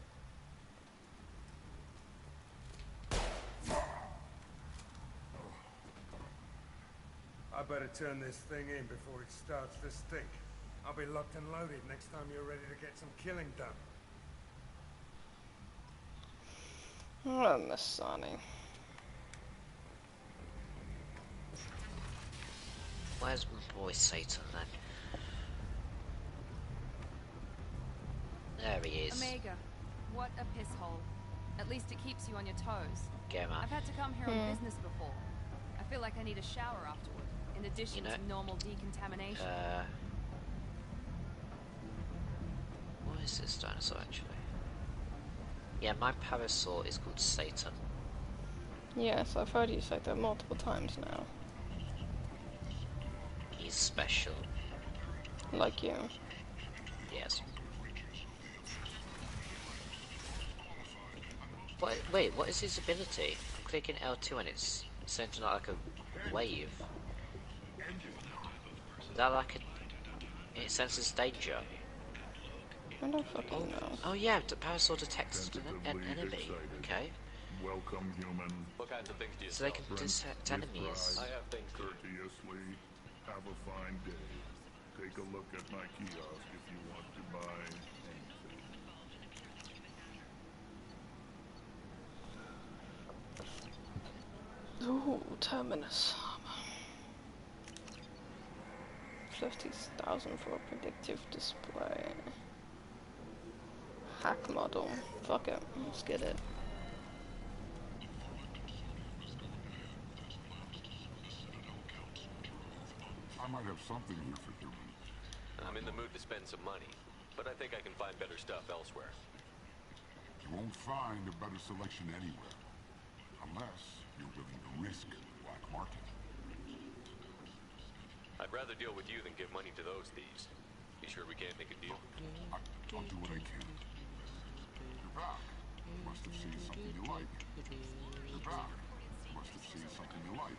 I better turn this thing in before it starts to stink. I'll be locked and loaded next time you're ready to get some killing done. Oh, Masani. Where's my boy Satan then? There he is. Omega, what a piss hole. At least it keeps you on your toes. Get him up. I've had to come here on business before. I feel like I need a shower afterward, in addition to normal decontamination. What is this dinosaur actually? Yeah, my parasaur is called Satan. Yes, I've heard you say that multiple times now. He's special. Like you. Yes. Wait, what is his ability? I'm clicking L2 and it's sending out like a wave. Is that like a... It senses danger. I don't fucking know. Oh yeah, the parasaur detects an enemy. Okay. Welcome, human. What kinds of things do you So they can detect enemies. I have things to courteously. Have a fine day. Take a look at my kiosk if you want to buy anything. Ooh, Terminus. 50,000 for a predictive display. Hack model. Fuck it. Let's get it. I might have something here for human. I'm in the mood to spend some money, but I think I can find better stuff elsewhere. You won't find a better selection anywhere. Unless you're willing to risk the black market. I'd rather deal with you than give money to those thieves. You sure we can't make a deal? I'll do what I can. You're back. Must have seen something you like. You're back. Must have seen something you like.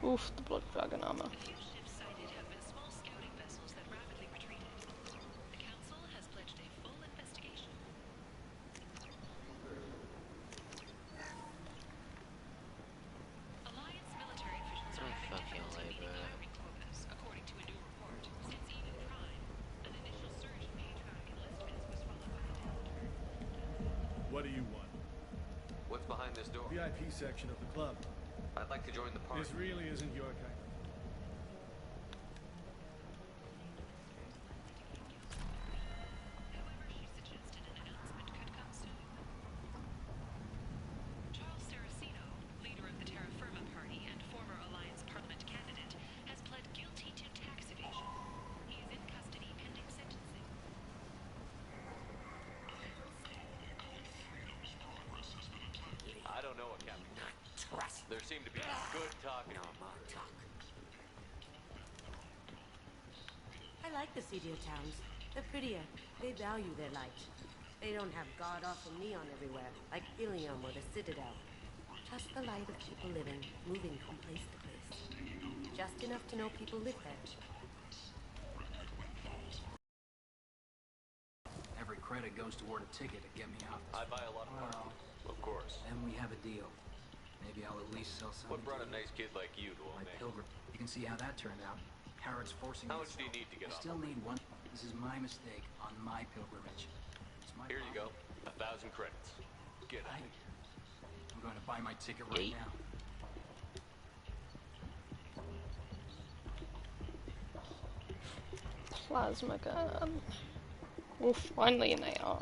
Oof, the blood dragon armor. What do you want? What's behind this door? VIP section of the club. I'd like to join the party. This really isn't your kind of... I don't know, Captain. There seemed to be good talking. I like the seedier towns. They're prettier. They value their light. They don't have god-awful neon everywhere, like Ilium or the Citadel. Just the light of people living, moving from place to place. Just enough to know people live there. Every credit goes toward a ticket to get me out. I buy a lot of parking. Of course. Then we have a deal. Maybe I'll at least sell something. What brought a nice kid like you to My Omega? pilgrim. You can see how that turned out. Harrod's forcing How me much to do you sell. need to get I off? still need one. This is my mistake on my pilgrimage. It's my Here you go. problem. 1,000 credits. Get out of here. I'm going to buy my ticket right now. Plasma gun. Oof, finally an AR.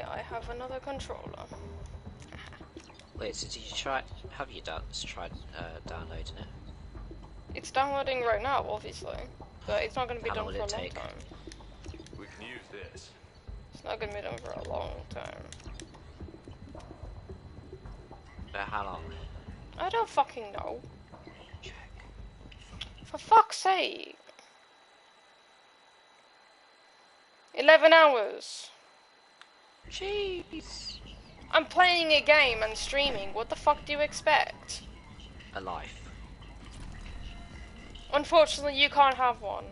I have another controller. Wait, so did you try? Have you tried downloading it? It's downloading right now, obviously, but it's not going to be How done long for a will long it take? time. We can use this. It's not going to be done for a long time. But how long? I don't fucking know. For fuck's sake. 11 hours. Jeez. I'm playing a game and streaming. What the fuck do you expect? A life. Unfortunately, you can't have one.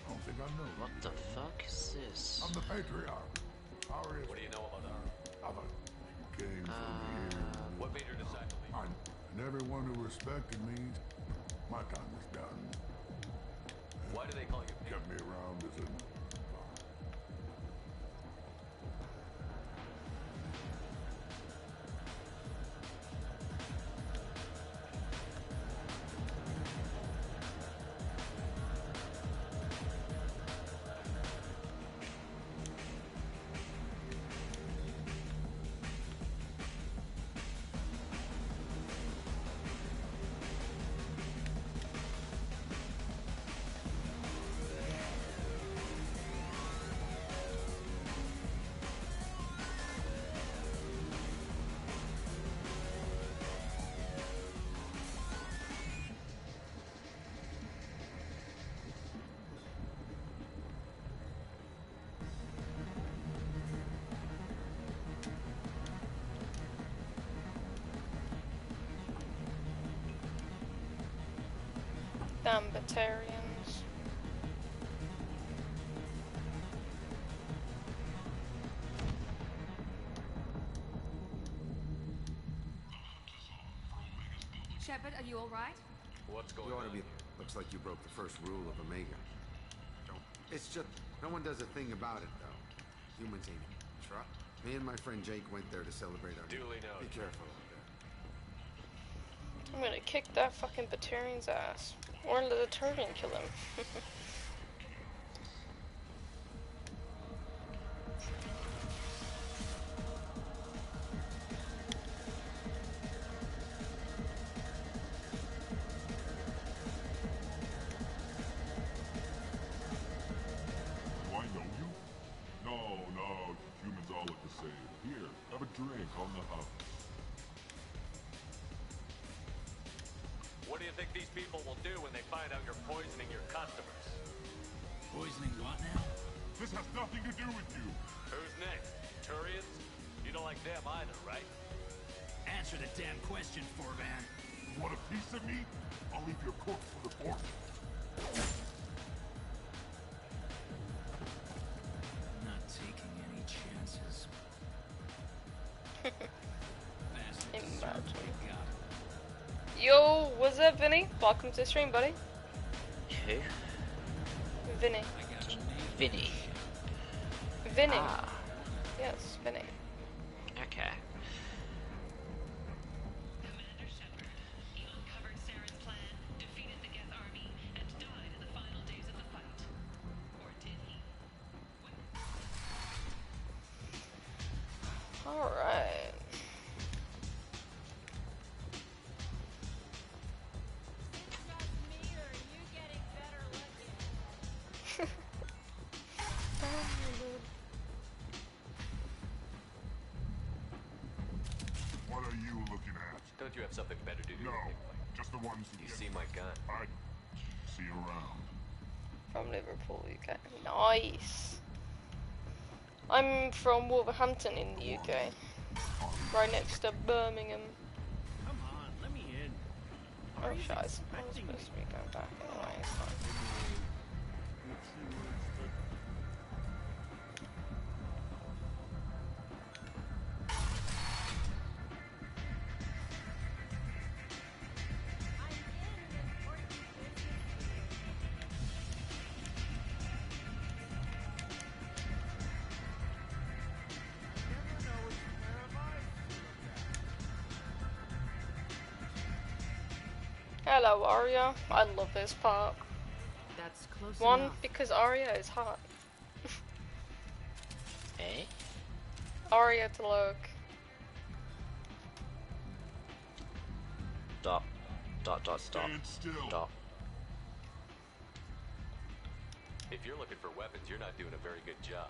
I don't think I know. What the fuck is this? I'm the patriarch. What do you know about our other games over here? What made her decide to leave? And everyone who respected me, my time is done. Why do they call you? Kept me around as a... Damn Batarians. Shepard, are you alright? What's going You ought on to be. here? Looks like you broke the first rule of Omega. Don't. It's just no one does a thing about it, though. Humans ain't truck. Me and my friend Jake went there to celebrate our. Duly noted. Be careful out there. I'm gonna kick that fucking Baturian's ass. Or let the Turian kill him. Do I know you? No, humans all look the same. Here, have a drink on the hub. What do you think these people will do when they find out you're poisoning your customers? Poisoning what now? This has nothing to do with you. Who's next? Turians? You don't like them either, right? Answer the damn question, Forvan. You want a piece of me? I'll leave your corpse for the fork. Not taking any chances. Yo, what's up, Vinny? Welcome to the stream, buddy. Who? Vinny. Vinny. Vinny. Ah. Yes, Vinny. Okay. Alright. What are you looking at? Don't you have something better to do? No, just the ones who You get see my gun? I see you around. From Liverpool, UK. Nice. I'm from Wolverhampton in the UK. Right next to Birmingham. Come on, let me in. Oh, shit. I was supposed to be going back anyway. It's fine. Hello, Arya. I love this part. That's close One, enough. because Arya is hot. Eh? Arya to look. Stop. Stop. Stand still. Stop. If you're looking for weapons, you're not doing a very good job.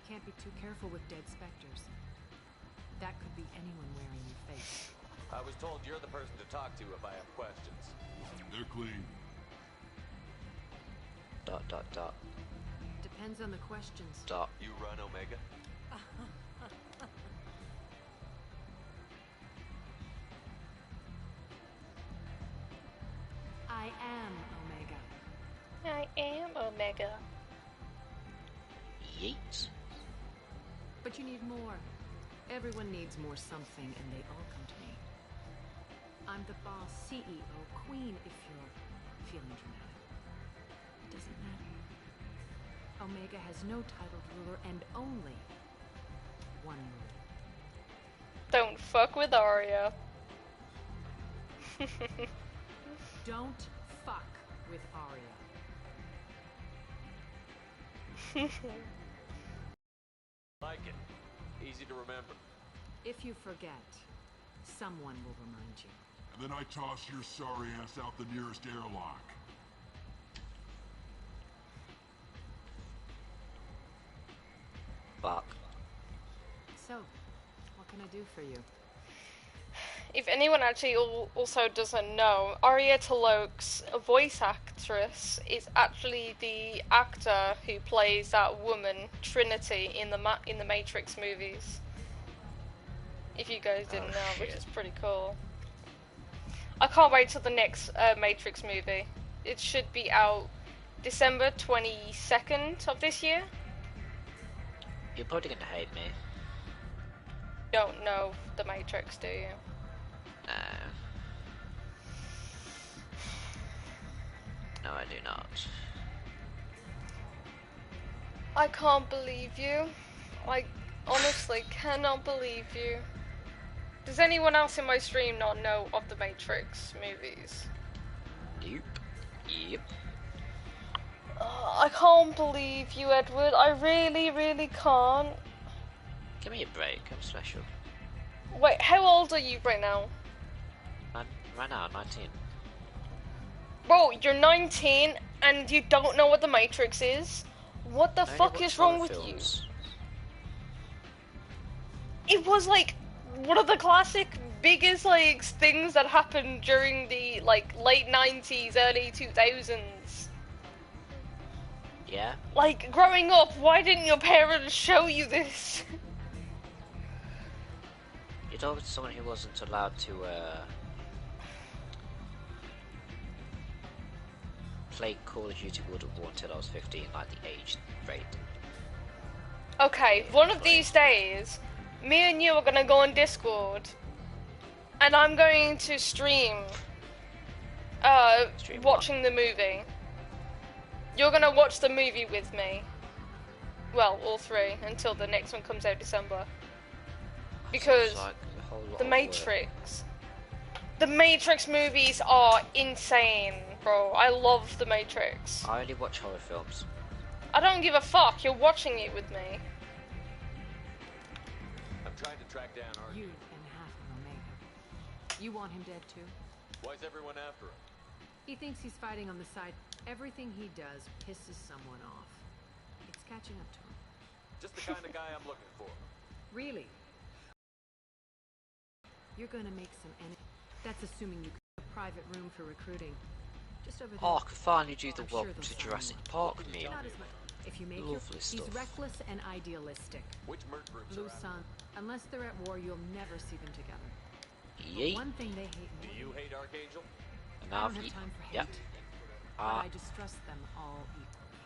Can't be too careful with dead specters. That could be anyone wearing your face. I was told you're the person to talk to if I have questions. They're clean. Dot. Depends on the questions. Stop. You run Omega? I am Omega. I am Omega. Yeet. But you need more. Everyone needs more something, and they all come to me. I'm the boss, CEO, queen, if you're feeling dramatic. It doesn't matter. Omega has no titled ruler and only one rule. Don't fuck with Arya. Don't fuck with Arya. Like it. Easy to remember. If you forget, someone will remind you. And then I toss your sorry ass out the nearest airlock. Fuck. So, what can I do for you? If anyone actually also doesn't know, Arya Talok's voice actress is actually the actor who plays that woman Trinity in the Matrix movies. If you guys didn't know, which is pretty cool. I can't wait till the next Matrix movie. It should be out December 22nd of this year. You're probably gonna hate me. Don't know the Matrix, do you? No. do not. I can't believe you. I honestly cannot believe you. Does anyone else in my stream not know of the Matrix movies? Nope. Yep. I can't believe you, Edward. I really, really can't. Give me a break. I'm special. Wait, how old are you right now? Right now, 19. Bro, you're 19 and you don't know what the Matrix is? What the fuck is wrong with you? It was like one of the classic biggest like things that happened during the like late 90s, early 2000s. Yeah? Like growing up, why didn't your parents show you this? You're talking to someone who wasn't allowed to play Call of Duty World at War until I was 15, like the age rate. Okay, one of these days, me and you are gonna go on Discord, and I'm going to stream, watching the movie. You're gonna watch the movie with me. Well, all three, until the next one comes out December. Because the Matrix. The Matrix movies are insane, bro. I love the Matrix. I only watch horror films. I don't give a fuck, you're watching it with me. I'm trying to track down Archie. You and half of Omega. You want him dead too? Why is everyone after him? He thinks he's fighting on the side. Everything he does pisses someone off. It's catching up to him. Just the kind of guy I'm looking for. Really? You're gonna make some That's assuming you have a private room for recruiting. Just over there. Oh, I can finally do the I'm Welcome sure to they'll Jurassic sign Park one. meal. Not as much. If you make Lovely he's stuff. reckless and idealistic. Which merc groups Blue are after Sun. Unless they're at war, you'll never see them together. Yeet. But one thing they hate Do more. you hate Archangel? I don't have time for hate. Yep. But I distrust them all equally.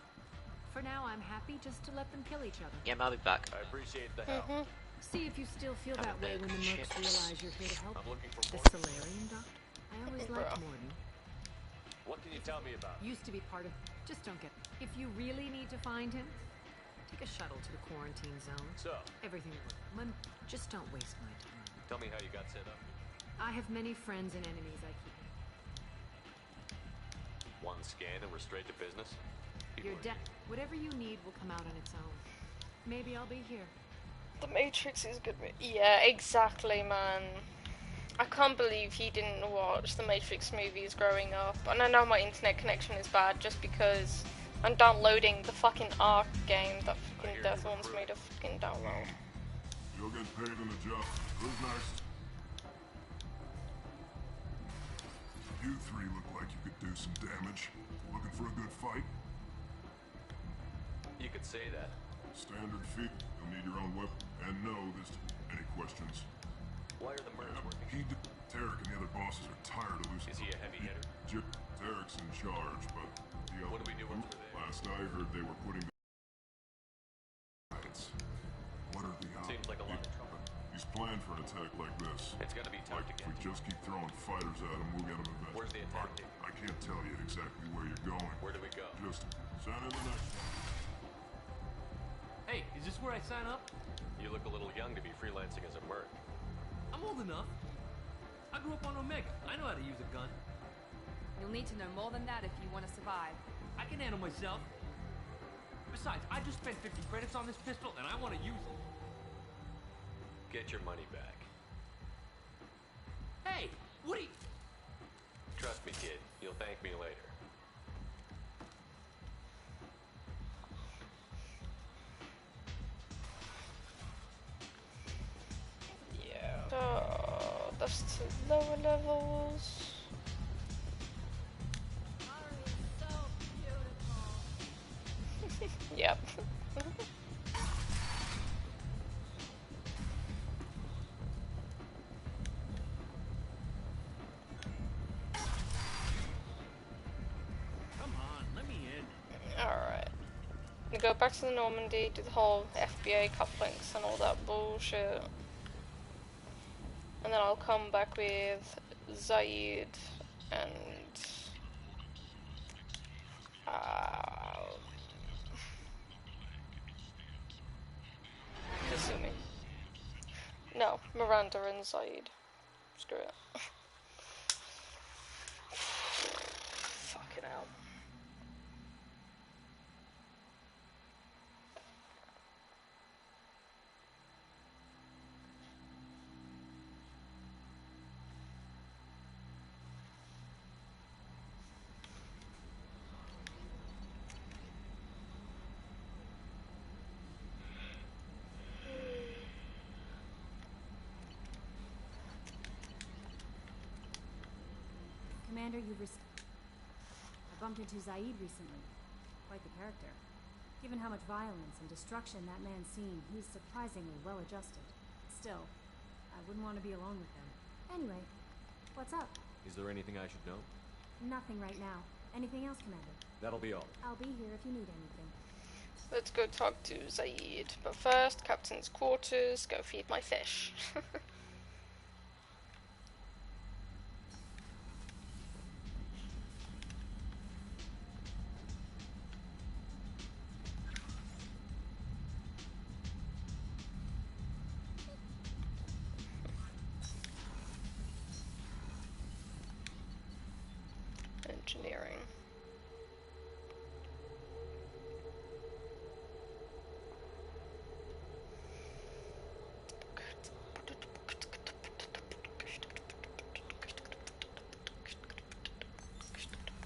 For now, I'm happy just to let them kill each other. Yeah, I'll be back. I appreciate the help. See if you still feel that way when the mercs realize you're here to help. I'm looking for The more. Solarian doctor? I always liked Morden. What can you tell me about him? Used to be part of... Just don't get... If you really need to find him, take a shuttle to the quarantine zone. So? Everything will... Just don't waste my time. Tell me how you got set up. I have many friends and enemies I keep. One scan and we're straight to business? Your death... Whatever you need will come out on its own. Maybe I'll be here. The Matrix is good. Yeah, exactly, man. I can't believe he didn't watch the Matrix movies growing up. And I know my internet connection is bad just because I'm downloading the fucking Ark game that fucking Death wants me to fucking download. You'll get paid in a job. Who's next? You three look like you could do some damage. Looking for a good fight? You could say that. Standard feat. You'll need your own weapon. And no, there's any questions. Why are the mercs working? Tarek and the other bosses are tired of losing. Is he a heavy hitter? Tarek's in charge, but the other... What do we do once we're there? Last I heard, they were putting the... What are the odds? Seems like a lot of trouble. He's planned for an attack like this. It's gonna be tough to get If we just keep throwing fighters at him, we'll get him eventually. Where's the attack team? I can't tell you exactly where you're going. Where do we go? Just send in the next one. Hey, is this where I sign up? You look a little young to be freelancing as a merc. I'm old enough. I grew up on Omega. I know how to use a gun. You'll need to know more than that if you want to survive. I can handle myself. Besides, I just spent 50 credits on this pistol and I want to use it. Get your money back. Hey, what are you... Trust me, kid. You'll thank me later. That's to lower levels. Yep. Come on, let me in. Alright. We go back to the Normandy, do the whole FBA cufflinks and all that bullshit. And then I'll come back with Zaid and Miranda and Zaid. Screw it. Fucking hell. Commander, I bumped into Zaid recently. Quite the character. Given how much violence and destruction that man's seen, he's surprisingly well-adjusted. Still, I wouldn't want to be alone with him. Anyway, what's up? Is there anything I should know? Nothing right now. Anything else, Commander? That'll be all. I'll be here if you need anything. Let's go talk to Zaid. But first, Captain's quarters, go feed my fish. Engineering.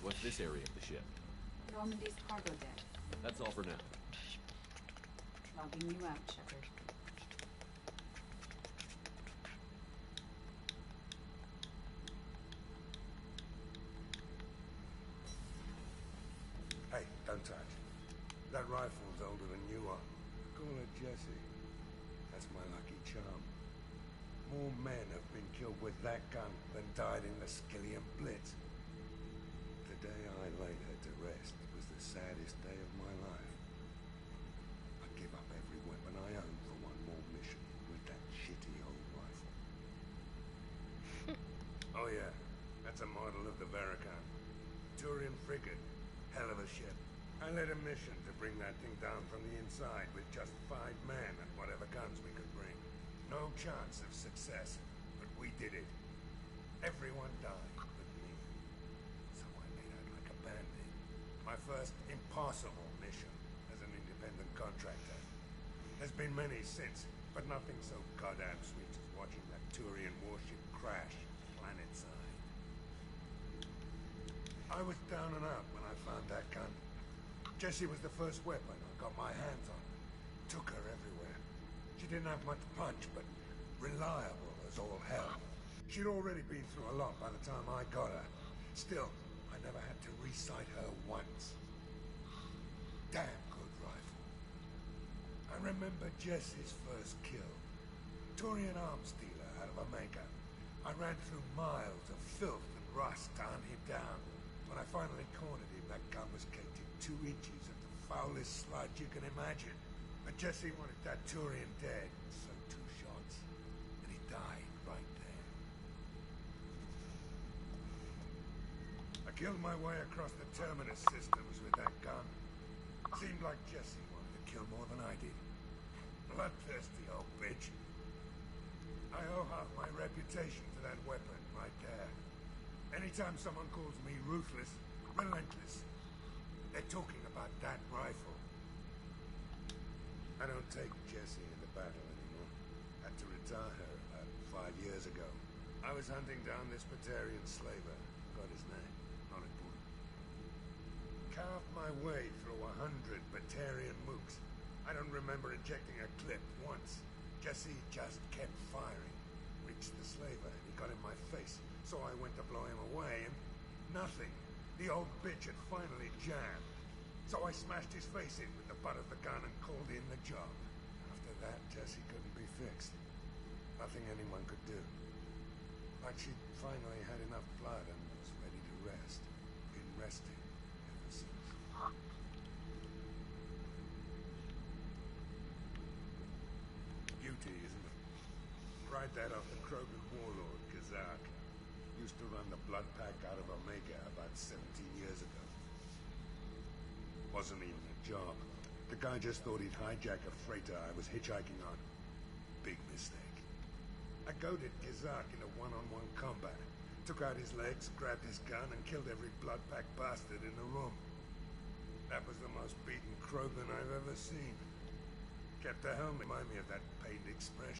What's this area of the ship? Normandy's cargo deck. That's all for now. Logging you out, Shepard. Hey, don't touch. That rifle's older than you are. Call her Jessie. That's my lucky charm. More men have been killed with that gun than died in the Skillian Blitz. The day I laid her to rest was the saddest day of my life. I give up every weapon I own for one more mission with that shitty old rifle. Oh yeah, that's a model of the Veracon. Turian frigate. Hell of a ship. I led a mission to bring that thing down from the inside with just 5 men and whatever guns we could bring. No chance of success, but we did it. Everyone died but me. So I made out like a bandit. My first impossible mission as an independent contractor. There's been many since, but nothing so goddamn sweet as watching that Turian warship crash planetside. I was down and out when I found that gun. Jessie was the first weapon I got my hands on. Took her everywhere. She didn't have much punch, but reliable as all hell. She'd already been through a lot by the time I got her. Still, I never had to re-sight her once. Damn good rifle. I remember Jessie's first kill. Turian arms dealer out of Omega. I ran through miles of filth and rust to hunt him down. When I finally cornered him, that gun was caked in 2 inches of the foulest sludge you can imagine. But Jessie wanted that Turian dead, so 2 shots, and he died right there. I killed my way across the terminus systems with that gun. Seemed like Jessie wanted to kill more than I did. Bloodthirsty old bitch. I owe half my reputation to that weapon right there. Anytime someone calls me ruthless, relentless, they're talking about that rifle. I don't take Jessie into battle anymore. Had to retire her about 5 years ago. I was hunting down this Batarian slaver. Got his name. Not important. Carved my way through 100 Batarian mooks. I don't remember ejecting a clip once. Jessie just kept firing. Reached the slaver and he got in my face. So I went to blow him away, and nothing. The old bitch had finally jammed. So I smashed his face in with the butt of the gun and called in the job. After that, Jessie couldn't be fixed. Nothing anyone could do. Like she'd finally had enough blood and was ready to rest. Been resting ever since. Beauty, isn't it? Pried that off the Krogan warlord, Kazak. Used to run the blood pack out of Omega about 17 years ago. Wasn't even a job. The guy just thought he'd hijack a freighter I was hitchhiking on. Big mistake. I goaded Gazak into one-on-one combat. Took out his legs, grabbed his gun, and killed every blood-packed bastard in the room. That was the most beaten Krogan I've ever seen. Kept the helmet remind me of that pained expression.